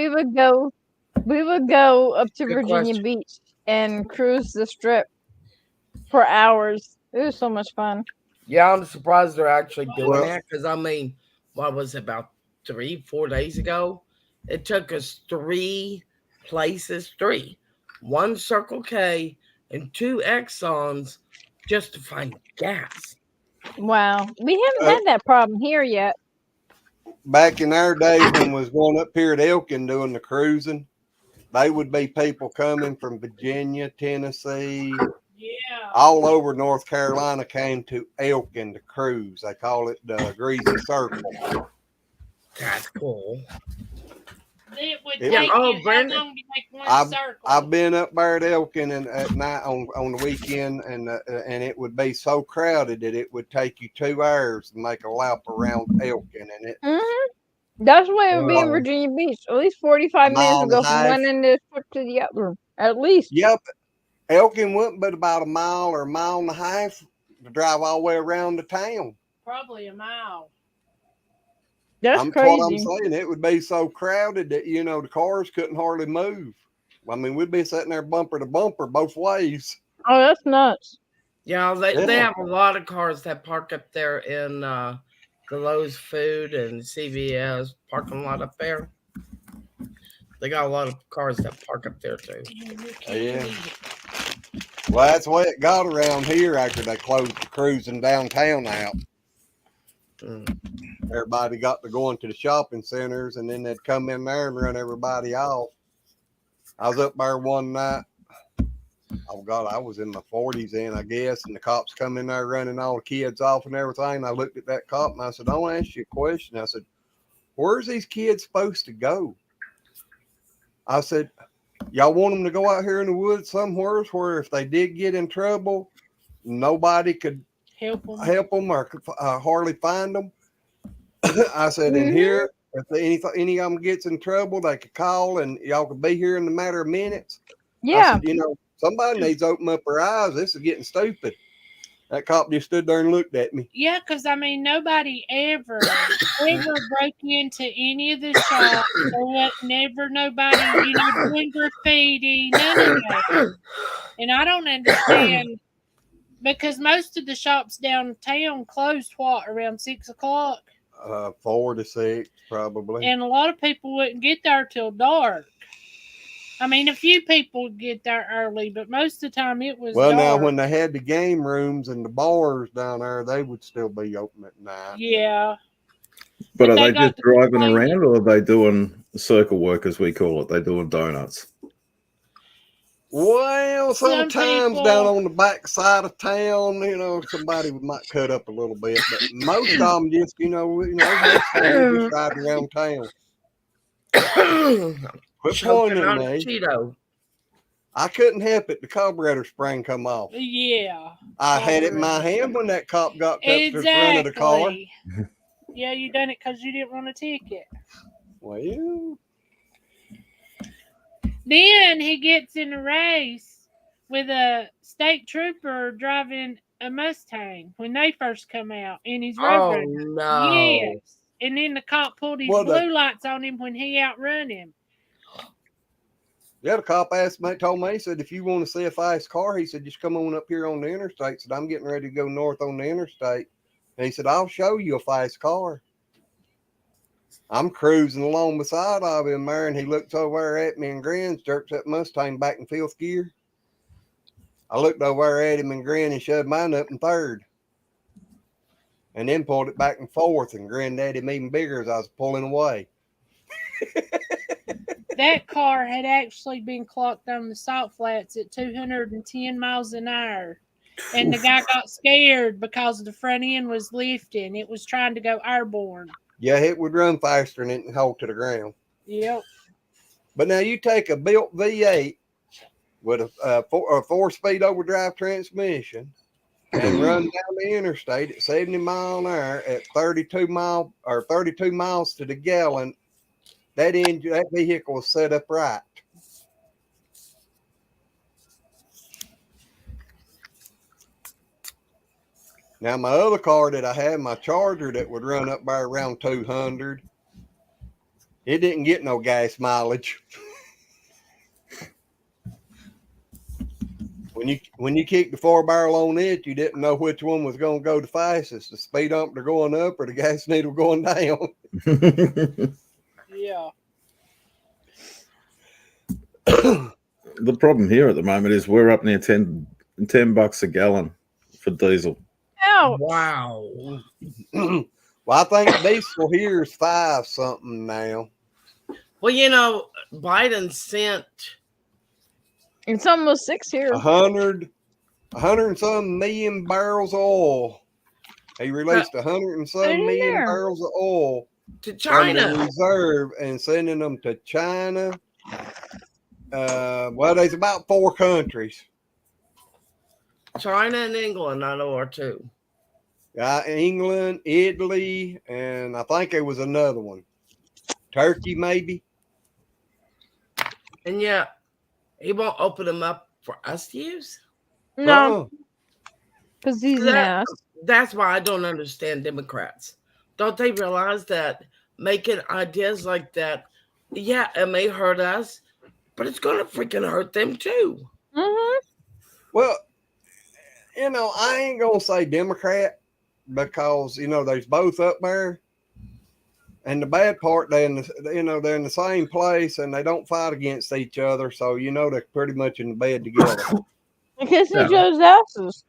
we would go up to Good Virginia question. Beach and cruise the strip for hours. It was so much fun. Yeah, I'm surprised they're actually doing Well- that because I mean, what was it, about 3-4 days ago. It took us 3 places, 3, 1 Circle K and 2 Exxons just to find gas. Wow. We haven't had that problem here yet. Back in our days when we was going up here at Elkin doing the cruising, they would be people coming from Virginia, Tennessee, Yeah. all over North Carolina came to Elkin to cruise. They call it the Greasy Circle. That's cool. It would Yeah. take Oh, you how Brandon. long to make one circle? I've been up there at Elkin and at night on the weekend, and it would be so crowded that it would take you 2 hours to make a lap around Elkin, and it That's the way it would be in Virginia Beach. At least 45 minutes Mile to and go a from half. one end of the trip to the other. At least. Yep. Elkin wouldn't but about a mile or a mile and a half to drive all the way around the town. Probably a mile. That's What I'm crazy. saying. It would be so crowded that, the cars couldn't hardly move. I mean, we'd be sitting there bumper to bumper both ways. Oh, that's nuts. Yeah, they Yeah. have a lot of cars that park up there in the Lowe's Food and CVS parking lot up there. They got a lot of cars that park up there too. Yeah. Well, that's the way it got around here after they closed the cruising downtown out. Everybody got to going to the shopping centers, and then they'd come in there and run everybody off. I was up there one night. Oh God, I was in my 40s then, I guess, and the cops come in there running all the kids off and everything. I looked at that cop and I said, "I want to ask you a question." I said, "Where's these kids supposed to go?" I said, "Y'all want them to go out here in the woods somewhere where if they did get in trouble, nobody could Help them. or could hardly find them?" I said, "And here, if any of them gets in trouble, they could call and y'all could be here in a matter of minutes." Yeah. I said, somebody needs to open up their eyes. This is getting stupid. That cop just stood there and looked at me. Yeah, because nobody ever broke into any of the shops. There was never nobody, doing graffiti, none of that. And I don't understand because most of the shops downtown closed around 6 o'clock. 4 to 6, probably. And a lot of people wouldn't get there till dark. I mean, a few people would get there early, but most of the time it was Well, now dark. when they had the game rooms and the bars down there, they would still be open at night. Yeah. But But are they they got just the driving complaining. around, or are they doing circle work, as we call it? They doing donuts. Well, Some sometimes people- down on the back side of town, somebody might cut up a little bit, but most of them just, just riding around town. Quit Choking pointing on at a me. Cheeto. I couldn't help it. The carburetor spring come off. Yeah. I had it in my hand when that cop got up to the front of the car. Exactly. Yeah, you done it because you didn't want a ticket. Well, Then he gets in a race with a state trooper driving a Mustang when they first come out, and he's Oh roadrunner. no! Yes. And then the cop pulled his Well, blue lights on him when he outrun him. yeah, the cop told me, he said, "If you want to see a fast car," he said, "just come on up here on the interstate." Said, "I'm getting ready to go north on the interstate." And he said, "I'll show you a fast car." I'm cruising along beside of him there, and he looks over at me and grins, jerks that Mustang back in fifth gear. I looked over at him and grinned and shoved mine up in third. And then pulled it back and forth and grinned at him even bigger as I was pulling away. That car had actually been clocked on the salt flats at 210 miles an hour. And the guy got scared because the front end was lifting. It was trying to go airborne. Yeah, it would run faster than it can hold to the ground. Yep. But now you take a built V8 with a 4-speed overdrive transmission and run down the interstate at 70 miles an hour at 32 miles to the gallon. That vehicle was set up right. Now my other car that I had, my Charger, that would run up by around 200, it didn't get no gas mileage. when you kicked the 4-barrel on it, you didn't know which one was going to go the fastest, the speed bumper going up or the gas needle going down. Yeah. The problem here at the moment is we're up near $10 a gallon for diesel. Ouch. Wow. Well, I think diesel here is 5 something now. Well, you know, Biden sent It's almost 6 here. 100 and some million barrels of oil. He released 100 and Put it some in million there. barrels of oil to from the China. reserve and sending them to China. Well, there's about 4 countries. China and England, I know, are too. England, Italy, and I think there was another one. Turkey, maybe. And yeah, he won't open them up for us to use. No, because he's an That- ass. That's why I don't understand Democrats. Don't they realize that making ideas like that, yeah, it may hurt us, but it's going to freaking hurt them too. Mm-hmm. Well, you know, I ain't gonna say Democrat because you know there's both up there, and the bad part they're in the same place and they don't fight against each other, so you know they're pretty much in the bed together. Because Yeah. each other's asses.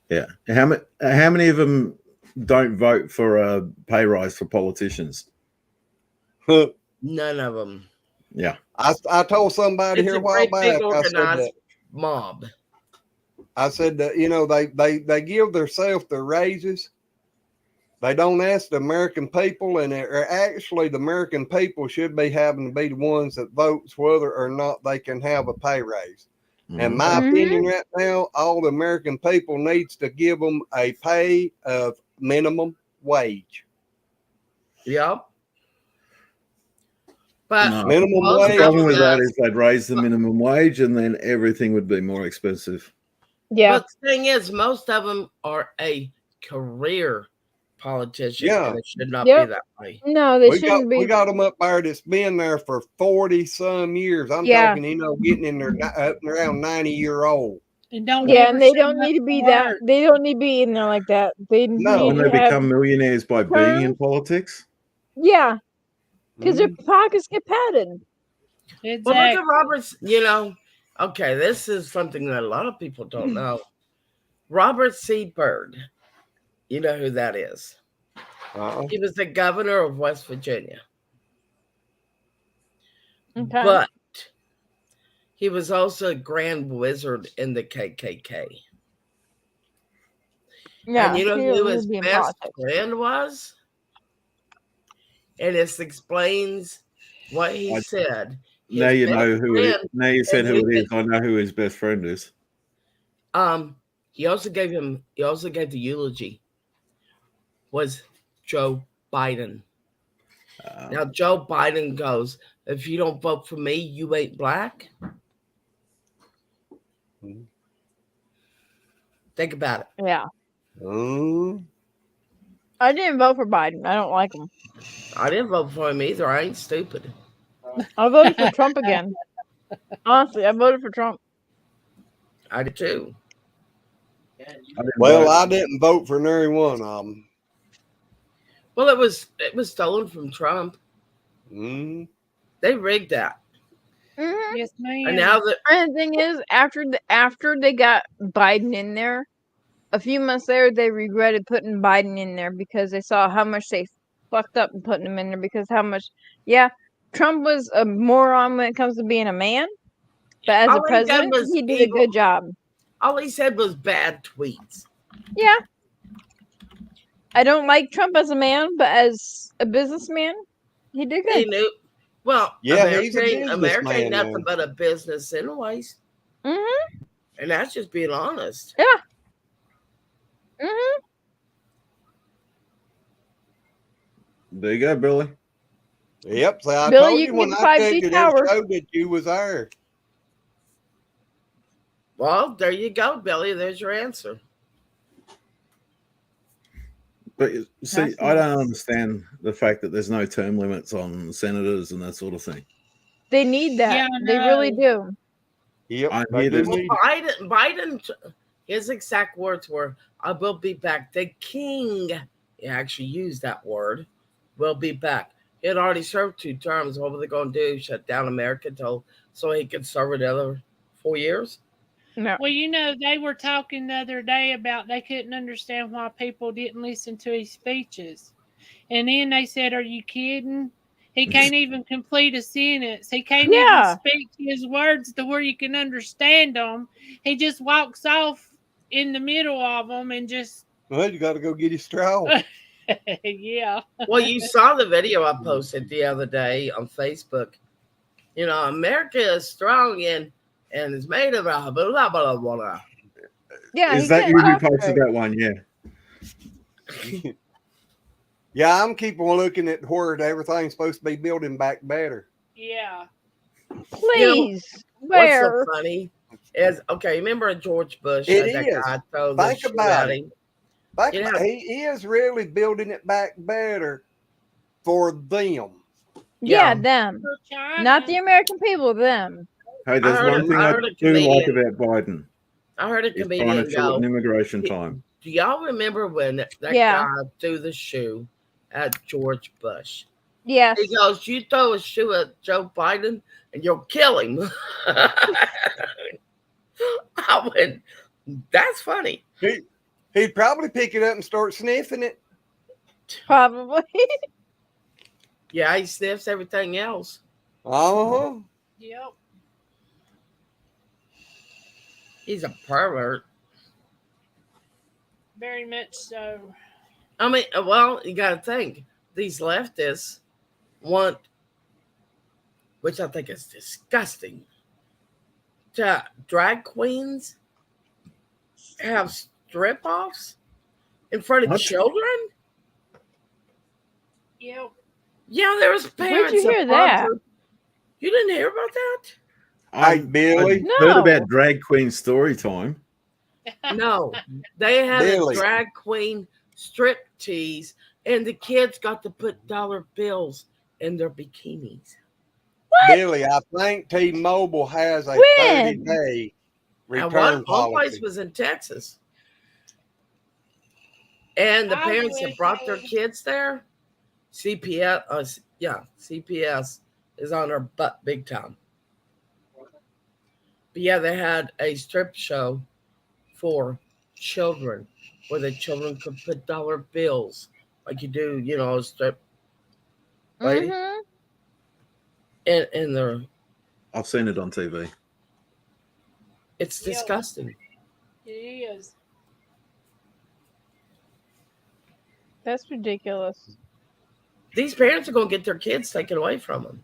Yeah. How many of them don't vote for a pay rise for politicians? None of them. Yeah. I told somebody It's here a a while great big back. organized mob. I said that you know they give themselves their raises. They don't ask the American people, and actually the American people should be having to be the ones that votes whether or not they can have a pay raise. In my Mhm. opinion, right now, all the American people needs to give them a pay of minimum wage. Yep. But No. Minimum most The wage. problem with that Yes. is they'd raise the minimum wage and then everything would be more expensive. Yeah. But the thing is, most of them are a career politician, Yeah. and it should not Yep. be that way. No, they We shouldn't got be. them up there that's been there for 40 some years. I'm Yeah. talking, you know, getting in there up and around 90-year-old. And don't Yeah, ever and they say don't need to nothing be to that. her. They don't need to be in there like that. They No. need When to they have. become millionaires by being in politics? Yeah, because Mm-hmm. their pockets get padded. Well, look Exactly. at Robert's, you know, okay, this is something that a lot of people don't know. Robert C. Byrd, you know who that is. Uh-uh. He was the governor of West Virginia, Okay. but he was also a grand wizard in the KKK. Yeah, And you know he who doesn't his need to be in best politics. friend was? And this explains what he I- said. His Now you best know who it is. friend, Now you said and who you it is. I know who his best friend is. he also gave the eulogy, was Joe Biden. Now Joe Biden goes, if you don't vote for me, you ain't black. Mhm. Think about it. Yeah, Mm. I didn't vote for Biden. I don't like him. I didn't vote for him either. I ain't stupid. I voted for Trump again. Honestly, I voted for Trump. I did too. I didn't Well, vote. I didn't vote for nary one of them. Well, it was stolen from Trump. Mm. They rigged that. Mm-hmm. Yes, ma'am. And now that And the thing is, after they got Biden in there, a few months later, they regretted putting Biden in there because they saw how much they fucked up and putting him in there because how much, yeah, Trump was a moron when it comes to being a man, but as a all he done president, was he did a evil. good job. All he said was bad tweets. Yeah. I don't like Trump as a man, but as a businessman, he did He good. knew. Well, Yeah, America, he's a America ain't businessman, nothing man. but a business anyways. Mm-hmm. And that's just being honest. Yeah. Mm-hmm. There you go, Billy. Yep. So I Billy, told you you can when get the I 5G checked it, tower. it showed that you was there. Well, there you go, Billy. There's your answer. But see, That's I nice. don't understand the fact that there's no term limits on senators and that sort of thing. They need that. Yeah, I They really know. do. Yep. I They hear do this. need Biden, his exact words were, "I will be back." The king, he actually used that word, "will be back." He had already served 2 terms. What were they going to do? Shut down America so he could serve another 4 years? No. Well, they were talking the other day about they couldn't understand why people didn't listen to his speeches. And then they said, "Are you kidding? He can't even complete a sentence. He can't even Yeah. speak his words to where you can understand them. He just walks off in the middle of them and just, Well, you got to go get his straw. yeah." Well, you saw the video I posted the other day on Facebook. America is strong and is made of blah, blah, blah, blah, blah. Yeah. Is he that can't you who talk posted straight. that one? Yeah. Yeah, I'm keeping looking at where everything's supposed to be building back better. Yeah. Please. What's Where? so funny is, okay, remember George Bush? It that is. guy throw the Think shoe about at it. him? Like, he is really building it back better for them. Yeah, Yeah. them. For China. Not the American people, them. Hey, there's heard one it- thing I I heard a do like comedian- about Biden. I heard a He's trying comedian to shorten go, immigration time. do y'all remember when that Yeah. guy threw the shoe at George Bush? Yes. He goes, "You throw a shoe at Joe Biden and you'll kill him." I went, "That's funny." He'd probably pick it up and start sniffing it. Probably. Yeah, he sniffs everything else. Uh-huh. Yep. He's a pervert. Very much so. I mean, well, you got to think these leftists want, which I think is disgusting, to drag queens have strip offs in front of What? children. Yep. Yeah, there was parents. Where'd you hear that? You didn't hear about that? Hey, Billy. I've No. heard about drag queen story time. No, they had Billy. a drag queen strip tease, and the kids got to put dollar bills in their bikinis. Billy, I think T-Mobile has a When? 30-day And return one place policy. was in Texas. And the I parents that wish brought their they- kids there, CPS is on their butt big time. But yeah, they had a strip show for children where the children could put dollar bills like you do, a strip lady. Mhm. And they're, I've seen it on TV. it's Yeah. disgusting. It is. That's ridiculous. These parents are going to get their kids taken away from them.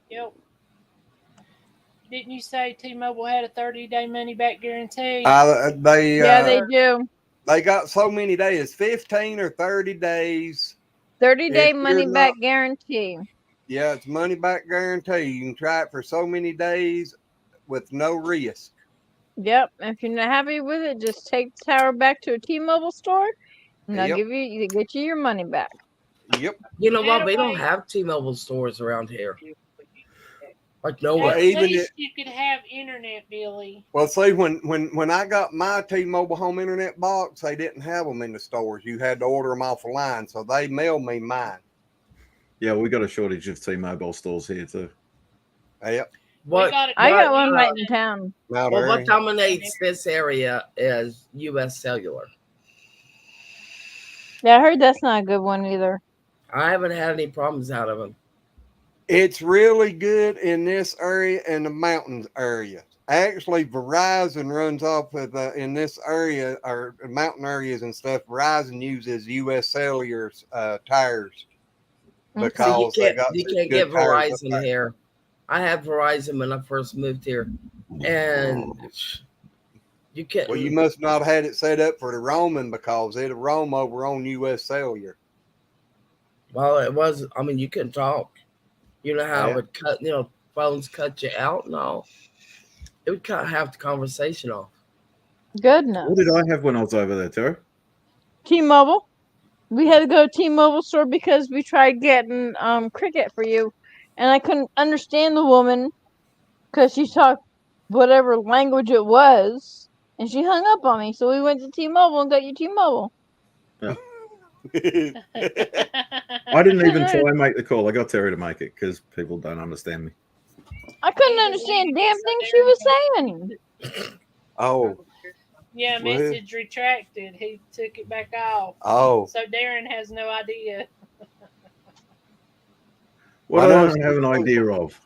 Yep. Didn't you say T-Mobile had a 30-day money-back guarantee? Yeah, they do. They got so many days, 15 or 30 days. 30-day If you're money back not- guarantee. Yeah, it's money back guarantee. You can try it for so many days with no risk. Yep. If you're not happy with it, just take the tower back to a T-Mobile store, and they'll Yep. get you your money back. Yep. You know what? We don't Getaway. have T-Mobile stores around here. Like At nowhere. even least if- you could have internet, Billy. Well, see, when I got my T-Mobile home internet box, they didn't have them in the stores. You had to order them off the line, so they mailed me mine. Yeah, we got a shortage of T-Mobile stores here too. Yep. What, I got what, one right in town. Now well, there what ain't- dominates this area is U.S. Cellular. Yeah, I heard that's not a good one either. I haven't had any problems out of them. It's really good in this area and the mountains area. Actually, Verizon runs off with in this area or mountain areas and stuff. Verizon uses U.S. Cellular's tires because See, they got you such can't good get tires up Verizon there. here. I had Verizon when I first moved here, and you can't. Well, you must not have had it set up for the roaming because it'll roam over on U.S. Cellular. Well, it was. I mean, you couldn't talk. You know how Yeah. it would cut. Phones cut you out and all. It would have the conversation off. Goodness. What did I have when I was over there, Tara? T-Mobile. We had to go to T-Mobile store because we tried getting cricket for you, and I couldn't understand the woman because she talked whatever language it was, and she hung up on me. So we went to T-Mobile and got you T-Mobile. I didn't even try and make the call. I got Terry to make it because people don't understand me. I couldn't understand damn thing she was saying. Oh, Yeah, Well- message retracted. He took it back off. oh. So Darren has no idea. What I I know don't have an idea of.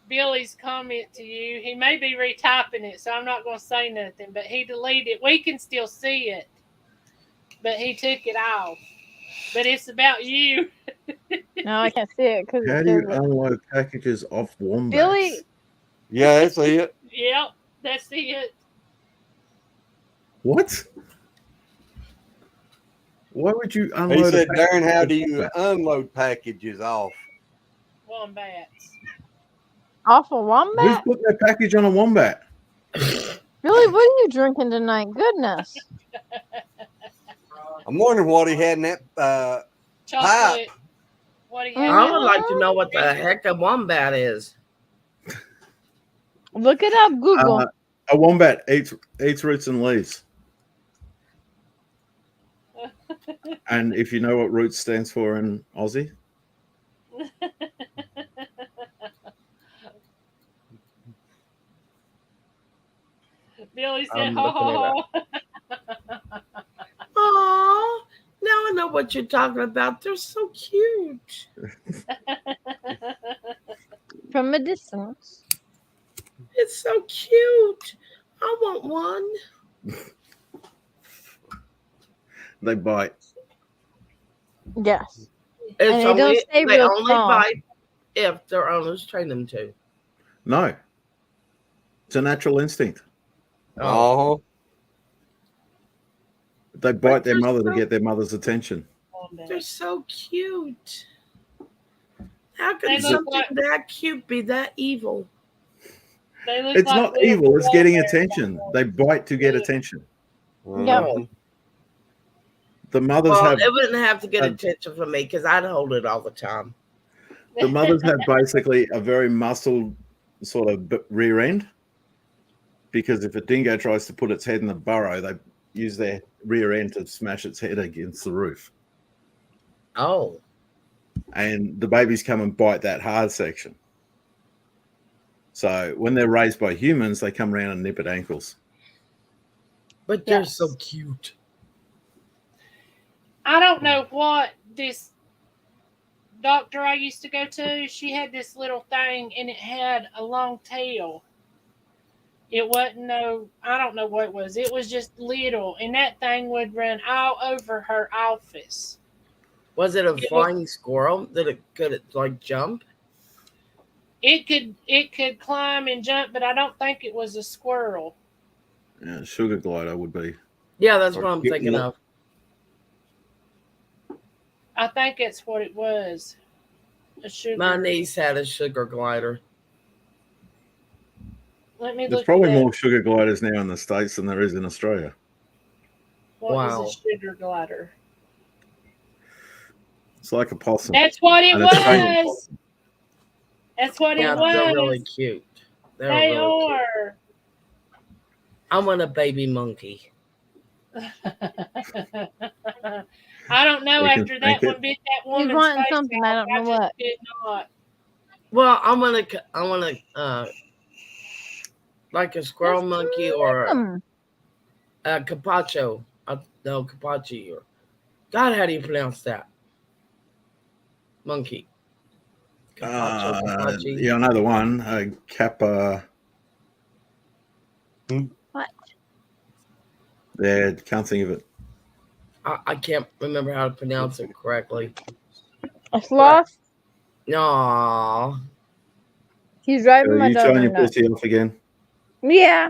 Billy's comment to you. He may be retyping it, so I'm not going to say nothing. But he deleted it. We can still see it, but he took it off. But it's about you. No, I can't see it because How it do you says unload packages off Wombats? Billy. Yeah, that's it. Yep, that's it. What? Why would you He unload? said, a package Darren, how off do you Wombat? unload packages off? Wombats. Off a Who's wombat? putting their package on a wombat? Billy, what are you drinking tonight? Goodness. I'm wondering what he had in that. Chocolate. What do you have? I would like to know what the heck a wombat is. Look it up, Google. A wombat eats roots and leaves. And if you know what roots stands for in Aussie, Billy said, I'm ho, ho, looking ho. Oh, now I know what you're talking about. They're so cute. From a distance. It's so cute. I want one. they bite. Yes. It's And they don't only, stay they real only small. bite if their owners train them to. No. It's a natural instinct. Oh, They bite their they're mother to so- get their mother's attention. They're so cute. How They can look something like- that cute be that evil? They look It's like not little evil, it's getting wombats. attention. They bite to get Yeah. attention. mhm. The mothers Well, have it wouldn't have to get uh, attention from me because I'd hold it all the time. the mothers have basically a very muscled sort of rear end, because if a dingo tries to put its head in the burrow, they use their rear end to smash its head against the roof, Oh, and the babies come and bite that hard section. So when they're raised by humans, they come around and nip at ankles. but they're Yes. so cute. I don't know what this doctor I used to go to, she had this little thing and it had a long tail. It wasn't I don't know what it was. It was just little, and that thing would run all over her office. Was it a was- flying squirrel? Could it like jump? It could climb and jump, but I don't think it was a squirrel. Yeah, sugar glider would be. Yeah, that's Or what I'm get thinking more- of. I think that's what it was. A sugar. My niece had a sugar glider. Let me There's look. probably it up. more sugar gliders now in the States than there is in Australia. What Wow. is a sugar glider? It's like a possum. That's what it And it's tiny. was. That's what Yeah, it was. they're really cute. They're They really cute. are. I want a baby monkey. I don't know. We can After that thank it. one bit that woman's wanting face something, off, I don't know just what. did not. Well, I want like a squirrel monkey or a capacho. No, capachi. Or God, how do you pronounce that? Monkey. Capacho, capachi. Yeah, I know the one. Kappa. What? Yeah, can't think of it. I can't remember how to pronounce it correctly. A sloth? No. He's driving Are my you dog showing your nuts. pussy off again? Yeah.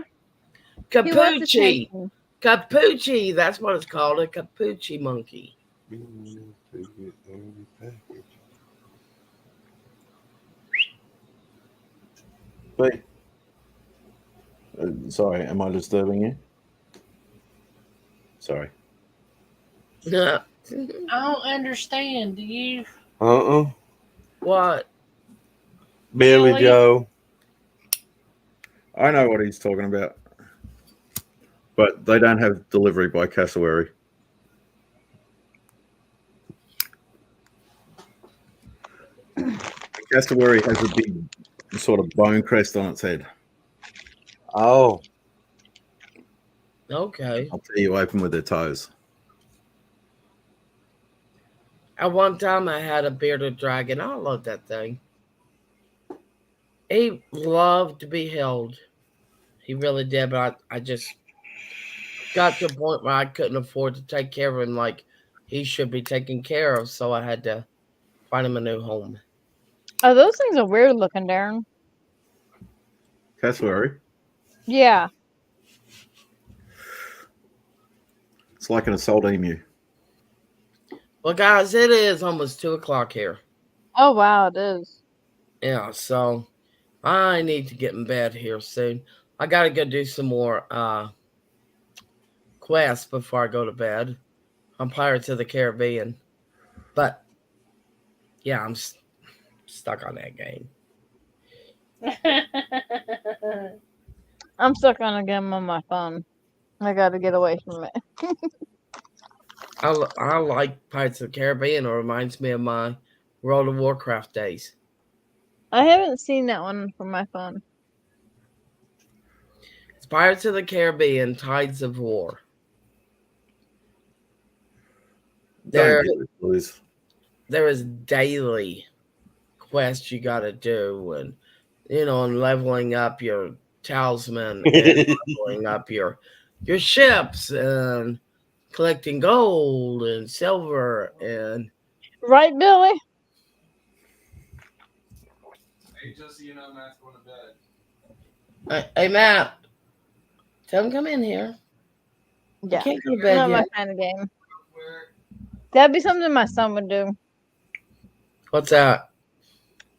He wants Capucci. attention. Capucci. That's what it's called. A capucci monkey. Wait. Sorry, am I disturbing you? Sorry. Yeah. I don't understand. Do you? Uh-uh. What? Billy Billy. Joe. I know what he's talking about. But they don't have delivery by cassowary. Cassowary has a big sort of bone crest on its head. Oh, Okay. I'll tell you, open with their toes. At one time, I had a bearded dragon. I loved that thing. He loved to be held. He really did, but I just got to a point where I couldn't afford to take care of him like he should be taken care of, so I had to find him a new home. Oh, those things are weird looking, Darren. Cassowary. Yeah. It's like an assault emu. Well, guys, it is almost 2 o'clock here. Oh, wow, it is. Yeah, so I need to get in bed here soon. I got to go do some more quests before I go to bed on Pirates of the Caribbean. But, yeah, I'm stuck on that game. I'm stuck on a game on my phone. I gotta get away from it. I like Pirates of the Caribbean. It reminds me of my World of Warcraft days. I haven't seen that one from my phone. It's Pirates of the Caribbean, Tides of War. There is daily quests you got to do, and and leveling up your talisman, and leveling up your ships, and collecting gold and silver, and right, Billy? Hey, just so you know, Matt's going to bed. Hey, Matt, tell him come in here. Yeah, You can't go to bed not yet. my kind of game. That'd be something my son would do. What's that?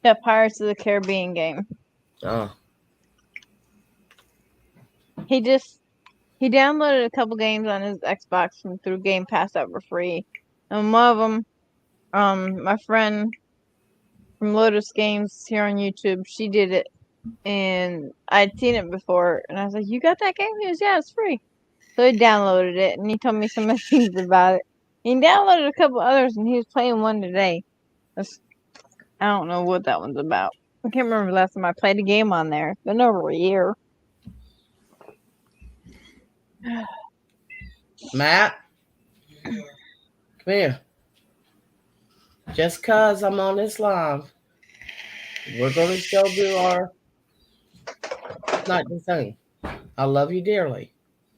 That Pirates of the Caribbean game. Oh, He downloaded a couple games on his Xbox from through Game Pass that were free, and one of them, my friend from Lotus Games here on YouTube, she did it, and I'd seen it before, and I was like, "You got that game?" He was, "Yeah, it's free." So he downloaded it, and he told me some things about it. He downloaded a couple others, and he was playing one today. I don't know what that one's about. I can't remember the last time I played a game on there. It's been over a year. Matt, come here. Just cause I'm on this live, we're gonna still do our night thing. I love you dearly.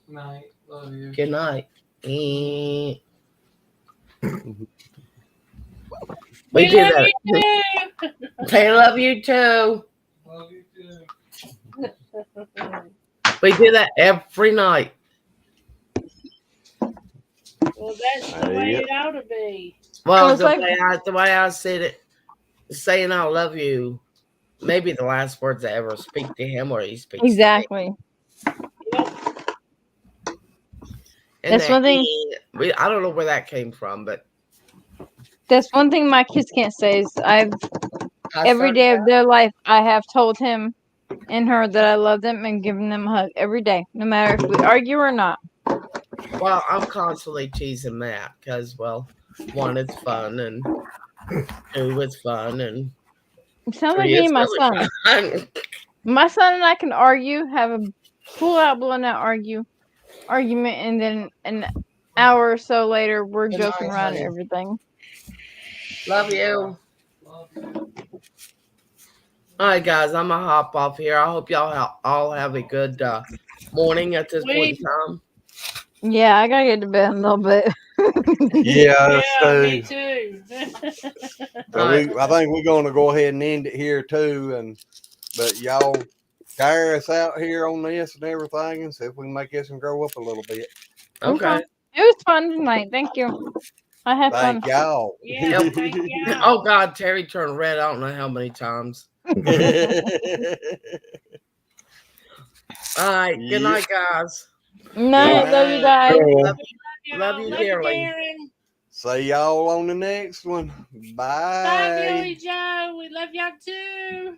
Night. Love you. Good night. We do love that. you too. They love you too. Love you too. We do that every night. Well, that's the way it ought to be. Well, it's like- the way I said it, saying I love you, maybe the last words I ever speak to him or he speaks Exactly. to me. And That's one thing. I don't know where that came from, but That's one thing my kids can't say is every day of their life I have told him and her that I love them and given them a hug every day, no matter if we argue or not. Well, I'm constantly teasing Matt because, well, one, it's fun, and two, it's fun, and It sounds like three, me it's and my really son. fun. My son and I can argue, have a full out blown out argument, and then an hour or so later we're Good joking night, around honey. and everything. Love you. All right, guys, I'm gonna hop off here. I hope y'all all have a good morning at this point in time. Yeah, I gotta get to bed in a little bit. yeah, Me Steve. too. So I think we're going to go ahead and end it here too, but y'all carry us out here on this and everything, and see if we can make this and grow up a little bit. Okay. It was fun tonight. Thank you. I had Thank fun. y'all. Yeah, thank you. Oh God, Terry turned red. I don't know how many times. All right. Good night, guys. Night. Love you guys. Love you dearly. Darren. See y'all on the next one. Bye, Billy Joe. We love y'all too.